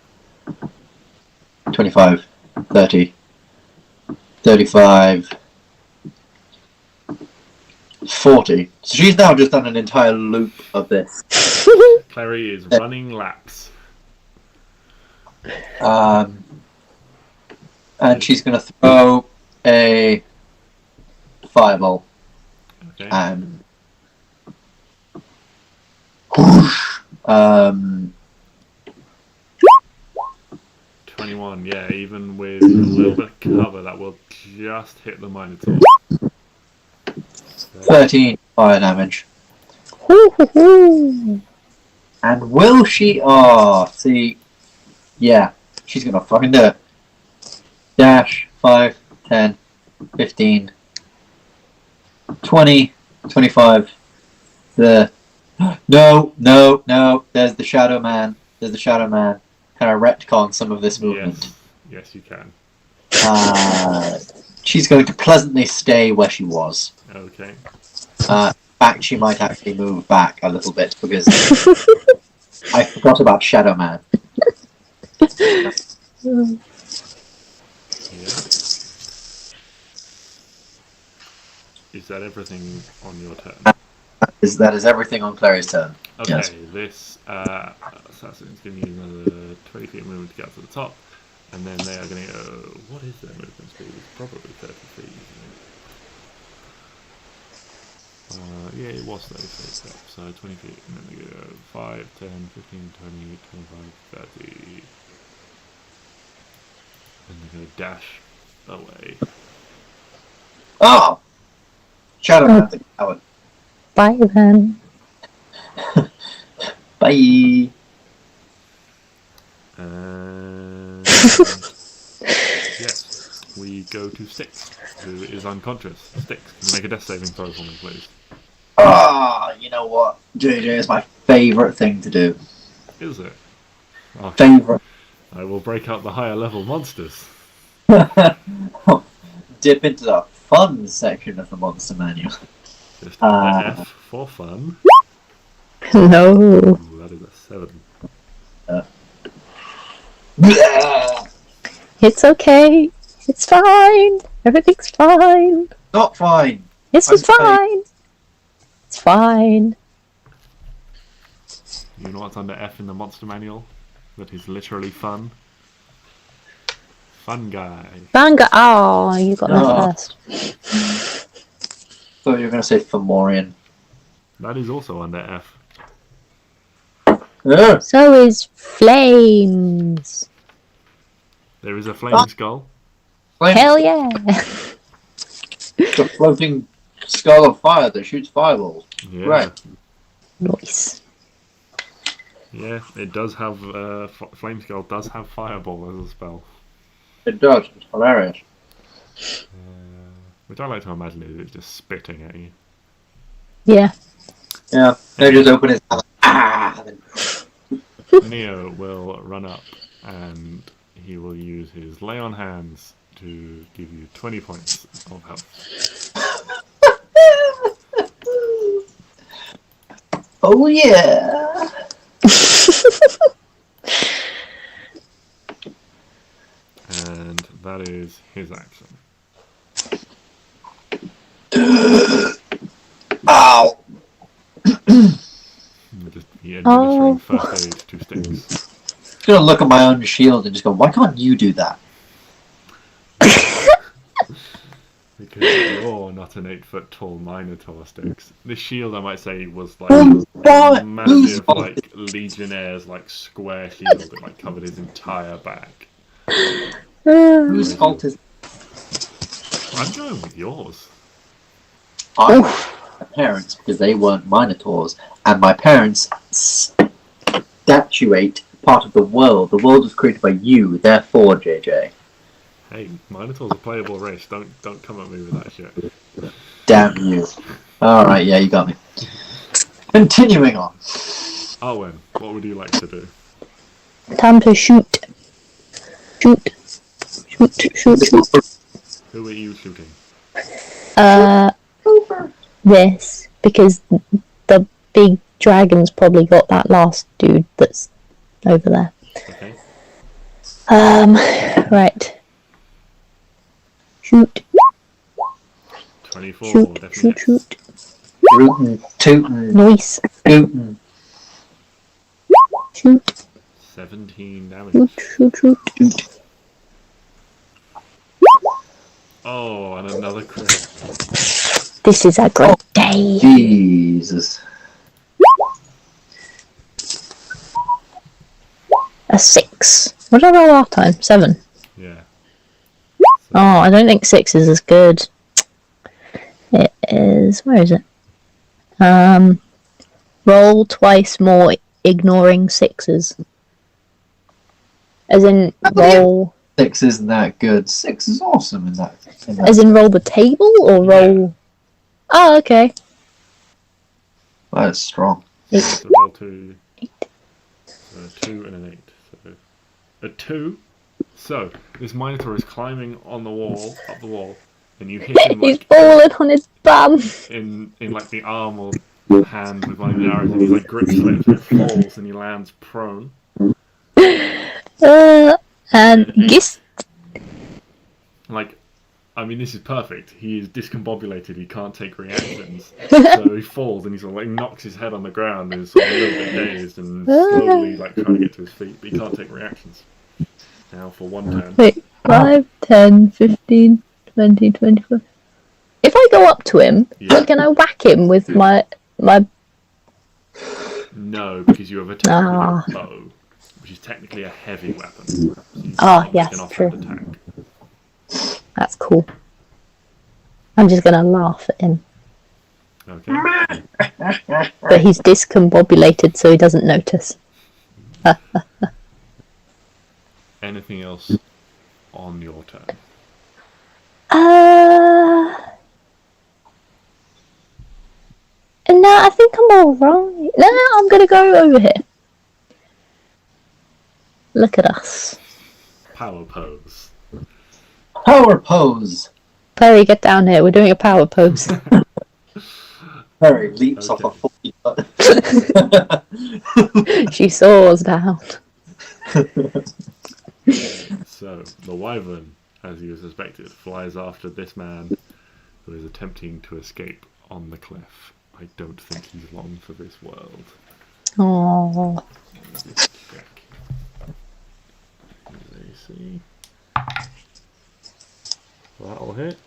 25, 30, 35, 40. So she's now just done an entire loop of this. Clary is running laps. And she's going to throw a fireball. Okay. And whoosh, 21, yeah, even with a little bit of cover, that will just hit the Minotaur. 13 fire damage. Hoo-hoo-hoo. And will she? Oh, see, yeah, she's gonna fucking do it. Dash 5, 10, 15, 20, 25. No. There's the Shadow Man. Kind of retcon some of this movement. Yes, you can. She's going to pleasantly stay where she was. Okay. In fact, she might actually move back a little bit because I forgot about Shadow Man. Yeah. Is that everything on your turn? That is everything on Clary's turn. Okay, Yes. this assassin's going to use another 20 feet movement to get up to the top, and then they are going to go. What is their movement speed? It's probably 30 feet, isn't Yeah, it was 30 feet. So 20 feet. And then they go 5, 10, 15, 20, 25, 30. And they're going to dash away. Oh! Shadow Man, the coward. Bye then. Bye! And yes, we go to Stix, who is unconscious. Stix, can you make a death saving throw for me, please? Ah, you know what? JJ is my favourite thing to do. Is it? Oh, Favourite. I will break out the higher level monsters. Dip into the fun section of the monster manual. Just the F for fun. No. Ooh, that is a 7. It's okay. It's fine. Everything's fine. Not fine. This is fine. It's fine. You know what's under F in the monster manual? That is literally fun. Fun guy. Banga. Oh, you got Oh. that first. Thought you were going to say Fomorian. That is also under F. Yeah. So is flames. There is a flaming skull. Hell yeah. It's a floating skull of fire that shoots fireballs. Yeah. Right. Nice. Yeah, it does have, Flame Skull does have Fireball as a spell. It does. It's hilarious. Which I like to imagine is it's just spitting at you. Yeah. Yeah. They just open his mouth. Ah! Neo will run up and he will use his Lay on Hands to give you 20 points of health. Oh yeah! And that is his action. Ow! Just administering first aid to Stix. I'm gonna look at my own shield and just go, why can't you do that? Because you're not an 8-foot tall Minotaur, Stix. This shield, I might say, was like Who's a massive, like, Legionnaire's like square shield that like covered his entire back. Whose fault is I'm going with yours. I? My parents, because they weren't Minotaurs, and my parents statuate part of the world. The world was created by you, therefore, JJ. Hey, Minotaur's a playable race. Don't come at me with that shit. Damn you. Alright, yeah, you got me. Continuing on. Arwen, what would you like to do? Time to shoot. Shoot. Shoot, shoot, shoot. Who are you shooting? This. Because the big dragon's probably got that last dude that's over there. Okay. Right. Shoot. 24, Shoot, definitely. shoot. Rootin', tootin', Nice. scootin'. Shoot, 17 damage. shoot, shoot, shoot. Oh, and another crit. This is a good day. Jesus. A 6. What did I roll last time? 7. Yeah. Oh, I don't think 6 is as good. It is. Where is it? Roll twice more, ignoring 6s. As in roll. 6 isn't that good. 6 is awesome in that. As in roll the table or roll. Oh, okay. That is strong. So roll 2. So a 2 and an 8. So a 2. So this Minotaur is climbing on the wall, up the wall, and you hit him He's like falling on his bum. in like the arm or hand with one of the arrows, and he like grips it, and it falls, and he lands prone. And Gist. Like, I mean, this is perfect. He is discombobulated. He can't take reactions, so he falls and he sort of like knocks his head on the ground and is sort of a little bit dazed and slowly like trying to get to his feet, but he can't take reactions. Now for one turn. Wait, 5, 10, 15, 20, 25. If I go up to him, Yeah. can I whack him with my? No, because you have attacked with your bow, which is technically a heavy weapon. So you can't make an offhand attack. That's cool. I'm just gonna laugh at him. Okay. But he's discombobulated, so he doesn't notice. Anything else on your turn? No, I think I'm all right. No, I'm gonna go over here. Look at us. Power pose. Power pose. Perry, get down here. We're doing a power pose. Perry leaps off a 40 foot. She soars down. So, the wyvern, as you suspected, flies after this man who is attempting to escape on the cliff. I don't think he's long for this world. Oh. Let me just check. AC. That'll hit.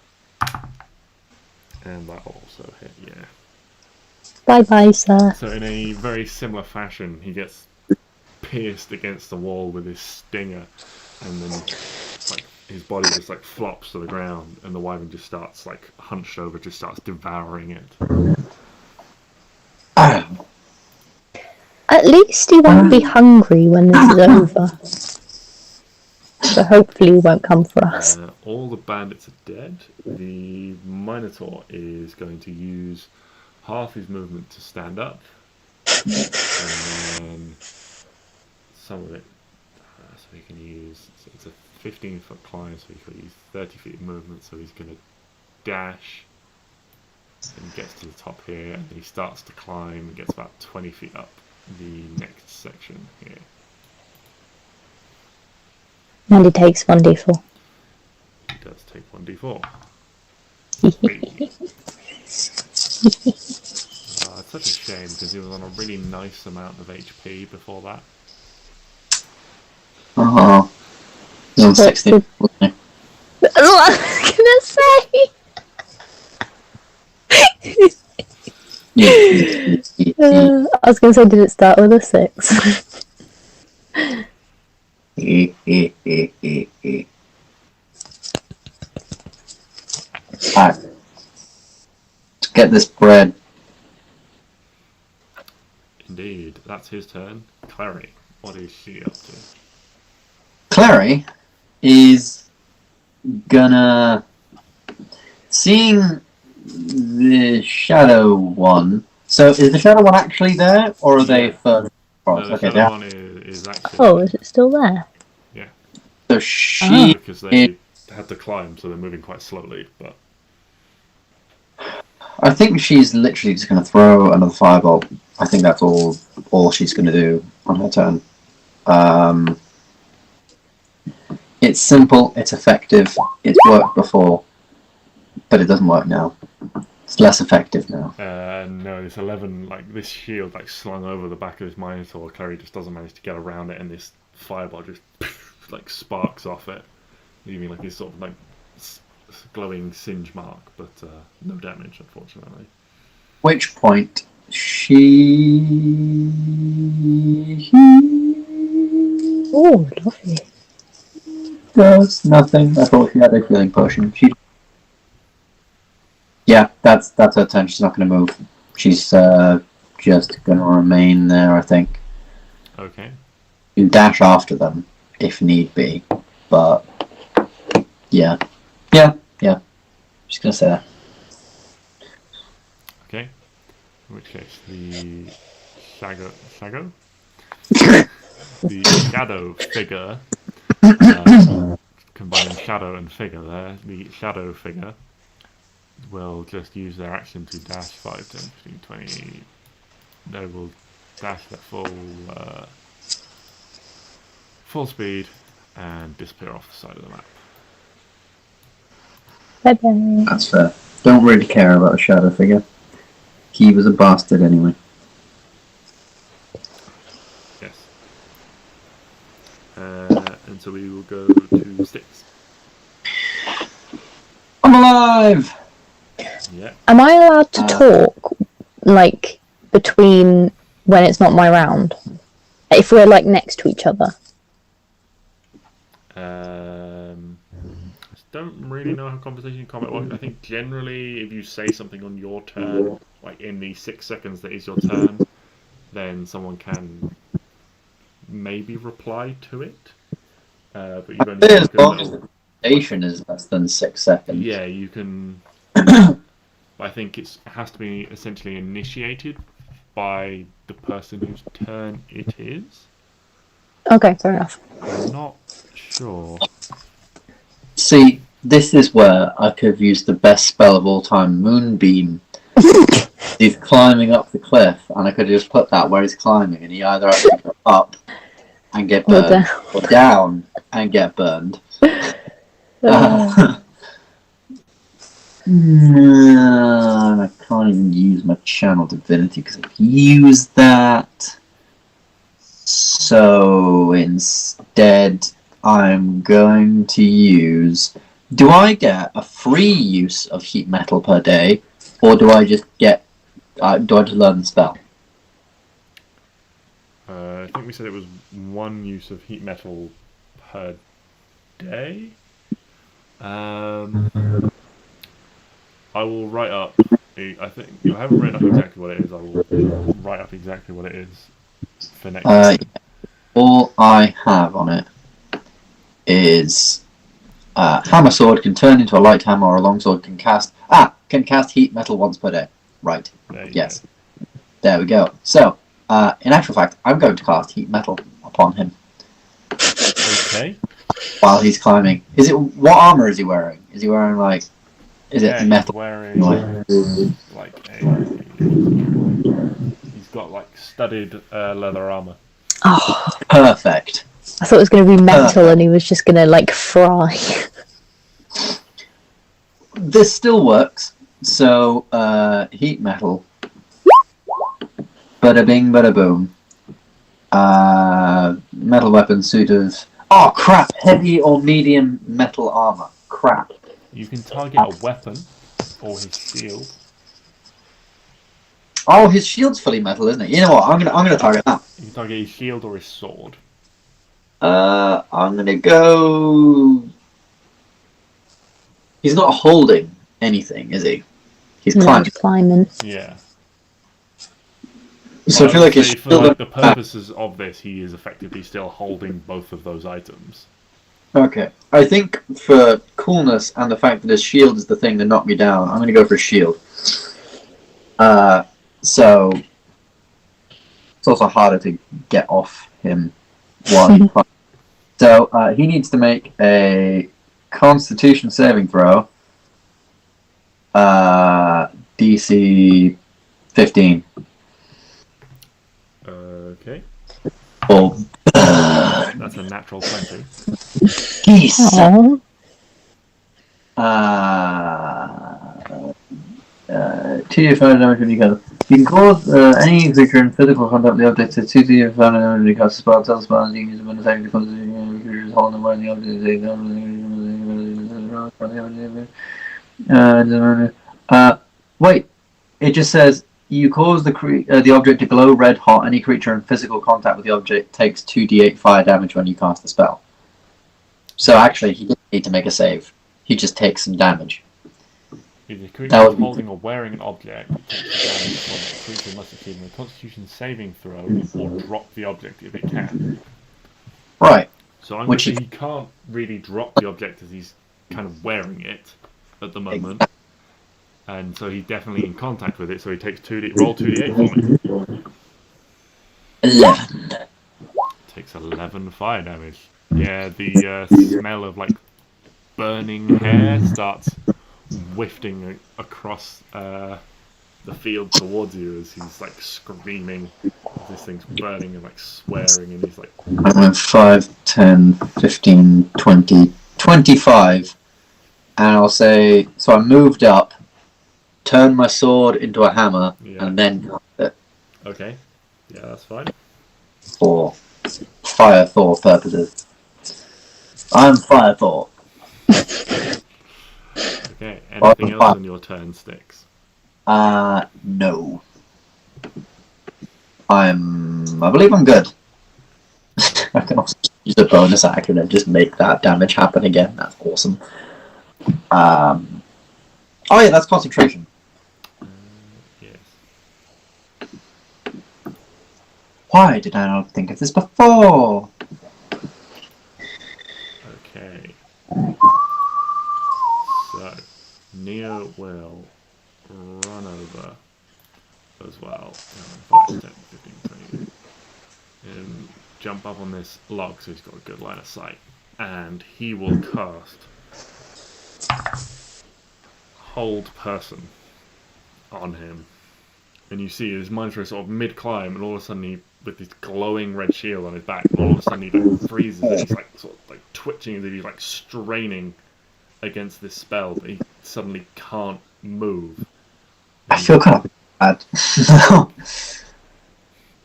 And that'll also hit, yeah. Bye bye, sir. So in a very similar fashion, he gets pierced against the wall with his stinger, and then like his body just like flops to the ground, and the wyvern just starts like hunched over, just starts devouring it. At least he won't be hungry when this is over. So hopefully he won't come for us. All the bandits are dead. The Minotaur is going to use half his movement to stand up, and then some of it, so he can use, so it's a 15-foot climb, so he can use 30 feet of movement, so he's going to dash, and gets to the top here, and then he starts to climb and gets about 20 feet up the next section here. And he takes 1d4. He does take 1d4. It's such a shame because he was on a really nice amount of HP before that. Oh, he's on 60. That's what I was gonna say. I was gonna say, did it start with a 6? Alright. Let's get this bread. Indeed, that's his turn. Clary, what is she up to? Clary is gonna... Seeing the shadow one... So, is the shadow one actually there, or are they further across? No, the Okay, shadow one is actually... Oh, is it still there? Yeah. So she... Because they had to climb, so they're moving quite slowly, but... I think she's literally just going to throw another firebolt. I think that's all she's going to do on her turn. It's simple, it's effective, it's worked before, but it doesn't work now. It's less effective now. No, this 11, like, this shield, like, slung over the back of this Minotaur, Clary just doesn't manage to get around it, and this fireball just, like, sparks off it, leaving, like, this sort of, like, glowing singe mark, but no damage, unfortunately. Which point she... Oh, lovely. does nothing. I thought she had a healing potion. Yeah, that's her turn. She's not going to move. She's just going to remain there, I think. Okay. You dash after them, if need be. But, yeah. Just going to say that. Okay. In which case, the shadow figure, combining shadow and figure there, the shadow figure will just use their action to dash 5, 10, 15, 20. They will dash their full speed and disappear off the side of the map. Bye-bye. That's fair. Don't really care about a shadow figure. He was a bastard anyway. Yes. And so we will go to Stix. I'm alive! Yeah. Am I allowed to talk, like, between when it's not my round? If we're, like, next to each other? I don't really know how conversation in combat works. I think generally, if you say something on your turn, like in the 6 seconds that is your turn, then someone can maybe reply to it. But you've only got As like a long as little. the conversation is less than 6 seconds. Yeah, you can. I think it has to be essentially initiated by the person whose turn it is. Okay, fair enough. I'm not sure. See, this is where I could have used the best spell of all time, Moonbeam. He's climbing up the cliff, and I could have just put that where he's climbing, and he either has to go up and get burned, or down and get burned. I can't even use my channel divinity because I've used that. So instead, I'm going to use. Do I get a free use of heat metal per day, or do I just get? Do I just learn the spell? I think we said it was 1 use of heat metal per day. I will write up. I think I haven't written up exactly what it is. I will write up exactly what it is for next time. All I have on it is hammer sword can turn into a light hammer, or a long sword can cast heat metal once per day. Right. Yes. Go. There we go. So, in actual fact, I'm going to cast heat metal upon him. Okay. While he's climbing. What armor is he wearing? Is he wearing like? Is it metal? He's wearing he's got like studded leather armor. Oh, Perfect. I thought it was going to be metal and he was just going to, like, fry. This still works. So, heat metal. Bada bing, bada boom. Metal weapon suit of. Oh crap! Heavy or medium metal armor. Crap. You can target a weapon or his shield. Oh, his shield's fully metal, isn't it? You know what? I'm gonna target that. You can target his shield or his sword. I'm gonna go. He's not holding anything, is he? He's climbing. Climbing. Yeah. So I feel like he's for like the purposes of this, he is effectively still holding both of those items. Okay. I think for coolness and the fact that his shield is the thing that knocked me down, I'm gonna go for his shield. So it's also harder to get off him while he climbs. So he needs to make a Constitution saving throw. DC 15. Okay. Oh, That's a natural 20. geese. Aww. 2d5 damage when you go. You can cause any creature in physical contact with the object to 2d5 damage when you cast a spell. Tell the spell you can use it when attacking the constitution creatures holding the object. Wait, it just says you cause the object to glow red hot. Any creature in physical contact with the object takes 2d8 fire damage when you cast the spell. So actually, he didn't need to make a save. He just takes some damage. If the creature is holding or wearing an object, it takes the damage from it. The creature must achieve a Constitution saving throw or drop the object if it can. Right. So I'm going to say he can't really drop the object as he's kind of wearing it at the moment. And so he's definitely in contact with it, so he takes roll 2d8 for me. 11. Takes 11 fire damage. Yeah, the smell of like burning hair starts wafting across the field towards you as he's like screaming. This thing's burning and like swearing, and he's like. I went 5, 10, 15, 20, 25. And I'll say, so I moved up, turned my sword into a hammer, and then cast it. Okay. Yeah, that's fine. For Fire Thor purposes. I'm Fire Thor. Okay, anything else on your turn, Stix? No. I believe I'm good. I can also use a bonus action and just make that damage happen again. That's awesome. Oh yeah, that's concentration. Yes. Why did I not think of this before? Okay. So, Neo will run over as well. 5, 10, 15, 20. And jump up on this log so he's got a good line of sight. And he will cast Hold Person on him. And you see his Minotaur is sort of mid-climb, and all of a sudden he, with this glowing red shield on his back, all of a sudden he like freezes and he's like sort of like twitching as if he's like straining against this spell, but he suddenly can't move. I feel kind of bad.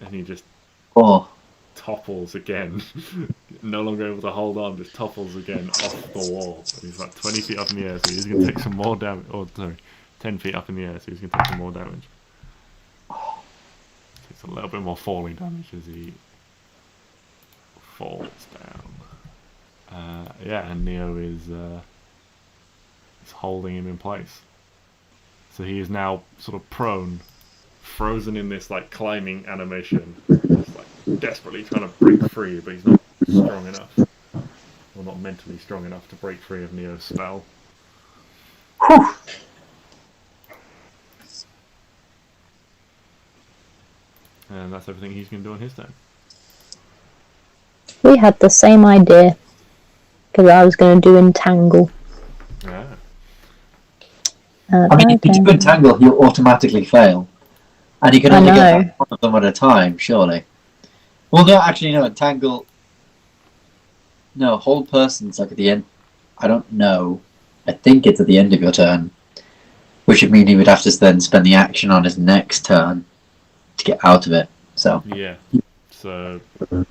And he just Oh. topples again. No longer able to hold on, just topples again off the wall. And he's like 20 feet up in the air, so he's going to take some more damage. Or, sorry, 10 feet up in the air, so he's going to take some more damage. Takes a little bit more falling damage as he falls down. Yeah, and Neo is holding him in place. So he is now sort of prone, frozen in this like climbing animation, just like desperately trying to break free, but he's not strong enough, or not mentally strong enough to break free of Neo's spell. Whew. And that's everything he's going to do on his turn. We had the same idea, because I was going to do Entangle. Yeah. I mean, if you do Entangle, he'll automatically fail. And you can only get one of them at a time, surely. Well, no, actually, no, Entangle... No, Hold Person's like at the end... I don't know. I think it's at the end of your turn. Which would mean he would have to then spend the action on his next turn to get out of it, so... Yeah. So, at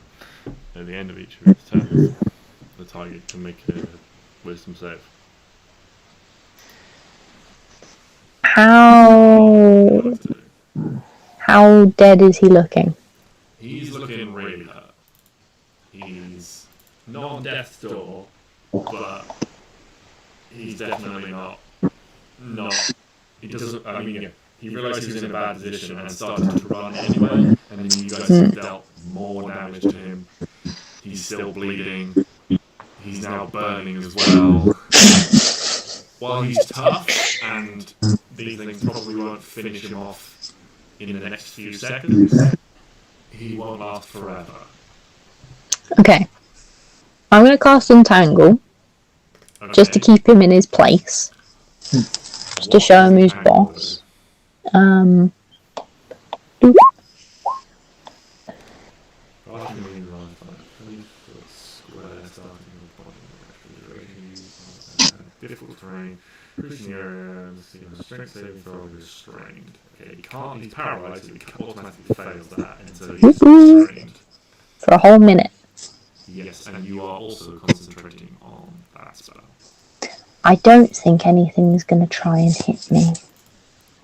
the end of each of his turns, the target can make a wisdom save. How dead is he looking? He's looking really hurt. He's not on death's door, but he's definitely not. He doesn't. I mean, yeah, he realised he was in a bad position and started to run anyway. And then you guys have dealt more damage to him. He's still bleeding. He's now burning as well. While he's tough, and these things probably won't finish him off in the next few seconds, he won't last forever. Okay. I'm going to cast Entangle, just to keep him in his place. Just to show him who's boss. Difficult terrain, increasing area, strength saving throw is restrained. Okay, he's paralysed, so he automatically fails that until he's restrained. For a whole minute. Yes, and you are also concentrating on that spell. I don't think anything's going to try and hit me.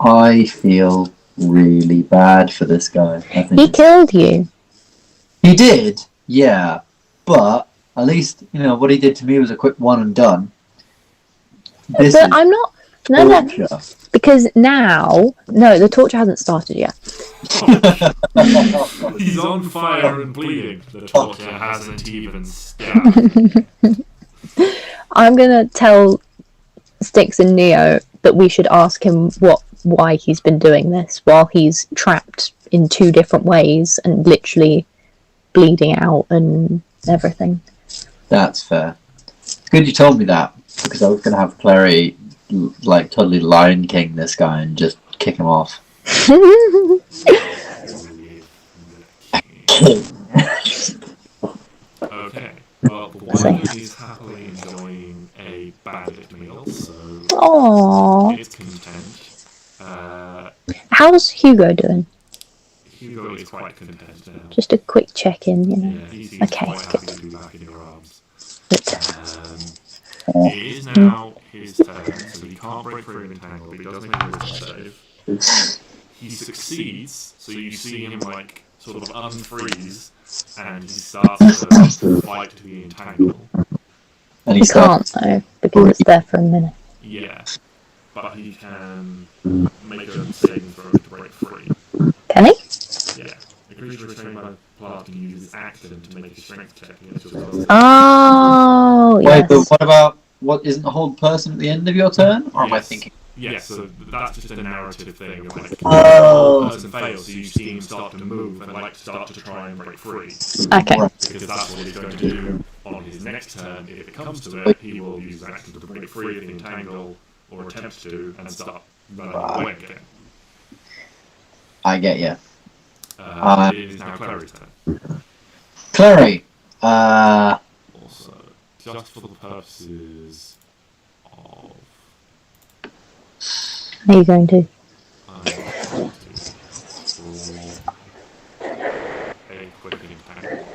I feel really bad for this guy. He killed you. He did, yeah. But at least, you know, what he did to me was a quick one and done. But I'm not... No. Because now... No, the torture hasn't started yet. He's on fire and bleeding. The torture hasn't even started. I'm going to tell Stix and Neo that we should ask him why he's been doing this while he's trapped in two different ways and literally bleeding out and everything. That's fair. It's good you told me that, because I was going to have Clary like totally Lion King this guy and just kick him off. Okay, well, the one is happily enjoying a bandit meal, so Aww. it's content. How's Hugo doing? Hugo is quite content now. Just a quick check-in, you know. Yeah, he's Okay, quite happy good. to be back in your arms. Good. It is now his turn, so he can't break free of entangle, but he does make a wisdom save. He succeeds, so you see him like sort of unfreeze, and he starts to fight to the entangle. And He can't though, because it's there for a minute. Yeah, but he can make a saving throw to break free. Can he? Yeah. A creature restrained by the plant can use its action to make a strength check against yourself. Oh, Wait, yes. but what about, what, isn't the hold person at the end of your turn? Or am I thinking? Yes, so that's just a narrative thing of like, Oh. the person fails, so you see him start to move and like start to try and break free. Okay. Because that's what he's going to do on his next turn. If it comes to it, he will use action to break free of the entangle, or attempt to, and start running away again. I get you. It is now Clary's turn. Clary, Also, just for the purposes of... How are you going to? I'm going to roll a quick entangle.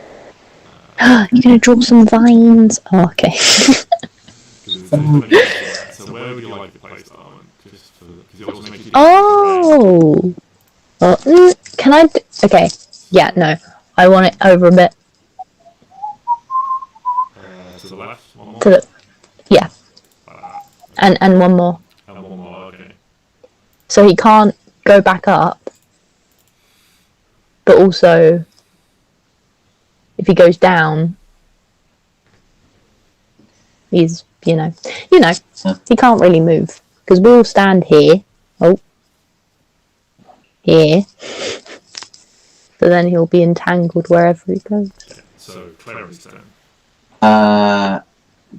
You're going to draw some vines? Oh, okay. So where would you like to place Arwen? Just for, because it also makes you... Oh! Well, can I... Okay. Yeah, no. I want it over a bit. To the left, one more? To the... Yeah. And one more. And one more, okay. So he can't go back up. But also... If he goes down... He's, you know, he can't really move. Because we'll stand here. Oh. Here. So then he'll be entangled wherever he goes. Yeah, so Clary's turn.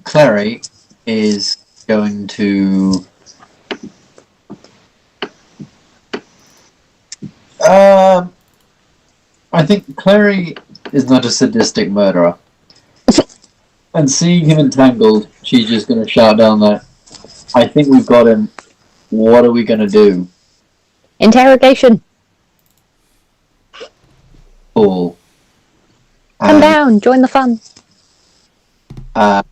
Clary is going to... I think Clary is not a sadistic murderer. And seeing him entangled, she's just going to shout down there, I think we've got him. What are we going to do? Interrogation! Cool. Come down, join the fun. I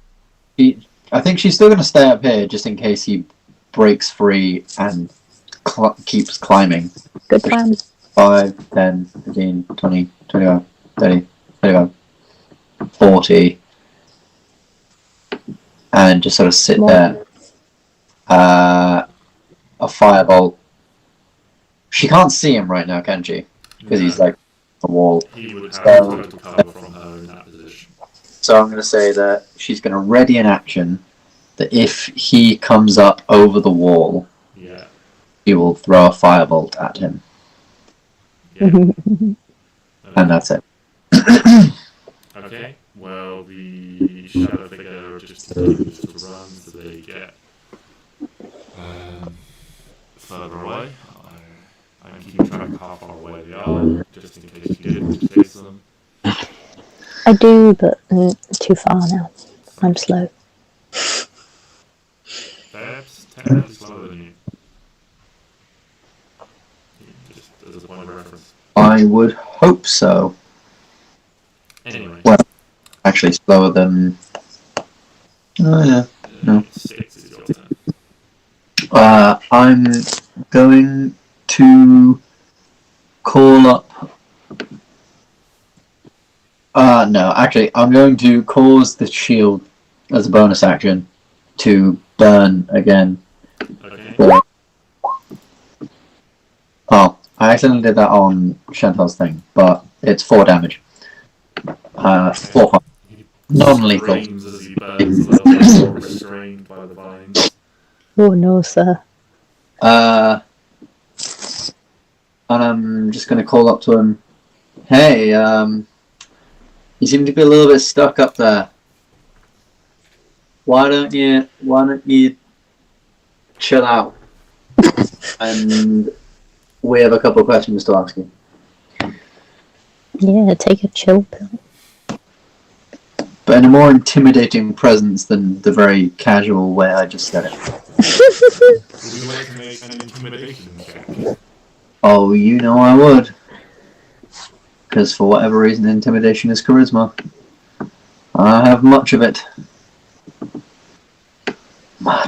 think she's still going to stay up here just in case he breaks free and keeps climbing. Good plan. 5, 10, 15, 20, 25, 30, 35, 40. And just sort of sit there. A firebolt. She can't see him right now, can she? Because he's like a wall. He would have total cover from her in that position. So I'm going to say that she's going to ready an action that if he comes up over the wall, Yeah. he will throw a firebolt at him. Yeah. And that's it. Okay. Well, the shadow figure just continues to run so they get further away. I'm keeping track of how far away they are, just in case you didn't chase them. I do, but too far now. I'm slow. Perhaps technically slower than you. Just as a point of reference. I would hope so. Anyway. Well, actually slower than... Oh yeah. No. Stix is your turn. I'm going to call up... no, actually, I'm going to cause the shield as a bonus action to burn again. Okay. Oh, I accidentally did that on Chantal's thing, but it's 4 damage. 4 non-lethal. Screams as he burns, a little more restrained by the vines. Oh no, sir. And I'm just going to call up to him. Hey, you seem to be a little bit stuck up there. Why don't you chill out? And we have a couple of questions to ask you. Yeah, take a chill pill. But in a more intimidating presence than the very casual way I just said it. Would you like to make an intimidation check? Oh, you know I would. Because for whatever reason, intimidation is charisma. I have much of it.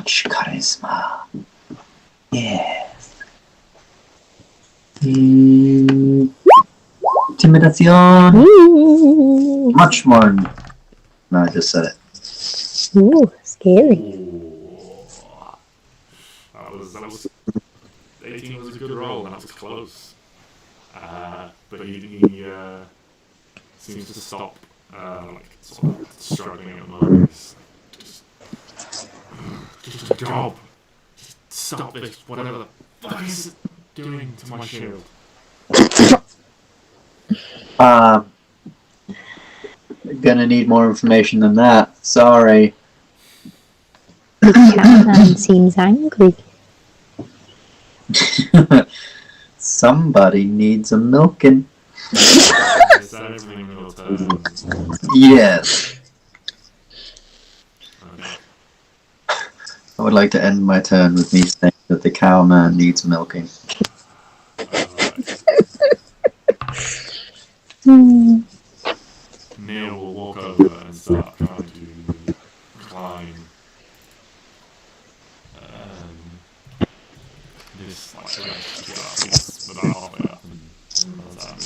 much charisma. Yes. Intimidación. Ooh, Much more. No, I just said it. ooh, scary. Ooh. That was 18 was a good roll, and that was close. But he seems to stop, like, sort of struggling at the moment. Just a job. Just stop this, whatever the fuck is it doing to my shield? Gonna need more information than that. Sorry. Catman seems angry. Somebody needs a milking. Is that everything in your turn? Yes. Okay. I would like to end my turn with me saying that the cowman needs milking. Hmm. Neil will walk over and start trying to climb this like ledge to get up. He's about halfway up and runs out of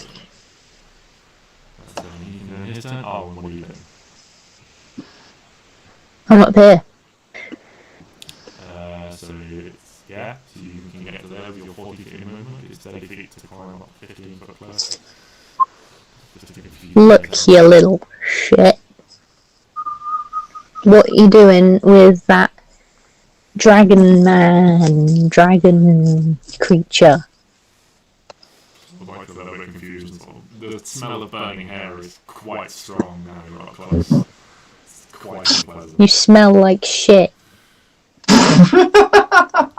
it. His turn. Oh, and what are you doing? I'm up here. So it's so you can get to there with your 40 feet in movement. It's 30 feet to climb up 15 foot plus. Look, you little shit. What are you doing with that dragon creature? Like a little bit confused. The smell of burning hair is quite strong now you're up close. It's quite unpleasant. You smell like shit.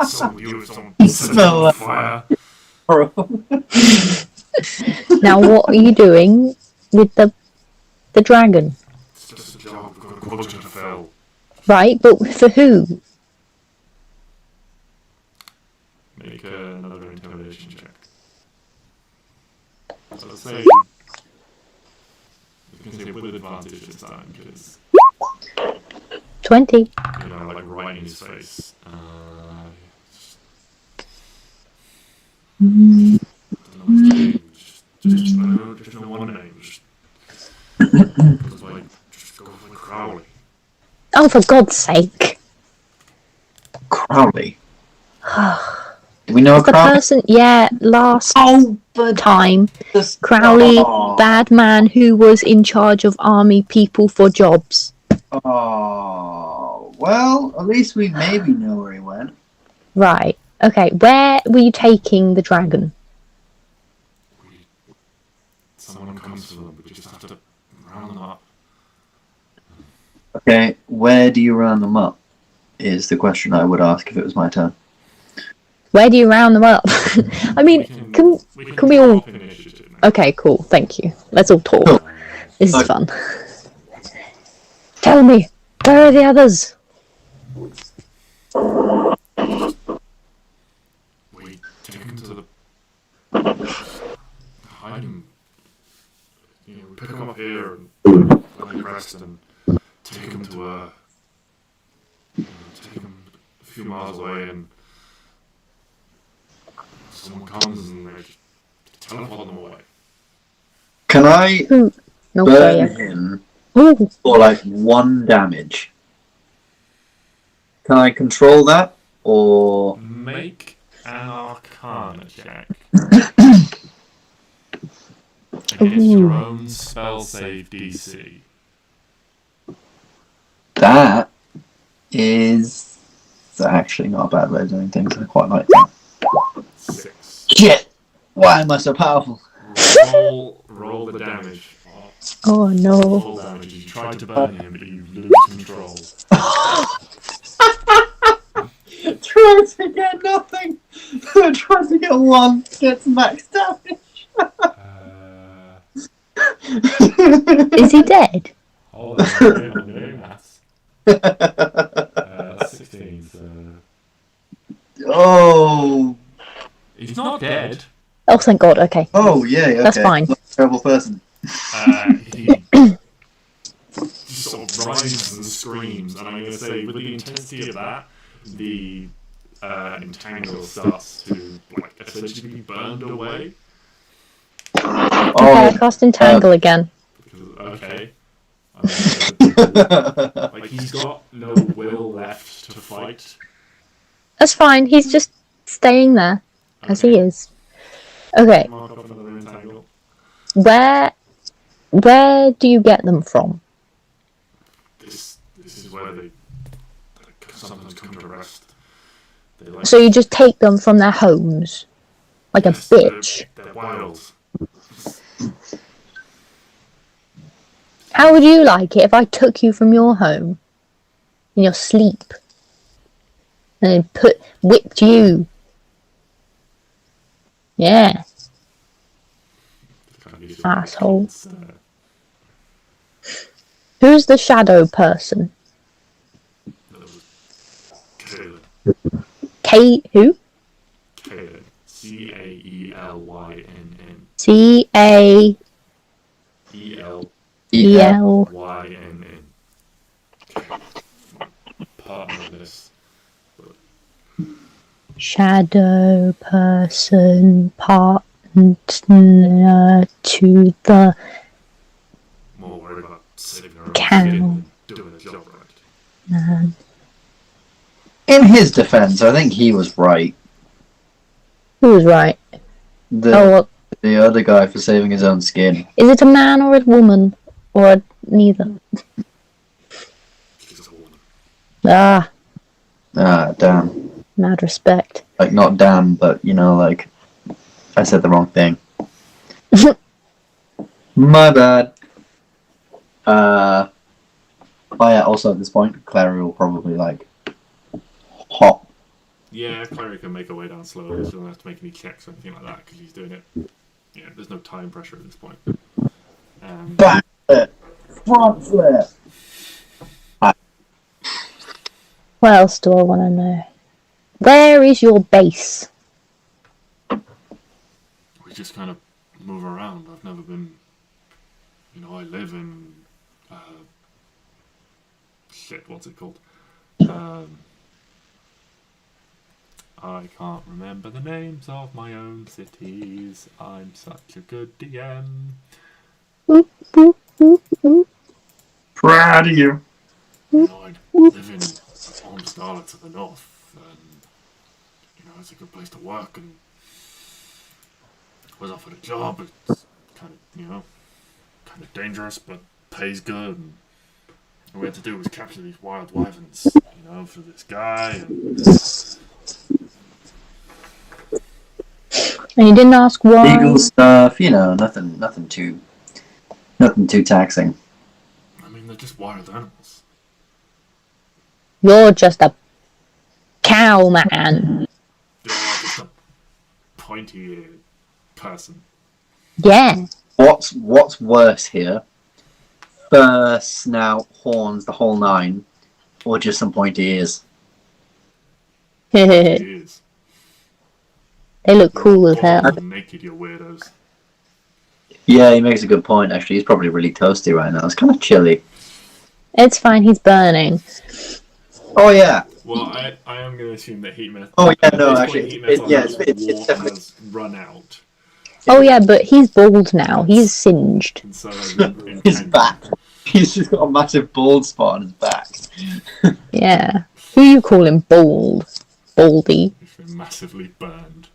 Someone Smell on fire. Now, what are you doing with the dragon? It's just a job. We've got a quadrant to fill. Right, but for who? Make another intimidation check. So let's say you can say with advantage this time because 20. you know, like right in his face. I don't know what to do. Just know one name. Just like just go for Crowley. Oh, for God's sake. Crowley. Do we know a The Crowley? person, last but time, Crowley, bad man who was in charge of army people for jobs. Oh, well, at least we maybe know where he went. Right. Okay, where were you taking the dragon? Someone comes to them, we just have to round them up. Okay, where do you round them up? Is the question I would ask if it was my turn. Where do you round them up? I mean, can we all... drop initiative now. Okay, cool, thank you. Let's all talk. Cool. This is Okay. fun. Tell me, where are the others? We take him to the... hide him. You know, we pick him up here and let him rest and take him to a... take him a few miles away and... someone comes and they just teleport them away. Can I No burn player. him Ooh, for like 1 damage? Can I control that? Or... Make an Arcana check. Against your own spell save DC. That is actually not a bad way of doing things. I quite like that. 6. Shit! Why am I so powerful? Roll the damage. oh no. Full damage. You tried to burn him, but you lose control. Try to get nothing! Try to get 1, gets max damage! Is he dead? Hold on, I'm doing maths. That's 16, so... Oh! He's not dead. Oh, thank God, okay. Oh, yeah, okay. That's fine. Not a terrible person. He just sort of writhes and screams, and I'm going to say, with the intensity of that, the entangle starts to like essentially be burned away. Okay, Oh, I cast Entangle again. Okay. Like he's got no will left to fight. That's fine, he's just staying there, as he is. Okay, Mark off another entangle. where do you get them from? This is where they sometimes come to rest. They like, So you just take them from their homes? Like yes, a bitch? They're wild. How would you like it if I took you from your home in your sleep and then whipped you? Yeah, asshole. Who's the shadow person? Who? Caelyn. Caelyn. C-A-E-L. ELYNN. Partner of this. Shadow person, partner to the More worried about saving her own Cow. skin than doing a job right. man. in his defense, I think he was right. Who was right? The other guy for saving his own skin. Is it a man or a woman? Or neither? She's a woman. Ah, Ah, damn. mad respect. Like, not damn, but, you know, like, I said the wrong thing. My bad. Oh yeah, also at this point, Clary will probably, like, hop. Yeah, Clary can make her way down slowly. She doesn't have to make any checks or anything like that because she's doing it. Yeah, there's no time pressure at this point. Back flip! Front flip! What else do I want to know? Where is your base? We just kind of move around. I've never been. You know, I live in. Shit, what's it called? I can't remember the names of my own cities. I'm such a good DM. Boop, boop, boop, boop. Proud of you. You know, I live in Ormsdala to the north, and you know, it's a good place to work. And I was offered a job. It's kind of, you know, kind of dangerous, but pays good. And all we had to do was capture these wild wyverns, you know, for this guy. And you didn't ask why? Legal stuff, you know, nothing too taxing. I mean, they're just wild animals. You're just a cow man. They're just a pointy-eared person. Yeah. What's worse here? Fur, snout, horns, the whole nine, or just some pointy ears? It They is. look cool as Bald hell. and naked, you weirdos. Yeah, he makes a good point, actually. He's probably really toasty right now. It's kind of chilly. It's fine, he's burning. Oh, yeah. Well, I am going to assume that heat method. Oh, yeah, at no, this actually, point, heat method yeah, has it's definitely... has run out. Oh yeah, but he's bald now. He's singed. And so his back. He's just got a massive bald spot on his back. Yeah. Who you calling bald? Baldy. He's been massively burned.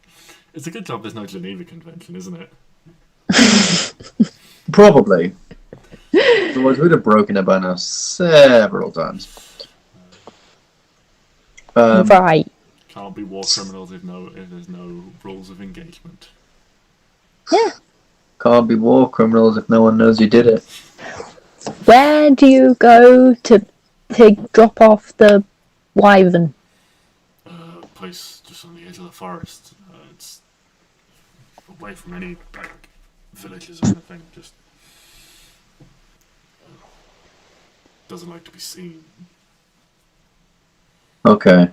It's a good job there's no Geneva Convention, isn't it? Probably. Otherwise, we'd have broken it by now several times. Right. Can't be war criminals if there's no rules of engagement. Yeah. Can't be war criminals if no one knows you did it. Where do you go to drop off the wyvern? A place just on the edge of the forest. It's away from any like villages or anything. Just doesn't like to be seen. Okay,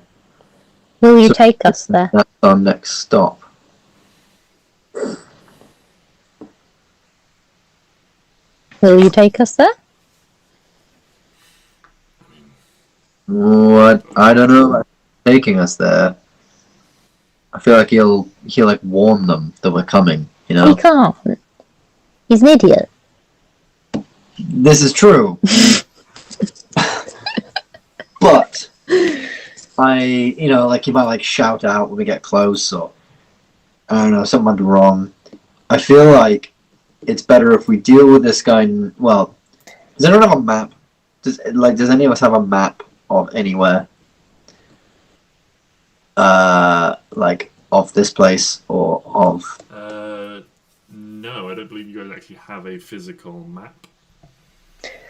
Will you take us there? that's our next stop. Will you take us there? What? I don't know. taking us there, I feel like he'll like warn them that we're coming. You know. He can't. He's an idiot. This is true. But like he might like shout out when we get close, or I don't know, something might be wrong. I feel like it's better if we deal with this guy. Well, does anyone have a map? Does any of us have a map of anywhere? Like of this place or of? No, I don't believe you guys actually have a physical map.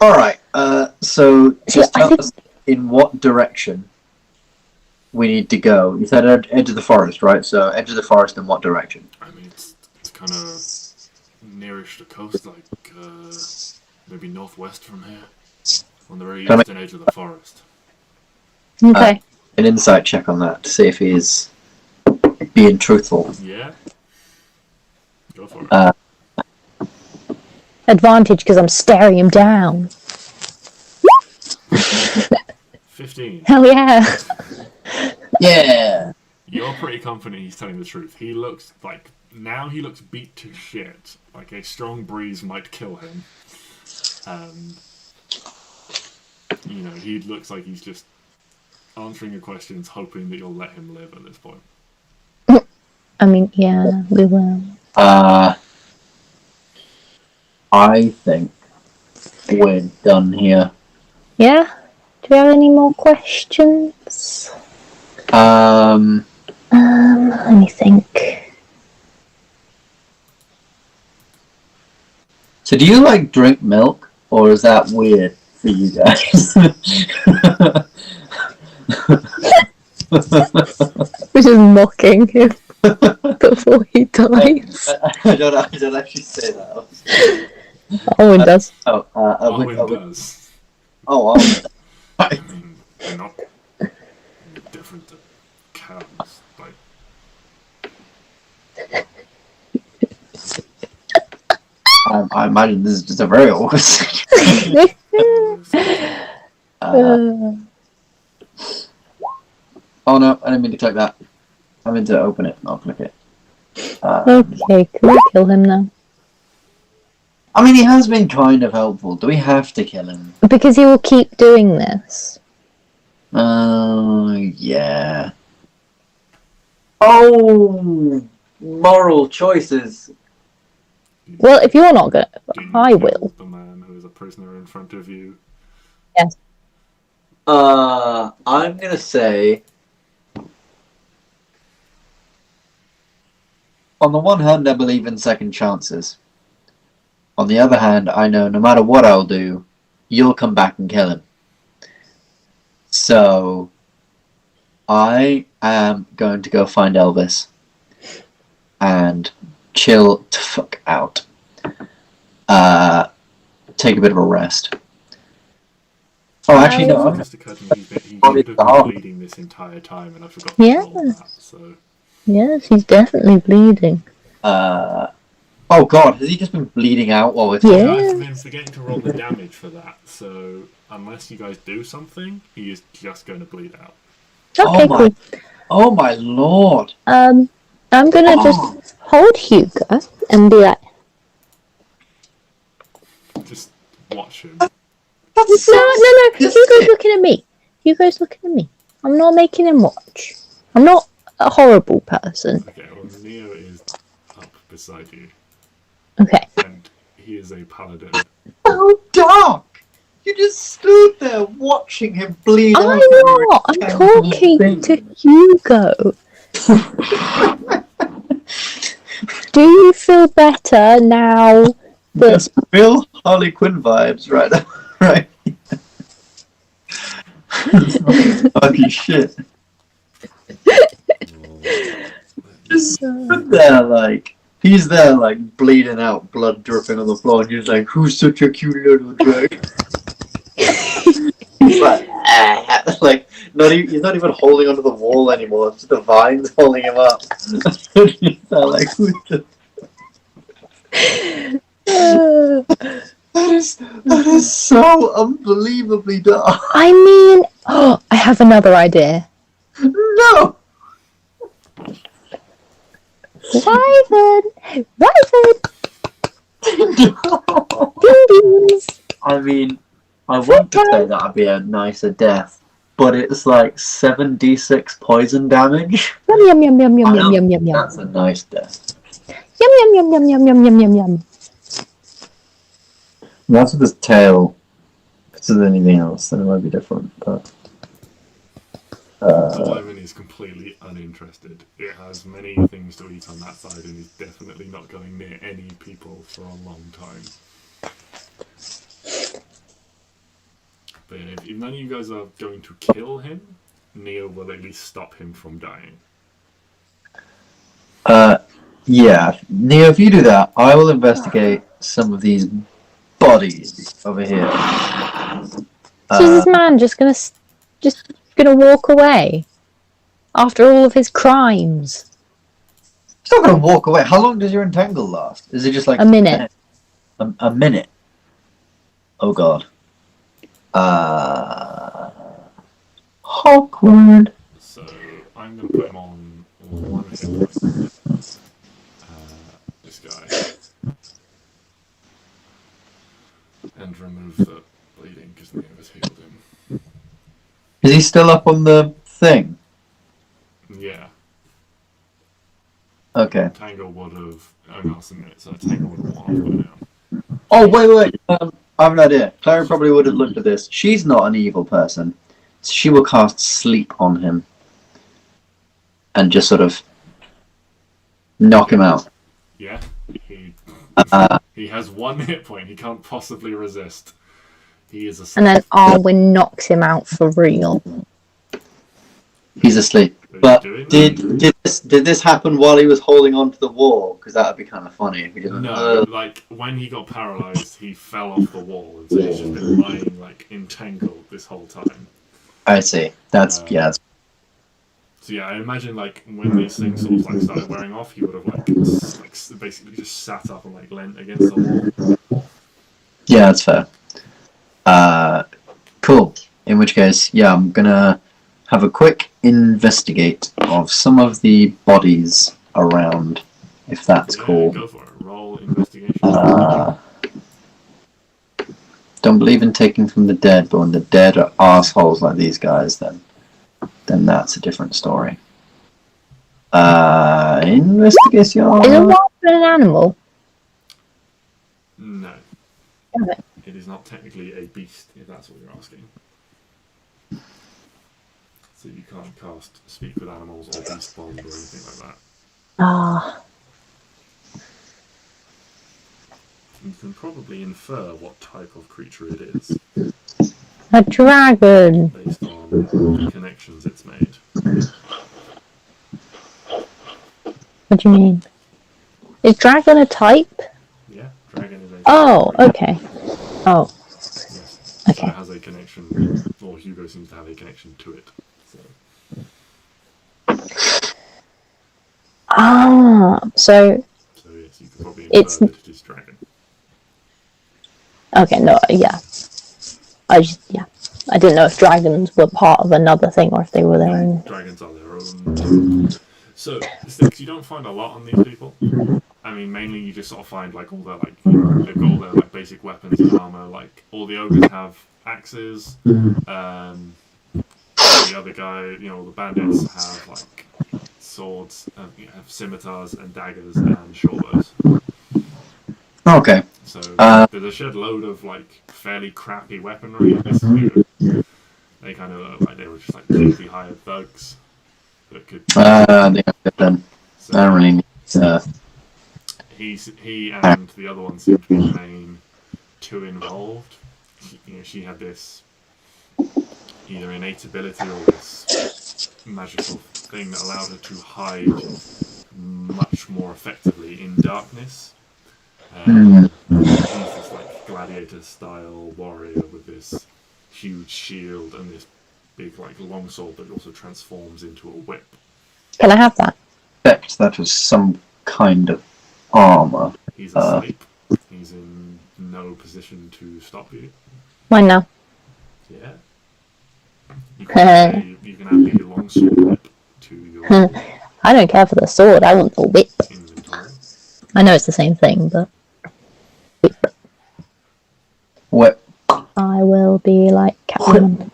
All right. So just I tell think... us in what direction we need to go. You said edge of the forest, right? So edge of the forest in what direction? I mean, it's kind of nearish the coast, like maybe northwest from here, on the very eastern edge of the forest. Okay. An insight check on that to see if he's being truthful. Yeah. Go for it. Advantage because I'm staring him down. 15. Hell yeah. Yeah. You're pretty confident he's telling the truth. He looks beat to shit. Like a strong breeze might kill him. He looks like he's just answering your questions, hoping that you'll let him live at this point. I mean, yeah, we will. I think we're done here. Yeah? Do we have any more questions? Let me think. So do you like drink milk, or is that weird for you guys? We're just mocking him before he dies. I don't actually say that. Owen does. Arwen does. Oh, I mean, they're not different to cows. Like, I imagine this is just a very awkward situation. Oh no, I didn't mean to click that. I meant to open it, not click it. Okay, can we kill him now? I mean, he has been kind of helpful. Do we have to kill him? Because he will keep doing this. Yeah. Oh, moral choices. Well, if you're not gonna, I kill will. The man who is a prisoner in front of you. Yes. I'm gonna say, on the one hand, I believe in second chances. On the other hand, I know no matter what I'll do, you'll come back and kill him. So, I am going to go find Elvis and chill the fuck out. Take a bit of a rest. Oh, actually, no. It just occurred to me he's been bleeding this entire time, and I forgot to roll that. So. Yes, he's definitely bleeding. Oh god, has he just been bleeding out while we're talking? Yeah. I've been forgetting to roll the damage for that, so unless you guys do something, he is just going to bleed out. Okay, cool. Oh my lord. I'm gonna just hold Hugo and be like, Just watch him. no. Hugo's looking at me. Hugo's looking at me. I'm not making him watch. I'm not a horrible person. Okay, well, Neo is up beside you, Okay. and he is a paladin. Oh, dark! You just stood there watching him bleed out. I'm not. I'm talking to Hugo. Do you feel better now that... Real Harley Quinn vibes right now. Right. Fucking shit. Just stood there like, he's there like bleeding out, blood dripping on the floor, and you're just like, who's such a cute little drag? He's like he's not even holding onto the wall anymore, it's just the vines holding him up. He's there like, who's the... That is so unbelievably dark. I mean... Oh, I have another idea. No! Wyvern! Wyvern! Ding dings! I mean, I want to say that'd be a nicer death, but it's like 7d6 poison damage. Yum yum yum yum yum yum yum yum. That's a nice death. Yum yum yum yum yum yum yum yum yum. That's with this tail. If there's anything else, then it might be different. But The wyvern is completely uninterested. It has many things to eat on that side and is definitely not going near any people for a long time. But if none of you guys are going to kill him, Neo will at least stop him from dying. yeah, Neo, if you do that, I will investigate some of these bodies over here. So is this man just gonna walk away after all of his crimes? He's not going to walk away. How long does your entangle last? Is it just like A minute. A minute? Oh god. Awkward. So I'm going to put him on one hit point. This guy. And remove the bleeding because Neo has healed him. Is he still up on the thing? Yeah. Okay. Tangle would have... Oh no, it's a minute, so Tangle would have worn off by now. Oh, wait. I have an idea. Clary probably would have looked at this. She's not an evil person. She will cast sleep on him. And just sort of knock him out. Yeah, he has one hit point. He can't possibly resist. He is asleep. And then Arwen knocks him out for real. He's asleep. But did this happen while he was holding on to the wall? Because that would be kind of funny if he didn't. No, like when he got paralyzed, he fell off the wall, and so he's just been lying like entangled this whole time. I see. That's yeah. So yeah, I imagine like when these things sort of like started wearing off, he would have like basically just sat up and like leant against the wall. Yeah, that's fair. Cool. In which case, yeah, I'm gonna have a quick investigate of some of the bodies around, if that's cool. Go for it. Roll investigation. Don't believe in taking from the dead, but when the dead are assholes like these guys, then that's a different story. Investigation. Is a wyvern an animal? No. Okay. It is not technically a beast, if that's what you're asking. So you can't cast Speak with Animals or Beast Bond or anything like that. Ah. You can probably infer what type of creature it is A dragon. based on the connections it's made. What do you mean? Is dragon a type? Yeah, dragon is a Oh, okay. Oh, yes. okay. So it has a connection, or Hugo seems to have a connection to it. So. So So yes, you can probably infer that it is dragon. okay, no, yeah. I didn't know if dragons were part of another thing or if they were their own. Dragons are their own. So, Stix, you don't find a lot on these people. I mean, mainly you just sort of find like all their like they've got all their like basic weapons and armor. Like all the ogres have axes. The other guy, all the bandits have like swords, have scimitars and daggers and short bows. Okay. So there's a shed load of like fairly crappy weaponry. They kind of look like they were just like cheaply hired thugs that could. They are good then. So I don't really need he and the other one seem to be the main two involved. She had this either innate ability or this magical thing that allowed her to hide much more effectively in darkness. He's this like gladiator-style warrior with this huge shield and this big like longsword that also transforms into a whip. Can I have that? expect that was some kind of armor. He's asleep. He's in no position to stop you. Mine now. Yeah. You can add the longsword whip to your I don't care for the sword, I want the whip. inventory. I know it's the same thing, but Whip. I will be like Catwoman.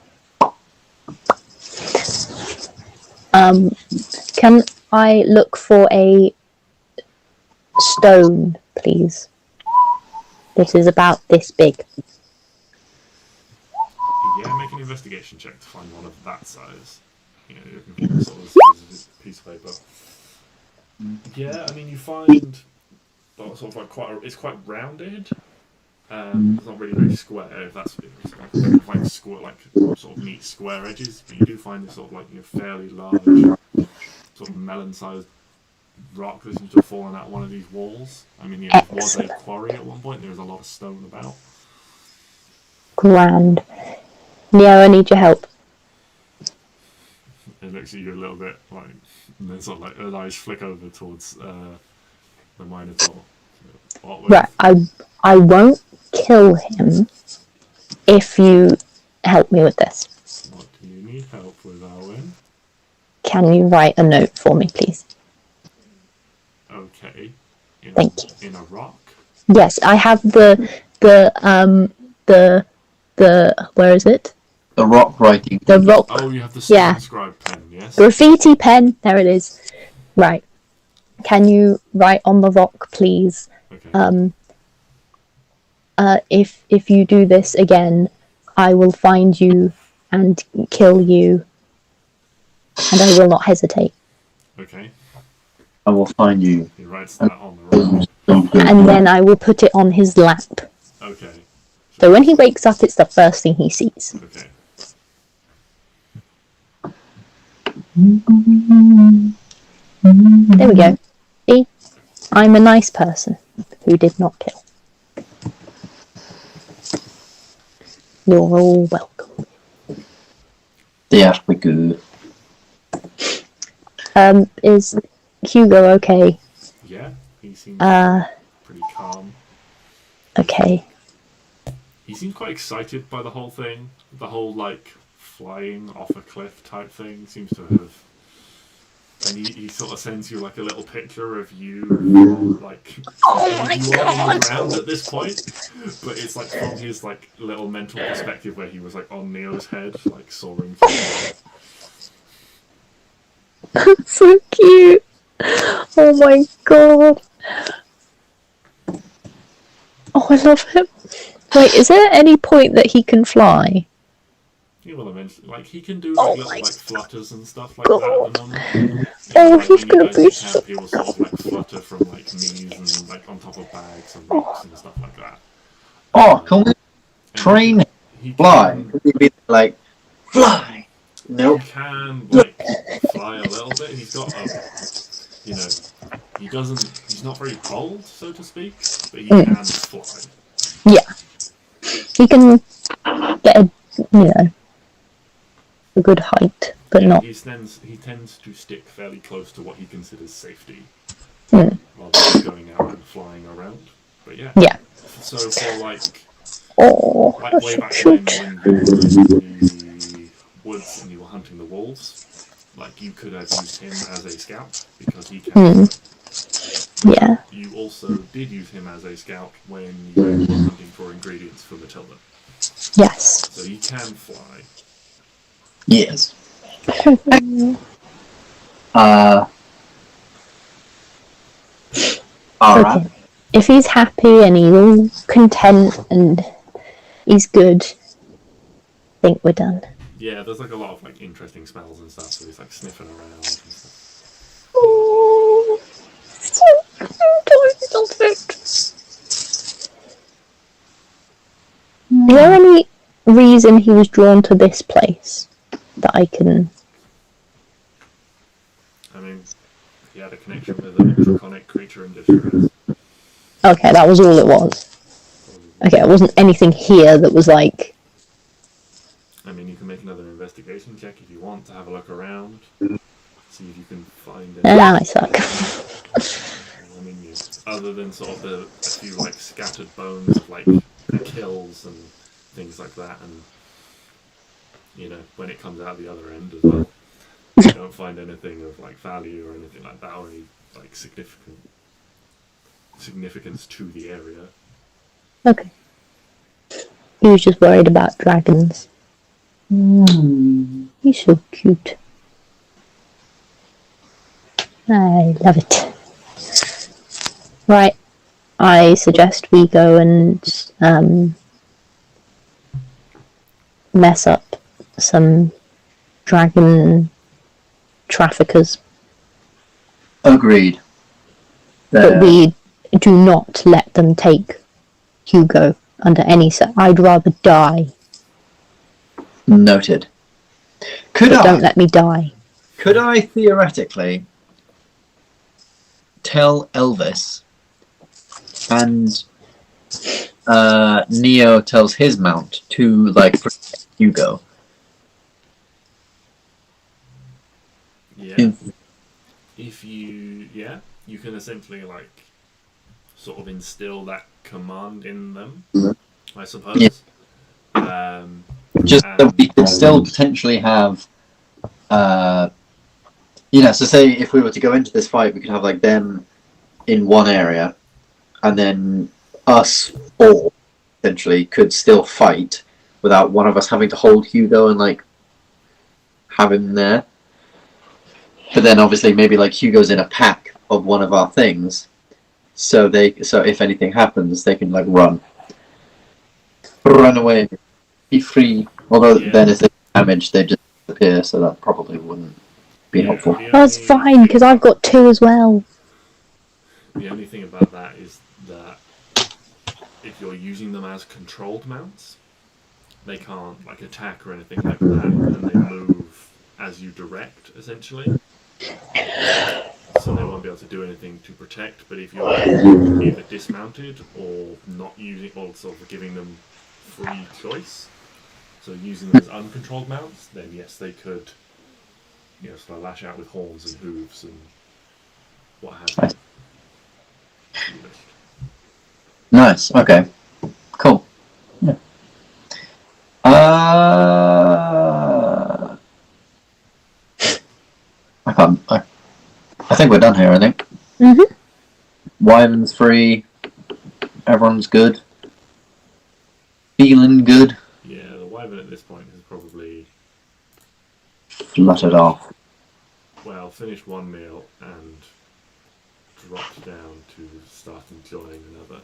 Can I look for a stone, please? That is about this big. Yeah, make an investigation check to find one of that size. You know, you're looking for the sort of size of this piece of paper. Yeah, I mean, you find sort of like it's quite rounded. It's not really very square. If that's you find square, like sort of neat square edges, but you do find this sort of like fairly large, sort of melon-sized rock that seems to have fallen out of one of these walls. I mean, it was a quarry at one point. There was a lot of stone about. Grand. Neo, I need your help. It looks at you a little bit like, and then sort of like her eyes flick over towards the Minotaur. Right, I won't kill him if you help me with this. What do you need help with, Arwen? Can you write a note for me, please? Okay. Thank you. In a rock? Yes, I have the where is it? The rock writing. The rock. Oh, you have the stone scribe pen, yes? Graffiti pen. There it is. Right. Can you write on the rock, please? Okay. If you do this again, I will find you and kill you, and I will not hesitate. Okay. I will find you. He writes that on the rock. And then I will put it on his lap. Okay. So when he wakes up, it's the first thing he sees. Okay. There we go. See? I'm a nice person who did not kill. You're all welcome. Yes, we good. Is Hugo okay? Yeah, he seems pretty calm. Okay. He seems quite excited by the whole thing. The whole, like, flying off a cliff type thing seems to have... And he sort of sends you, like, a little picture of you, like... Oh my you are on the god! ground at this point, but it's, like, from his, like, little mental perspective where he was, like, on Neo's head, like, soaring through. So cute! Oh my god! Oh, I love him. Wait, is there any point that he can fly? He will eventually, like, he can do like little like flutters and stuff like that at the moment. Oh, Like, he's when you gonna guys be in so camp, he will sort of like flutter from like knees and like on top of bags and rocks and stuff like that. Oh, can we And train him? he Fly? can, Could he be like, fly? Nope. he can like fly a little bit. He's got a, you know, he's not very bold, so to speak, but he can fly. Yeah. He can get a, a good height, but Yeah, not... he tends to stick fairly close to what he considers safety, Mm. rather than going out and flying around. But yeah. Yeah. So for like Oh, way that's so back when cute. you were in the woods and you were hunting the wolves, like you could have used him as a scout because he can. Yeah. You also did use him as a scout when you were hunting for ingredients for Matilda. Yes. So he can fly. Yes. Alright. Okay. If he's happy and he's all content and he's good, I think we're done. Yeah, there's like a lot of like interesting smells and stuff, so he's like sniffing around and stuff. Oh, so cute. I love it. Is there any reason he was drawn to this place that I can... I mean, he had a connection with a draconic creature in distress. Okay, that was all it was. Okay, it wasn't anything here that was like... I mean, you can make another investigation check if you want to have a look around, see if you can find anything. I suck. I mean, other than sort of a few like scattered bones of like kills and things like that, and you know, when it comes out the other end as well. You don't find anything of like value or anything like that, or any like significance to the area. Okay. He was just worried about dragons. He's so cute. I love it. Right. I suggest we go and mess up some dragon traffickers. Agreed. But we do not let them take Hugo under any set. I'd rather die. Noted. Don't let me die. Could I theoretically tell Elvis and Neo tells his mount to like protect Hugo? Yeah. If you can essentially like sort of instill that command in them, I suppose. Yeah. Just that we could still potentially have, so say if we were to go into this fight, we could have like them in one area, and then us all essentially could still fight without one of us having to hold Hugo and like have him there. But then obviously maybe like Hugo's in a pack of one of our things, so if anything happens, they can like run away, be free. Although then if they damage, they just disappear, so that probably wouldn't be helpful. That's fine because I've got 2 as well. The only thing about that is that if you're using them as controlled mounts, they can't like attack or anything like that, and they move as you direct essentially. So they won't be able to do anything to protect. But if you're either dismounted or not using, or sort of giving them free choice, so using them as uncontrolled mounts, then yes, they could, sort of lash out with horns and hooves and what have you. Nice. Okay. Cool. Yeah. I think we're done here. I think. Wyvern's free. Everyone's good. Feeling good. Yeah, the Wyvern at this point has probably fluttered off. Well, finished one meal and dropped down to start enjoying another.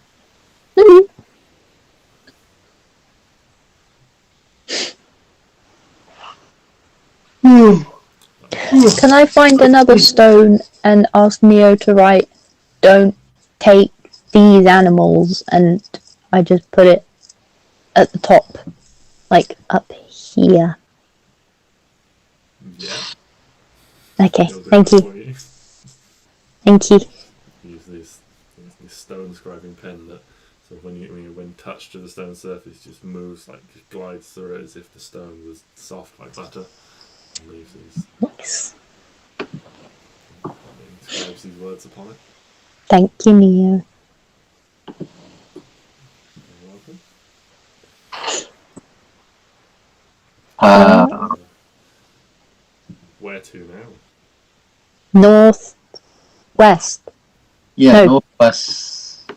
Can I find another stone and ask Neo to write, "Don't take these animals," and I just put it at the top, like up here? Yeah. Okay, thank you. Thank you. Use this stone scribing pen that, so when touched to the stone surface, just moves just glides through it as if the stone was soft like butter. And leaves these. Nice. Inscribes these words upon it. Thank you, Neo. You're welcome. Where to now? North, west. Yeah, No. northwest.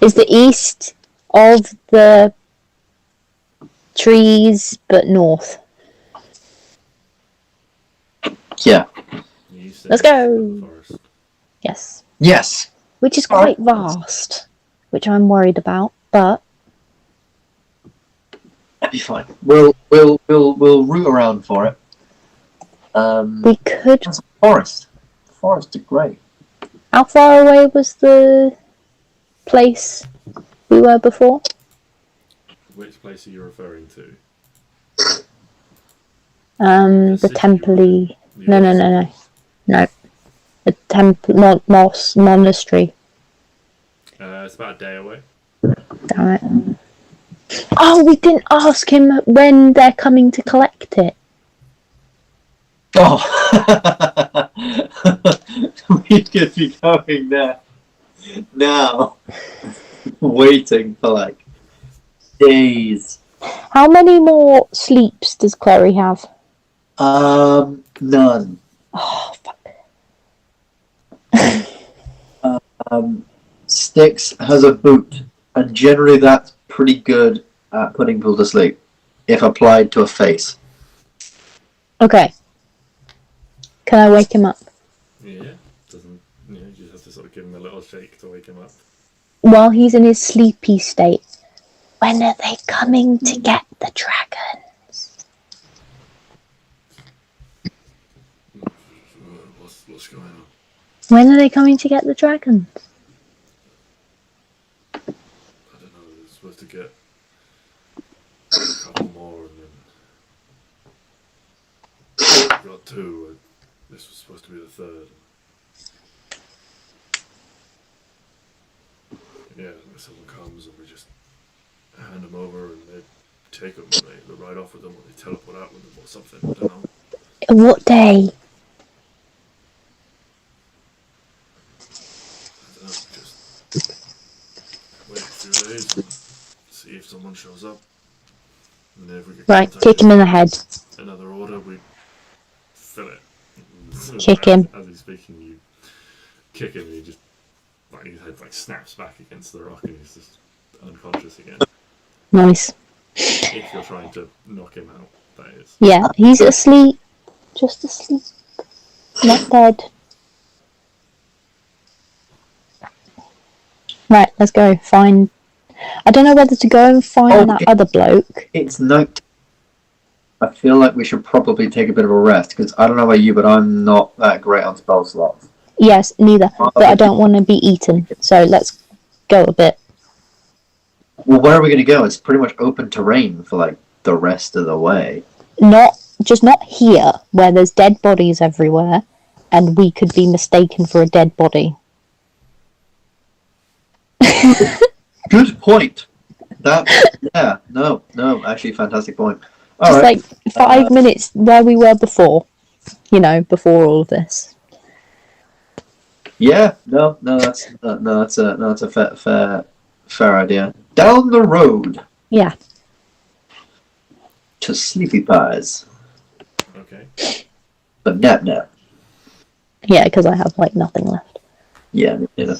Is the east of the trees, but north. Yeah. Let's go. Yes. Yes. Which is quite vast, which I'm worried about, but that'd be fine. We'll root around for it. we could. It's a forest. Forests are great. How far away was the place we were before? Which place are you referring to? The temple. No. The temple, monastery. It's about a day away. Damn it. Oh, we didn't ask him when they're coming to collect it. Oh, we could be going there now, waiting for days. How many more sleeps does Clary have? None. Oh, fuck. Stix has a boot, and generally that's pretty good at putting people to sleep, if applied to a face. Okay. Can I wake him up? Yeah. Doesn't. You just have to sort of give him a little shake to wake him up. While he's in his sleepy state. When are they coming to get the dragons? What's going on? When are they coming to get the dragons? I don't know. They're supposed to get a couple more, and then we got two. This was supposed to be the third. Yeah, someone comes and we just hand them over, and they take them, and they ride off with them, or they teleport out with them, or something. I don't know. What day? I don't know. Just wait a few days and see if someone shows up. And then if we get Right, contacted kick him in the head. another order, we fill it. So Kick him. As he's speaking, you kick him, and he just his head snaps back against the rock, and he's just unconscious again. Nice. If you're trying to knock him out, that is. Yeah, he's asleep. Just asleep. Not dead. Right, let's go. Find... I don't know whether to go and find that other bloke. It's night. I feel like we should probably take a bit of a rest, because I don't know about you, but I'm not that great on spell slots. Yes, neither. But I don't want to be eaten. So let's go a bit. Well, where are we going to go? It's pretty much open terrain for the rest of the way. Not here, where there's dead bodies everywhere, and we could be mistaken for a dead body. Good point. No, actually, fantastic point. Just 5 minutes where we were before. Before all of this. Yeah, that's a fair idea. Down the road. Yeah. To Sleepy Pies. Okay. But nap. Yeah, because I have nothing left. Yeah, me neither.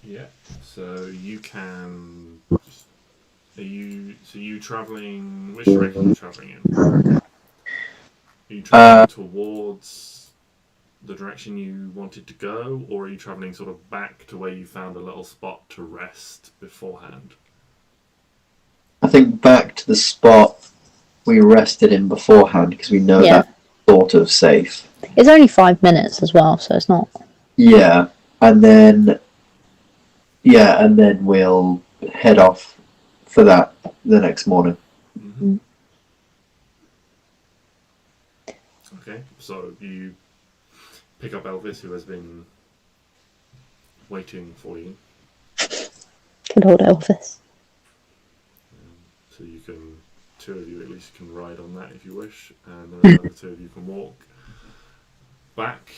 Yeah. So you can. Are you traveling? Which direction are you traveling in? Are you traveling towards the direction you wanted to go, or are you traveling sort of back to where you found a little spot to rest beforehand? I think back to the spot we rested in beforehand, because we know that's sort of safe. It's only 5 minutes as well, so it's not... Yeah, and then we'll head off for that the next morning. Mm-hmm. Okay, so you pick up Elvis, who has been waiting for you. Good old Elvis. So you can, two of you at least can ride on that if you wish, and then the other two of you can walk back.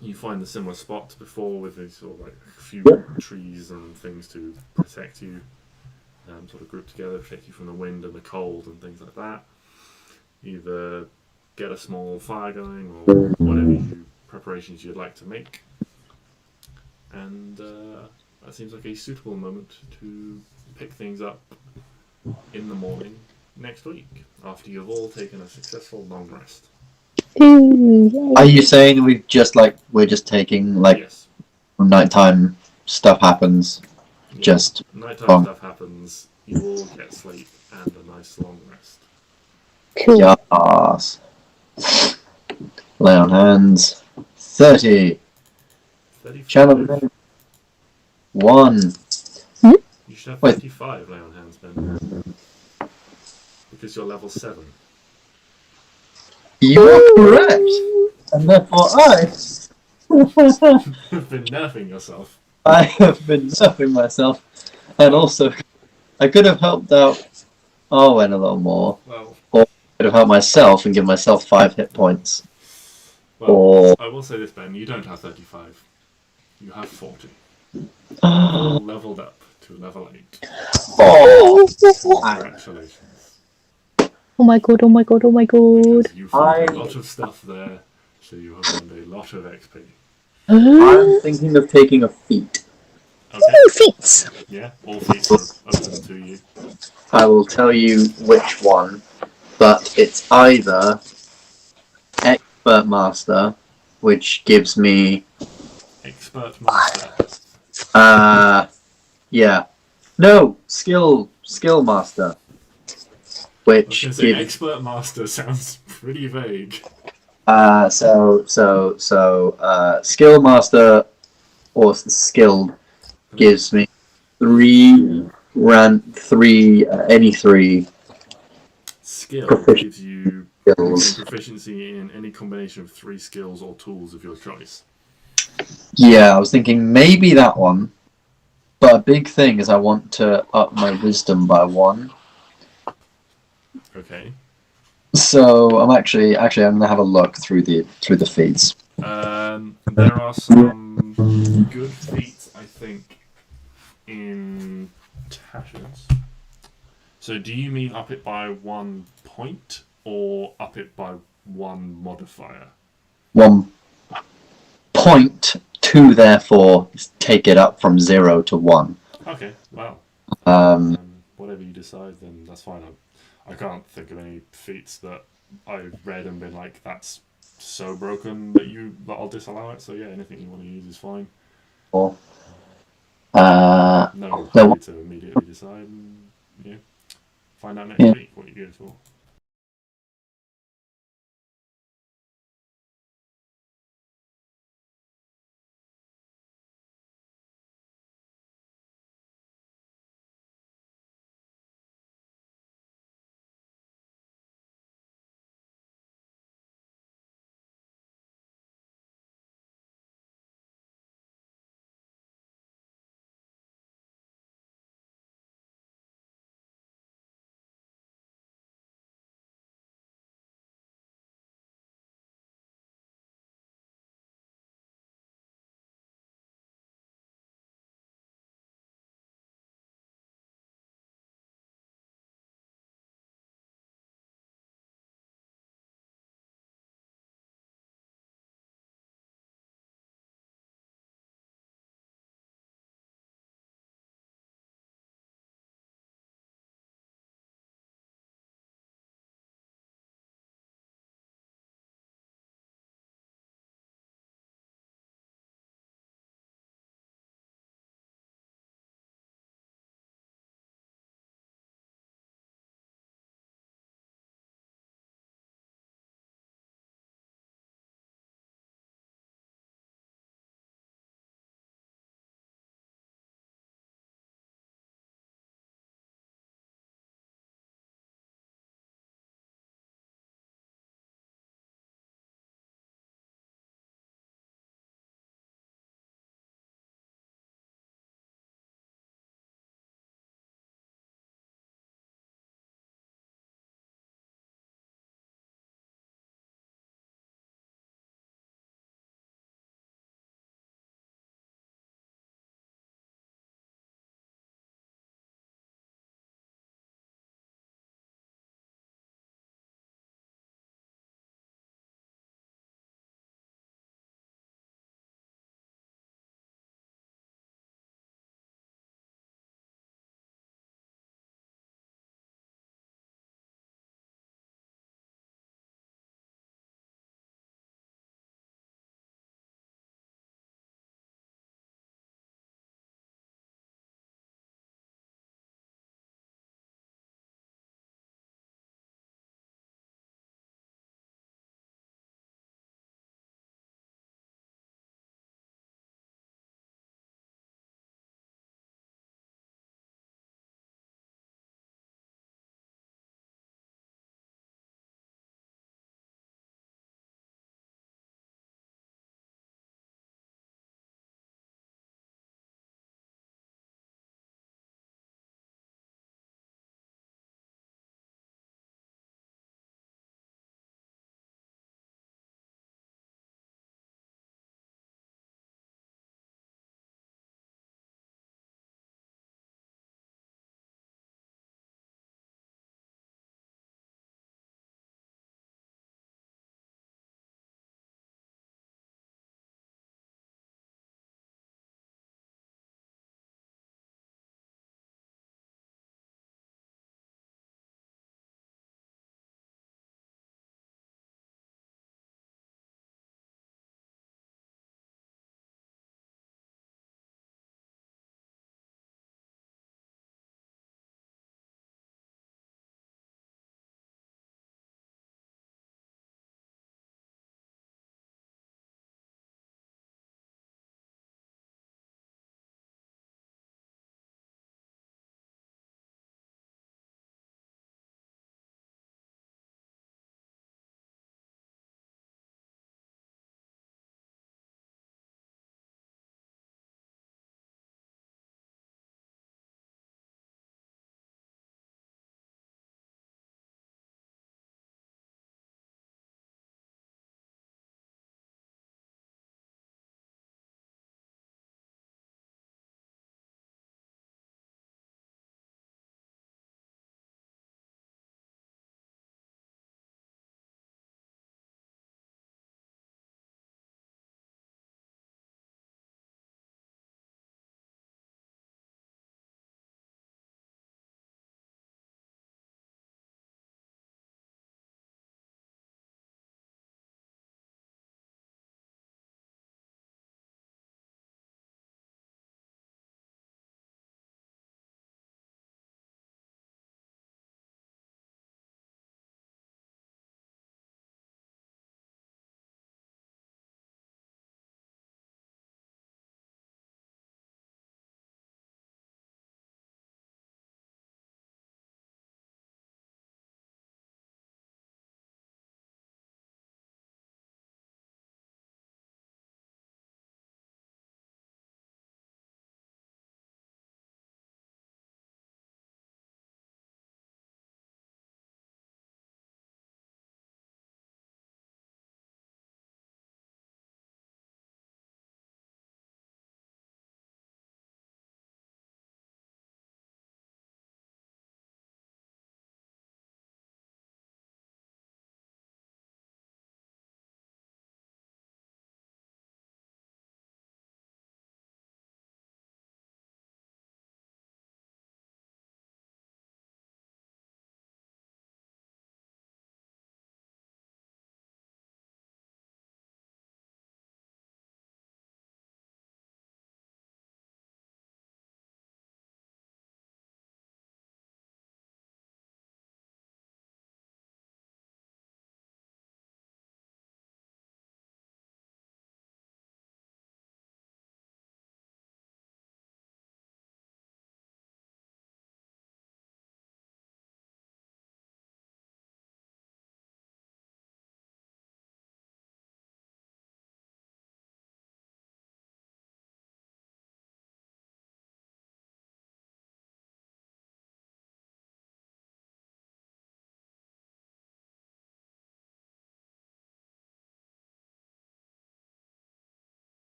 You find the similar spots before with these sort of a few trees and things to protect you, sort of grouped together, protect you from the wind and the cold and things like that. Either get a small fire going or whatever preparations you'd like to make. And that seems like a suitable moment to pick things up in the morning next week, after you've all taken a successful long rest. Ooh, Are you saying we're just taking Yes. nighttime stuff happens? Yeah. Just nighttime stuff happens, you all get sleep and a nice long rest. cool. Yes. Lay on hands. 30. 35. Channel 1. You should have Wait. 55 lay on hands, Ben. Because you're level 7. You are correct. And therefore You've been nerfing yourself. I have been nerfing myself. And also, I could have helped out Arwen a little more. Well, Or I could have helped myself and given myself 5 hit points. well, I will say this, Ben, you don't have 35. You have 40. Leveled up to level 8. Oh, Congratulations. Oh my god, oh my god, oh my god. Because you fought a lot of stuff there, so you have earned a lot of XP. I'm thinking of taking a feat. Okay. No feats. Yeah, all feats are open to you. I will tell you which one, but it's either Expert Master, which gives me Expert Master. yeah. No, Skill Master. I was Which going to say, gives Expert Master sounds pretty vague. Skill Master or Skilled gives me any three Skill Proficient gives you skills. proficiency in any combination of 3 skills or tools of your choice. Yeah, I was thinking maybe that one. But a big thing is I want to up my wisdom by 1. Okay. So I'm actually I'm gonna have a look through the feeds. There are some good feats, I think, in Tasha's. So do you mean up it by 1 point or up it by 1 modifier? 1.2 therefore take it up from 0 to 1. Okay, well, whatever you decide, then that's fine. I can't think of any feats that I've read and been like, that's so broken that I'll disallow it. So yeah, anything you want to use is fine. Or No hurry to immediately decide. And, yeah, find out next week what you go for.